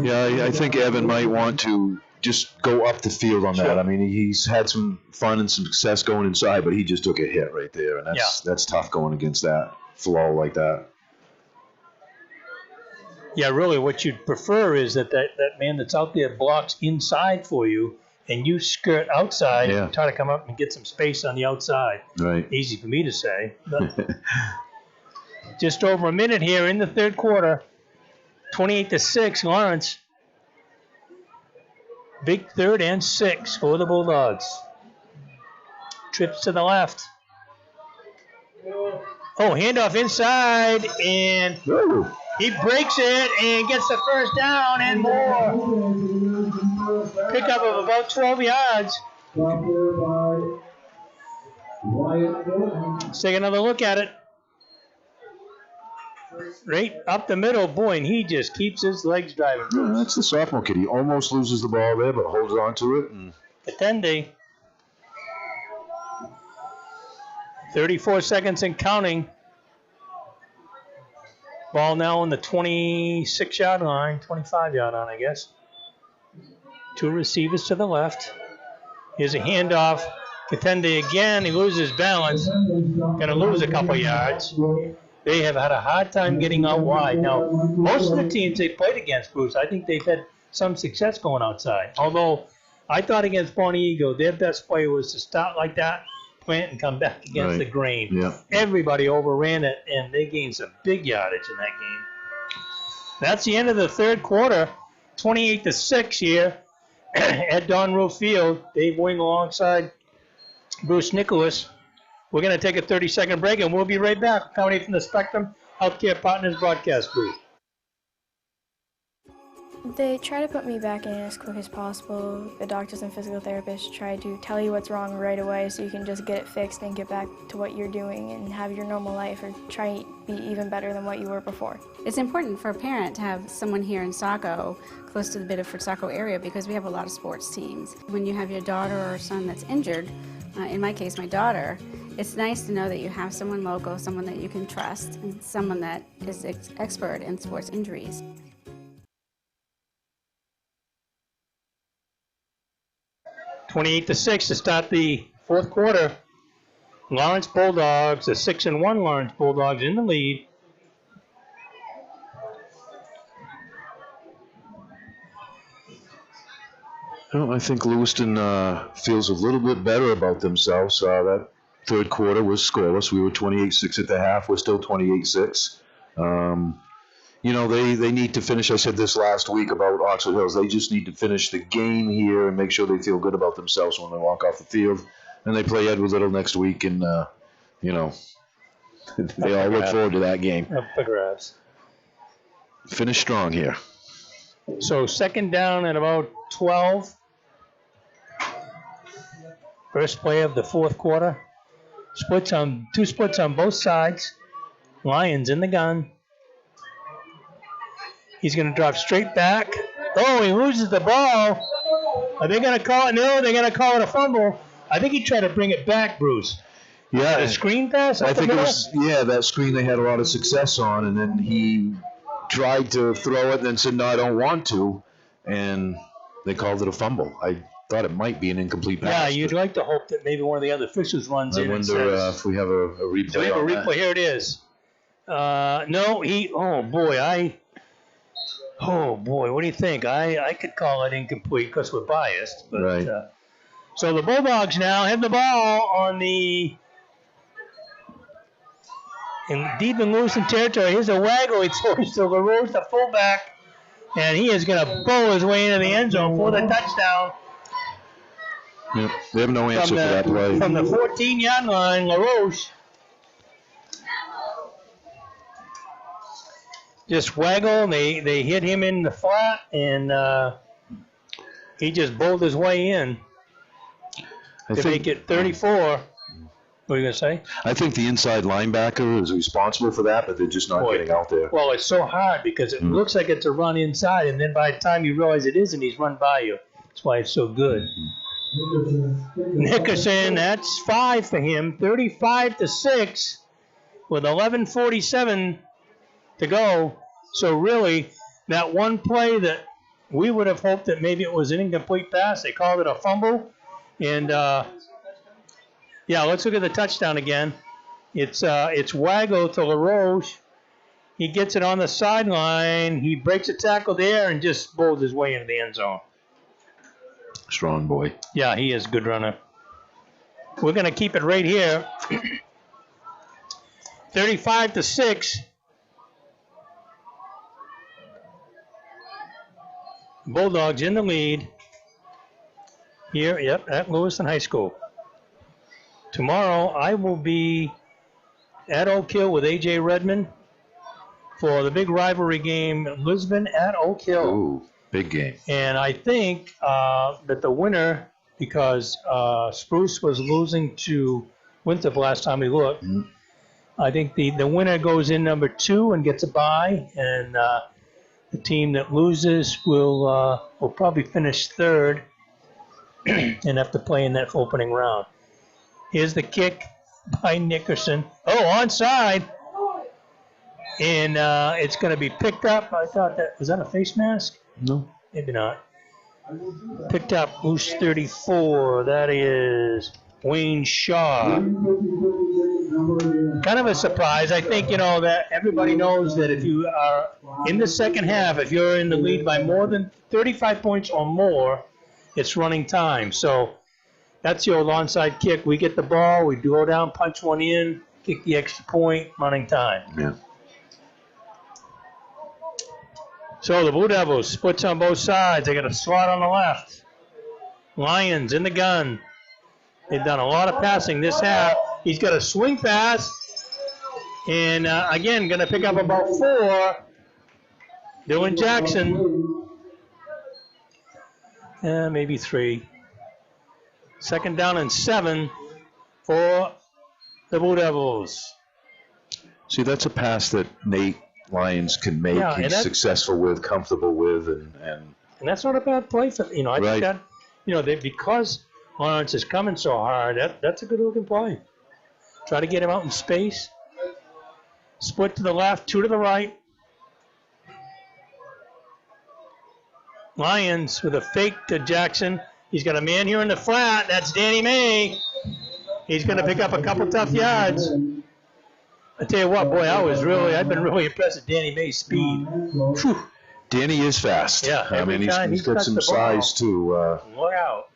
Yeah, I think Evan might want to just go up the field on that. Sure. I mean, he's had some fun and some success going inside, but he just took a hit right there, and that's tough going against that flow like that. Yeah, really, what you'd prefer is that man that's out there blocks inside for you, and you skirt outside and try to come up and get some space on the outside. Right. Easy for me to say. But just over a minute here in the third quarter, 28-6, Lawrence. Big 3rd and 6 for the Bulldogs. Trips to the left. Oh, handoff inside, and he breaks it and gets the first down and more. Pickup of about 12 yards. Let's take another look at it. Right up the middle, boy, and he just keeps his legs driving. Yeah, that's the sophomore kid. He almost loses the ball there, but holds on to it. And Attende. 34 seconds and counting. Ball now on the 26-yard line, 25-yard line, I guess. 2 receivers to the left. Here's a handoff. Attende again. He loses balance. Going to lose a couple yards. They have had a hard time getting out wide. Now, most of the teams they played against, Bruce, I think they've had some success going outside. Although, I thought against Bonnie Eagle, their best play was to start like that, plant, and come back against the grain. Yeah. Everybody overran it, and they gained some big yardage in that game. That's the end of the third quarter, 28-6 here at Don Roof Field. Dave Wing alongside Bruce Nicholas. We're going to take a 30-second break, and we'll be right back. Coming from the Spectrum Healthcare Partners broadcast booth. They try to put me back in as quick as possible. The doctors and physical therapists try to tell you what's wrong right away so you can just get it fixed and get back to what you're doing and have your normal life or try to be even better than what you were before. It's important for a parent to have someone here in Saco, close to the Biddeford-Saco area, because we have a lot of sports teams. When you have your daughter or son that's injured, in my case, my daughter, it's nice to know that you have someone local, someone that you can trust, and someone that is expert in sports injuries. (28-6) to start the fourth quarter. Lawrence Bulldogs, the 6-1 Lawrence Bulldogs in the lead. Well, I think Lewiston feels a little bit better about themselves. That third quarter was scoreless. We were 28-6 at the half. We're still 28-6. You know, they need to finish. I said this last week about Oxford Hills. They just need to finish the game here and make sure they feel good about themselves when they walk off the field. And they play Edward Little next week, and, you know, they all look forward to that game. Up the grabs. Finish strong here. So second down at about 12. First play of the fourth quarter. Two splits on both sides. Lions in the gun. He's going to drop straight back. Oh, he loses the ball. Are they going to call it? No, they're going to call it a fumble. I think he tried to bring it back, Bruce. Yeah. A screen pass? I think it was, that screen they had a lot of success on, and then he tried to throw it and then said, no, I don't want to, and they called it a fumble. I thought it might be an incomplete pass. Yeah, you'd like to hope that maybe one of the other officials runs in and says. I wonder if we have a replay. Do we have a replay? Here it is. No, what do you think? I could call it incomplete because we're biased. But, right. So the Bulldogs now have the ball on the deep in Lewiston territory. Here's a waggle. He throws to LaRose, the fullback, and he is going to bowl his way into the end zone for the touchdown. Yep, they have no answer for that play. From the 14-yard line, LaRoche just waggle. They hit him in the flat, and he just bowled his way in. to make it 34. What are you going to say? I think the inside linebacker is responsible for that, but they're just not getting out there. Well, it's so hard because it looks like it's a run inside, and then by the time you realize it isn't, he's run by you. That's why it's so good. Nickerson, that's 5 for him. 35-6 with 11:47 to go. So really, that one play that we would have hoped that maybe it was an incomplete pass, they called it a fumble. And yeah, let's look at the touchdown again. It's Wago to LaRoche. He gets it on the sideline. He breaks a tackle there and just bowls his way into the end zone. Strong boy. Yeah, he is a good runner. We're going to keep it right here. 35-6. Bulldogs in the lead here, at Lewiston High School. Tomorrow, I will be at Oak Hill with A.J. Redmond for the big rivalry game, Lisbon at Oak Hill. Ooh, big game. And I think that the winner, because Spruce was losing to Winthrop last time we looked, I think the winner goes in number 2 and gets a bye, and the team that loses will probably finish 3rd and have to play in that opening round. Here's the kick by Nickerson. Oh, onside. And it's going to be picked up. I thought was that a face mask? No. Maybe not. Picked up loose 34. That is Wayne Shaw. Kind of a surprise. I think, that everybody knows that if you are in the second half, if you're in the lead by more than 35 points or more, it's running time. So that's your onside kick. We get the ball, we go down, punch one in, kick the extra point, running time. Yeah. So the Blue Devils splits on both sides. They got a slot on the left. Lions in the gun. They've done a lot of passing this half. He's got a swing pass. And again, going to pick up about 4. Dylan Jackson. Maybe 3. Second down and 7 for the Blue Devils. See, that's a pass that Nate Lyons can make. Yeah, he's successful with, comfortable with, and that's not a bad play for I think that because Lawrence is coming so hard. That's a good looking play. Try to get him out in space. Split to the left, 2 to the right. Lions with a fake to Jackson. He's got a man here in the flat. That's Danny May. He's going to pick up a couple tough yards. I tell you what, boy, I've been really impressed with Danny May's speed. Whew. Danny is fast. Yeah, I mean, he's got some size too. Look out.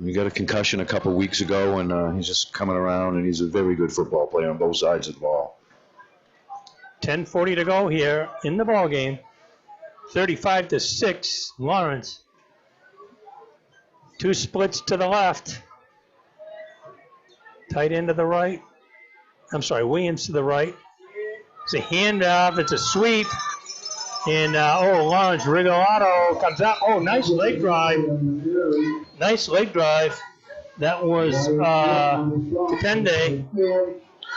He got a concussion a couple weeks ago, and he's just coming around, and he's a very good football player on both sides of the ball. 10:40 to go here in the ball game. 35-6, Lawrence. 2 splits to the left. Tight end to the right. I'm sorry, Williams to the right. It's a handoff. It's a sweep. And, Lawrence Rigolato comes out. Oh, nice leg drive. Nice leg drive. That was Tepende.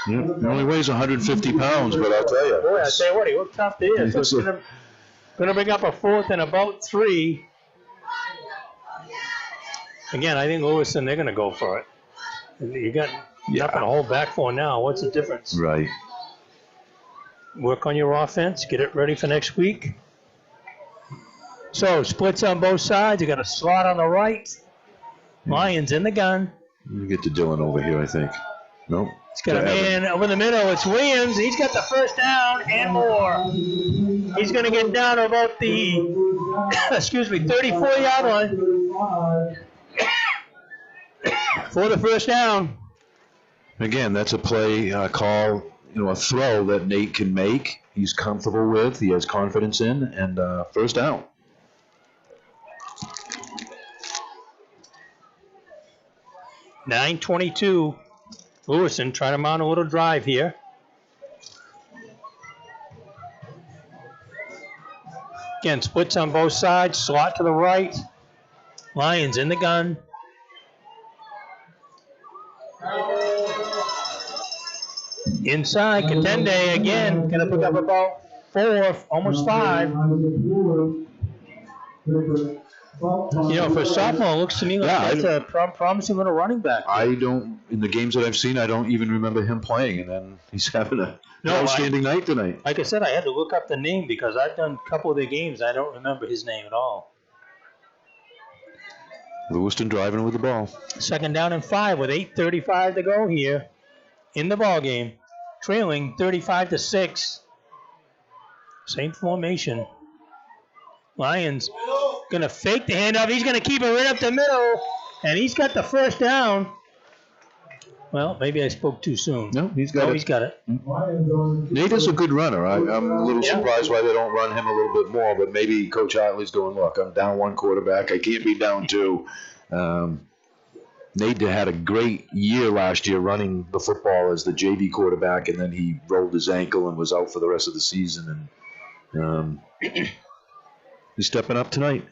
He only weighs 150 pounds, but I'll tell you. Boy, I tell you what, he looked tough there. So it's going to bring up a 4th and about 3. Again, I think Lewiston, they're going to go for it. You got nothing to hold back for now. What's the difference? Right. Work on your offense. Get it ready for next week. So, splits on both sides. You got a slot on the right. Lions in the gun. You get to Dylan over here, I think. Nope. He's got a man over the middle. It's Williams. He's got the first down and more. He's going to get down to about the, 34-yard line for the first down. Again, that's a play call, a throw that Nate can make. He's comfortable with. He has confidence in, and first down. .922. Lewiston trying to mount a little drive here. Again, splits on both sides. Slot to the right. Lions in the gun. Inside, Katende again, gonna pick up about 4, almost 5. You know, for a sophomore, it looks to me like that's a promising little running back. In the games that I've seen, I don't even remember him playing, and then he's having an outstanding night tonight. Like I said, I had to look up the name because I've done a couple of their games. I don't remember his name at all. Lewiston driving with the ball. 2nd down and 5 with 8:35 to go here in the ball game. Trailing 35-6. Same formation. Lions going to fake the handoff. He's going to keep it right up the middle. And he's got the 1st down. Well, maybe I spoke too soon. No, he's got it. He's got it. Nate is a good runner. I'm a little surprised why they don't run him a little bit more, but maybe Coach Hartley's going, look, I'm down 1 quarterback. I can't be down 2. Nate had a great year last year running the football as the JV quarterback, and then he rolled his ankle and was out for the rest of the season. And he's stepping up tonight.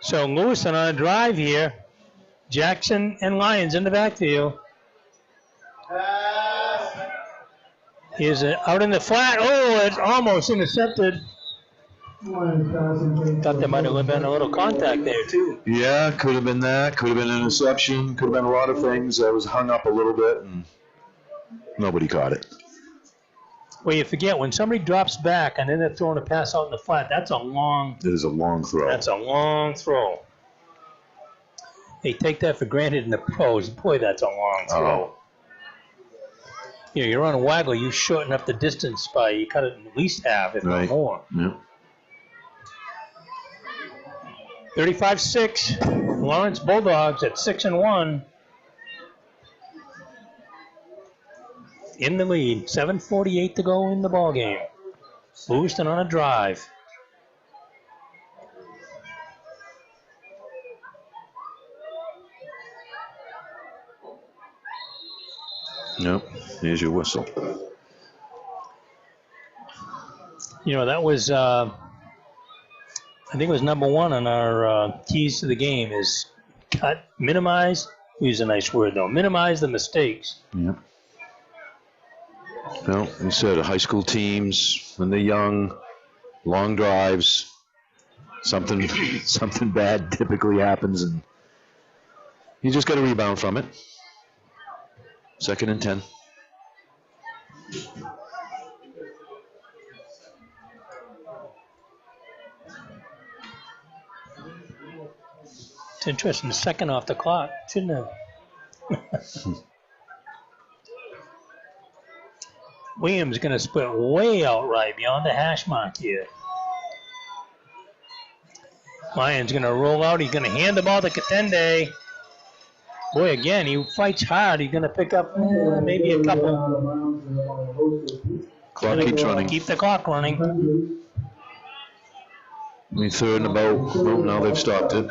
So Lewiston on a drive here. Jackson and Lyons in the backfield. Here's out in the flat. Oh, it's almost intercepted. Thought there might have been a little contact there, too. Yeah, could have been that. Could have been an interception. Could have been a lot of things. I was hung up a little bit, and nobody caught it. Well, you forget, when somebody drops back and then they're throwing a pass out in the flat, that's a long... It is a long throw. That's a long throw. They take that for granted in the pros. Boy, that's a long throw. Oh. You know, you're on a waggle, you shorten up the distance by, you cut it at least half, if not more. Yeah. 35-6, Lawrence Bulldogs at 6-1. In the lead, 7:48 to go in the ball game. Lewiston on a drive. Nope. Here's your whistle. You know, that was, I think it was number 1 on our keys to the game is cut, minimize, use a nice word though, minimize the mistakes. Yep. Well, you said high school teams, when they're young, long drives, something bad typically happens, and you just got to rebound from it. 2nd and 10. It's interesting, 2nd off the clock, shouldn't have. Williams going to split way out right beyond the hash mark here. Lyons going to roll out. He's going to hand the ball to Katende. Boy, again, he fights hard. He's going to pick up maybe a couple. Clock keeps running. Keep the clock running. 3rd and about. Oh, now they've stopped it.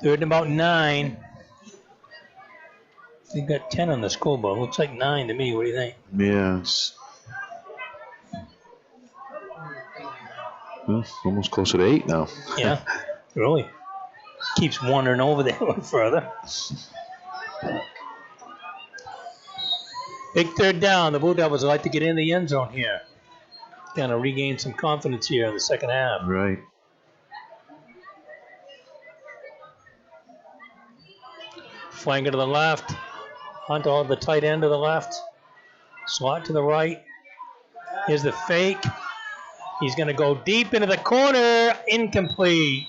Third and about 9. They've got 10 on the scoreboard. Looks like 9 to me. What do you think? Yeah, it's almost closer to 8 now. Yeah, really. Keeps wandering over there a little further. Big 3rd down. The Blue Devils would like to get in the end zone here. Kind of regain some confidence here in the 2nd half. Right. Flanker to the left. Hunt on the tight end to the left. Slot to the right. Here's the fake. He's going to go deep into the corner. Incomplete.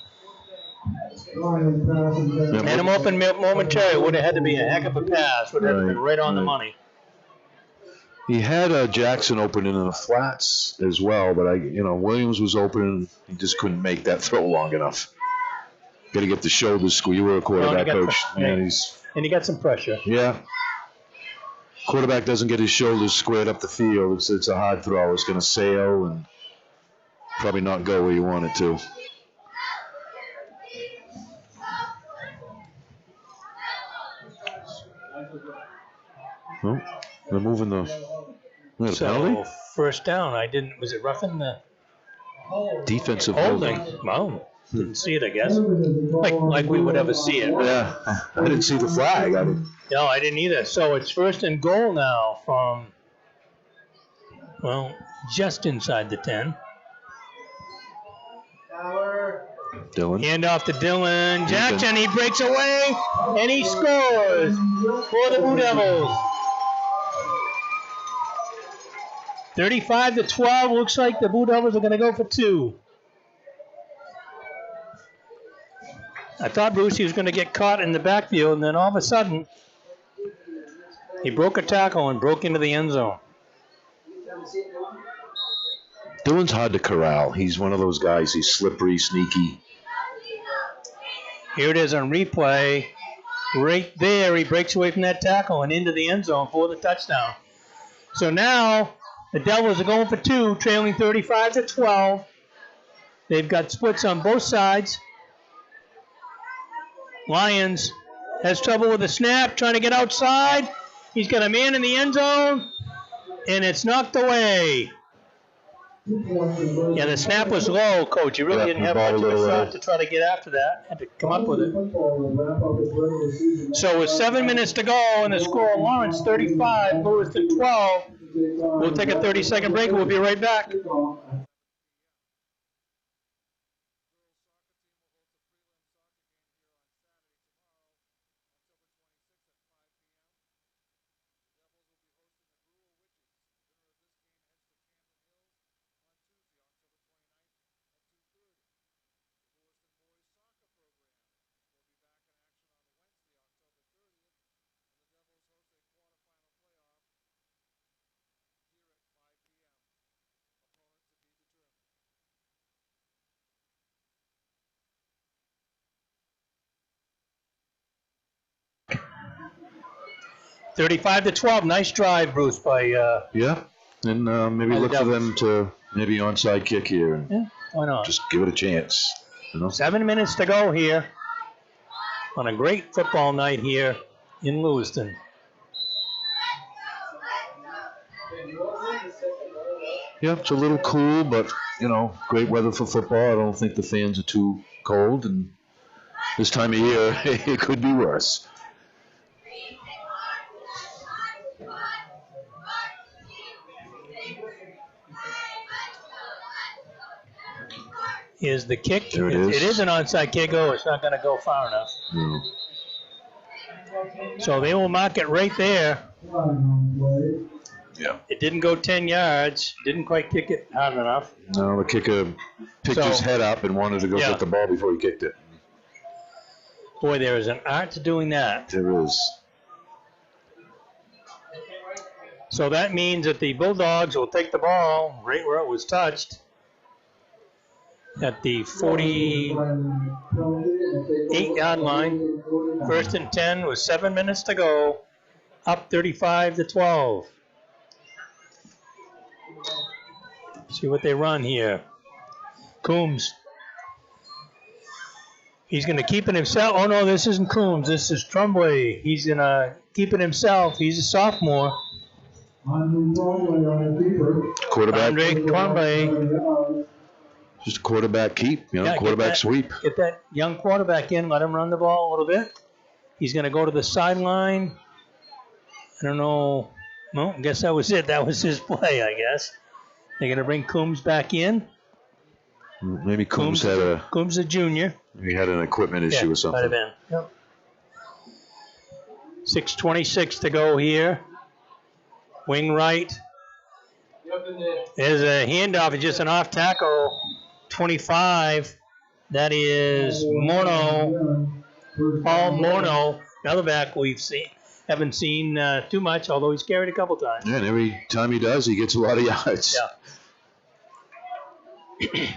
And him open momentarily. Would have had to be a heck of a pass. Would have been right on the money. He had Jackson open in the flats as well, but Williams was open. He just couldn't make that throw long enough. Got to get the shoulders squeezed. You were a quarterback coach. And he got some pressure. Yeah. Quarterback doesn't get his shoulders squared up the field. It's a hard throw. It's going to sail and probably not go where you want it to. Well, they're moving the penalty. 1st down. Was it roughing the Defensive Holding. holding. Well, didn't see it, I guess. Like we would ever see it. Yeah, I didn't see the flag. No, I didn't either. So it's 1st and goal now from, well, just inside the 10. Dylan. Hand off to Dylan Jackson. He breaks away and he scores for the Blue Devils. 35-12. Looks like the Blue Devils are going to go for 2. I thought Brucey was going to get caught in the backfield, and then all of a sudden, he broke a tackle and broke into the end zone. Dylan's hard to corral. He's one of those guys. He's slippery, sneaky. Here it is on replay. Right there, he breaks away from that tackle and into the end zone for the touchdown. So now, the Devils are going for 2, trailing 35-12. They've got splits on both sides. Lions has trouble with the snap, trying to get outside. He's got a man in the end zone, and it's knocked away. Yeah, the snap was low, Coach. You really didn't have much of a shot to try to get after that. Had to come up with it. So with 7 minutes to go, and the score, Lawrence 35, Lewiston 12. We'll take a 30-second break, and we'll be right back. $35-12. Nice drive, Bruce, by yeah, and maybe look for them to maybe onside kick here. And yeah, why not? Just give it a chance. 7 minutes to go here on a great football night here in Lewiston. Yeah, it's a little cool, but, great weather for football. I don't think the fans are too cold, and this time of year, it could be worse. Is the kick. There it It is an onside kick. Oh, it's not going to go far enough. No. So they will mark it right there. Yeah. It didn't go 10 yards. Didn't quite kick it hard enough. No, the kicker picked his head up and wanted to go get the ball before he kicked it. Boy, there is an art to doing that. There is. So that means that the Bulldogs will take the ball right where it was touched at the 48-yard line. 1st and 10 with 7 minutes to go. Up 35-12. See what they run here. Coombs. He's going to keep it himself. Oh, no, this isn't Coombs. This is Tremblay. He's going to keep it himself. He's a sophomore. Quarterback. Andre Tremblay. Just a quarterback keep, quarterback sweep. Get that young quarterback in. Let him run the ball a little bit. He's going to go to the sideline. I don't know. Well, I guess that was it. That was his play, I guess. They're going to bring Coombs back in. Maybe Coombs had a junior. He had an equipment issue or something. Might have been. Yep. 6:26 to go here. Wing right. There's a handoff. It's just an off tackle. 25. That is Morneau. Paul Morneau. Another back haven't seen too much, although he's carried a couple times. Yeah, and every time he does, he gets a lot of yards. Yeah.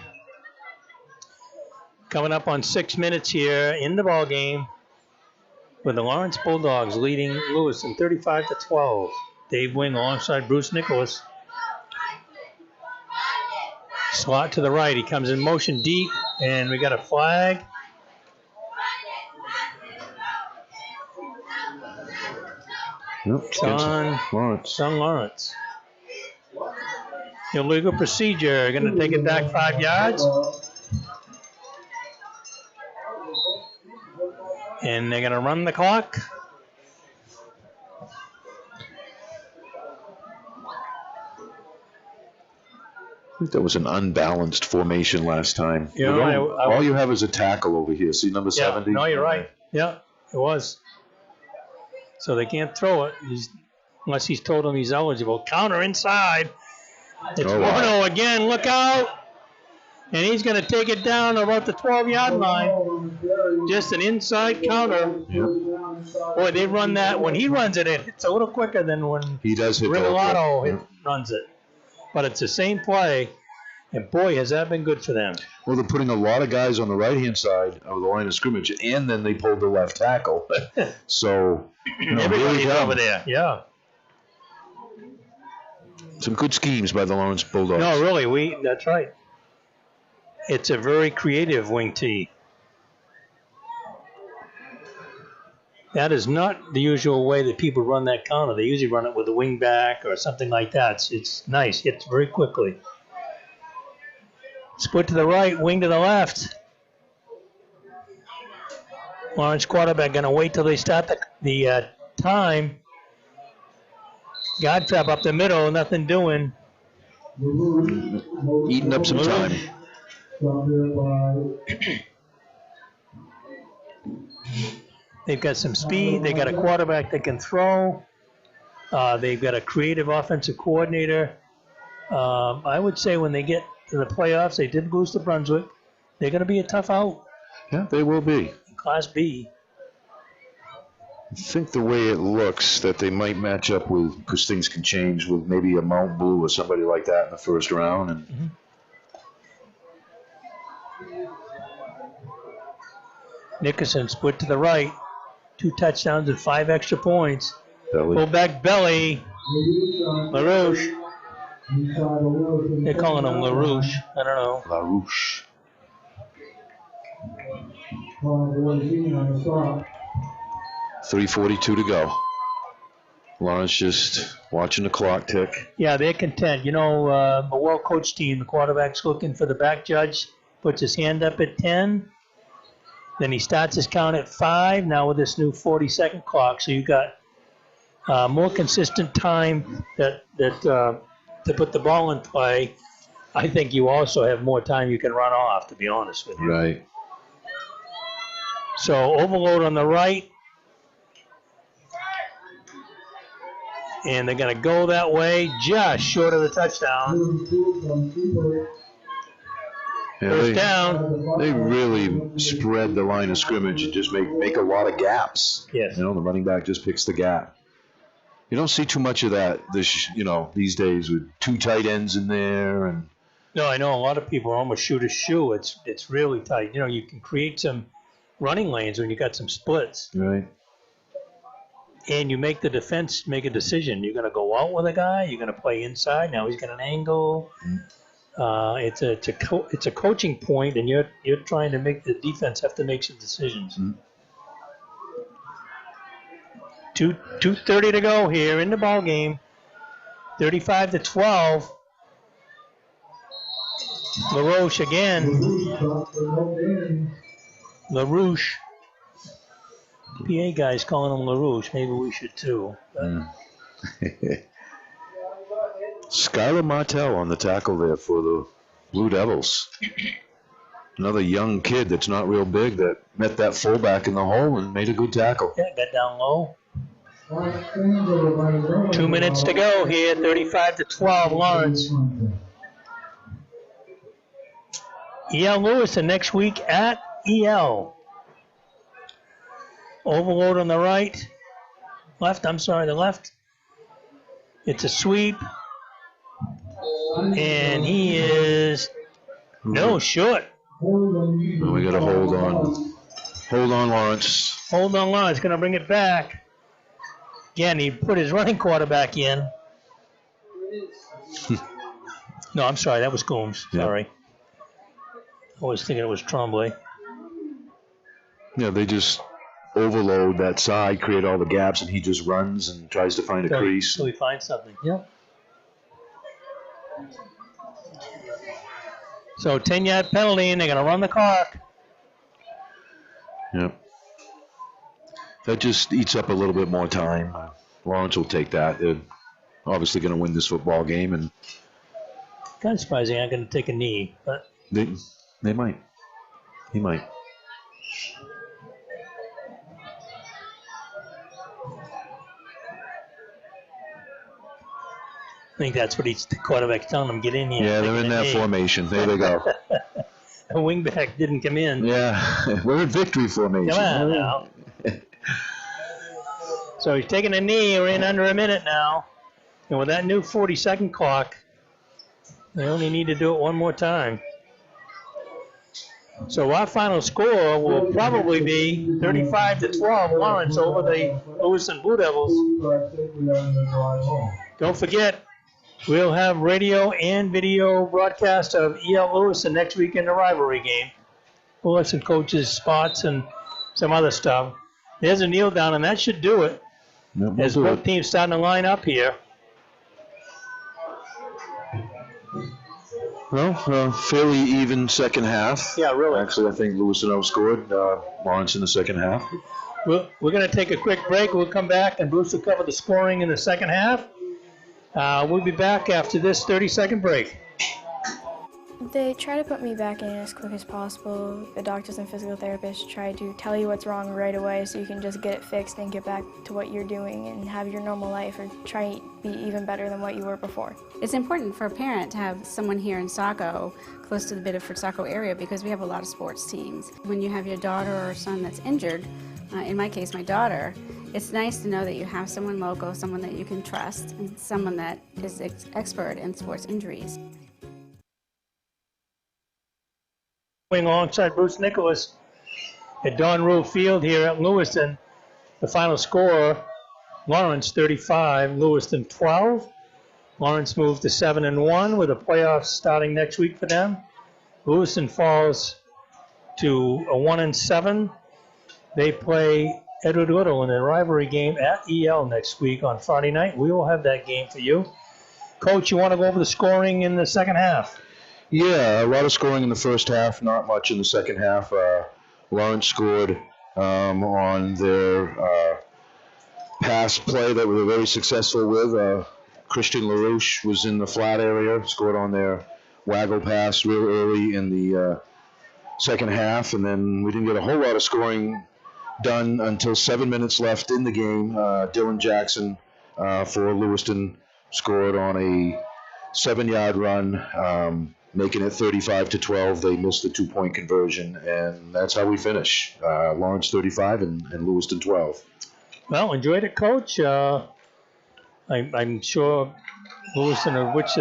Coming up on 6 minutes here in the ball game, with the Lawrence Bulldogs leading Lewiston 35-12. Dave Wing alongside Bruce Nicholas. Slot to the right. He comes in motion deep, and we got a flag. Nope, Son Lawrence. Lawrence. Illegal procedure. Going to take it back 5 yards. And they're going to run the clock. I think that was an unbalanced formation last time. You know, all you have is a tackle over here. See number 70? No, you're right. Yeah, it was. So they can't throw it unless he's told him he's eligible. Counter inside. It's 1-0 again. Look out. And he's going to take it down about the 12-yard line. Just an inside counter. Yep. Boy, they run that. When he runs it, it's a little quicker than when he does hit Rigoletto runs it. But it's the same play. And boy, has that been good for them. Well, they're putting a lot of guys on the right-hand side of the line of scrimmage, and then they pulled the left tackle. So, everybody's over there. Yeah. Some good schemes by the Lawrence Bulldogs. No, really, that's right. It's a very creative wing tee. That is not the usual way that people run that counter. They usually run it with a wing back or something like that. It's nice. Hits very quickly. Split to the right, wing to the left. Lawrence quarterback going to wait till they start the time. God trap up the middle, nothing doing. Eating up some time. They've got some speed. They got a quarterback that can throw. They've got a creative offensive coordinator. I would say when they get to the playoffs, they did lose to Brunswick. They're going to be a tough out. Yeah, they will be. Class B. I think the way it looks that they might match up with, because things can change, with maybe a Mount Blue or somebody like that in the first round. And Nickerson split to the right. 2 touchdowns and 5 extra points. Belly. Fullback Belly. LaRouche. They're calling him LaRouche. I don't know. LaRouche. 3:42 to go. Lawrence just watching the clock tick. Yeah, they're content. You know, a well-coached team, the quarterback's looking for the back judge, puts his hand up at 10. Then he starts his count at 5, now with this new 40-second clock. So you got more consistent time to put the ball in play. I think you also have more time you can run off, to be honest with you. Right. So overload on the right. And they're going to go that way, just short of the touchdown. Yeah, First down. They really spread the line of scrimmage and just make a lot of gaps. Yes. You know, the running back just picks the gap. You don't see too much of that these days with 2 tight ends in there. And No, I know a lot of people almost shoot a shoe. It's really tight. You know, you can create some running lanes when you got some splits. Right. And you make the defense make a decision. You're going to go out with a guy. You're going to play inside. Now he's got an angle. It's a coaching point, and you're trying to make the defense have to make some decisions. 2:30 to go here in the ball game. 35-12. LaRouche again. LaRouche. PA guy's calling him LaRouche. Maybe we should too. Skylar Martell on the tackle there for the Blue Devils. Another young kid that's not real big that met that fullback in the hole and made a good tackle. Yeah, got down low. 2 minutes to go here, 35-12, Lawrence. EL Lewiston next week at EL. Overload on the right. The left. It's a sweep. And he is short. We got to hold on. Hold on, Lawrence. Hold on, Lawrence. Going to bring it back. Again, he put his running quarterback in. No, I'm sorry. That was Coombs. Sorry. I was thinking it was Trombley. Yeah, they just overload that side, create all the gaps, and he just runs and tries to find a crease. So he finds something. Yep. So 10-yard penalty, and they're going to run the clock. Yep. That just eats up a little bit more time. Lawrence will take that. They're obviously going to win this football game, and Kind of surprised they aren't going to take a knee, but they might. He might. I think that's what the quarterback's telling them, get in here. Yeah, they're in that formation. There they go. A wingback didn't come in. Yeah, we're in victory formation. Come on now. So he's taking a knee. We're in under a minute now. And with that new 40-second clock, they only need to do it one more time. So our final score will probably be 35-12 Lawrence over the Lewiston Blue Devils. Don't forget, we'll have radio and video broadcast of E.L. Lewiston next week in the rivalry game. We'll have some coaches' spots and some other stuff. There's a kneel down, and that should do it. As both teams starting to line up here. Well, fairly even second half. Yeah, really. Actually, I think Lewiston outscored Lawrence in the second half. We're going to take a quick break. We'll come back, and Bruce will cover the scoring in the second half. We'll be back after this 30-second break. They try to put me back in as quick as possible. The doctors and physical therapists try to tell you what's wrong right away so you can just get it fixed and get back to what you're doing and have your normal life or try to be even better than what you were before. It's important for a parent to have someone here in Saco, close to the Biddeford-Saco area, because we have a lot of sports teams. When you have your daughter or son that's injured, in my case, my daughter, it's nice to know that you have someone local, someone that you can trust, and someone that is expert in sports injuries. Alongside Bruce Nicholas at Don Rule Field here at Lewiston. The final score, Lawrence 35, Lewiston 12. Lawrence moved to 7-1 with the playoffs starting next week for them. Lewiston falls to a 1-7. They play Edward Little in a rivalry game at EL next week on Friday night. We will have that game for you. Coach, you want to go over the scoring in the second half? Yeah, a lot of scoring in the first half, not much in the second half. Lawrence scored on their pass play that we were very successful with. Christian LaRouche was in the flat area, scored on their waggle pass real early in the second half, and then we didn't get a whole lot of scoring done until 7 minutes left in the game. Dylan Jackson for Lewiston scored on a 7-yard run. Making it 35-12. They missed the 2-point conversion, and that's how we finish. Lawrence 35 and Lewiston 12. Well, enjoyed it, Coach. I'm sure Lewiston wished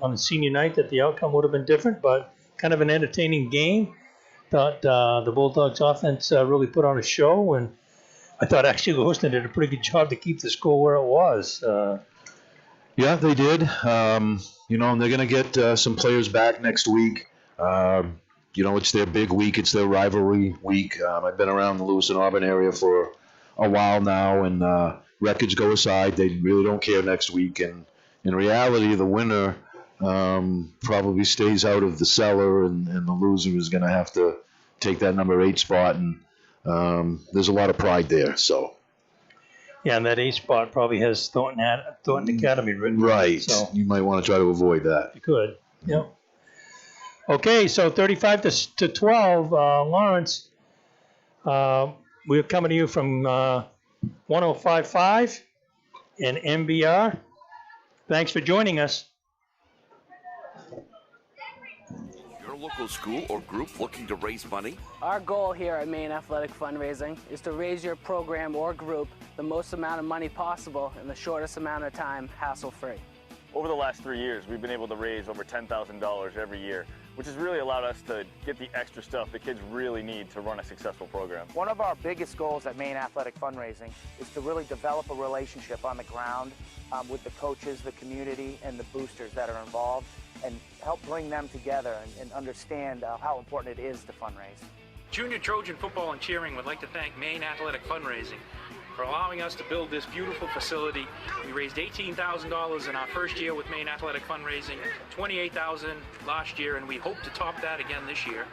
on the senior night that the outcome would have been different, but kind of an entertaining game. Thought the Bulldogs offense really put on a show, and I thought actually Lewiston did a pretty good job to keep the score where it was. Yeah, they did. And they're going to get some players back next week. It's their big week. It's their rivalry week. I've been around the Lewiston-Auburn area for a while now, and records go aside. They really don't care next week. And in reality, the winner probably stays out of the cellar, and the loser is going to have to take that number 8 spot. And there's a lot of pride there. So. Yeah, and that 8 spot probably has Thornton Academy written. Right. So you might want to try to avoid that. You could. Yep. Okay, so 35-12, Lawrence. We're coming to you from 105.5 and MBR. Thanks for joining us. Local school or group looking to raise money? Our goal here at Maine Athletic Fundraising is to raise your program or group the most amount of money possible in the shortest amount of time, hassle-free. Over the last 3 years, we've been able to raise over $10,000 every year, which has really allowed us to get the extra stuff the kids really need to run a successful program. One of our biggest goals at Maine Athletic Fundraising is to really develop a relationship on the ground with the coaches, the community, and the boosters that are involved, and help bring them together and understand how important it is to fundraise. Junior Trojan Football and Cheering would like to thank Maine Athletic Fundraising for for allowing us to build this beautiful facility. We raised $18,000 in our first year with Maine Athletic Fundraising, $28,000 last year, and we hope to top that again this year.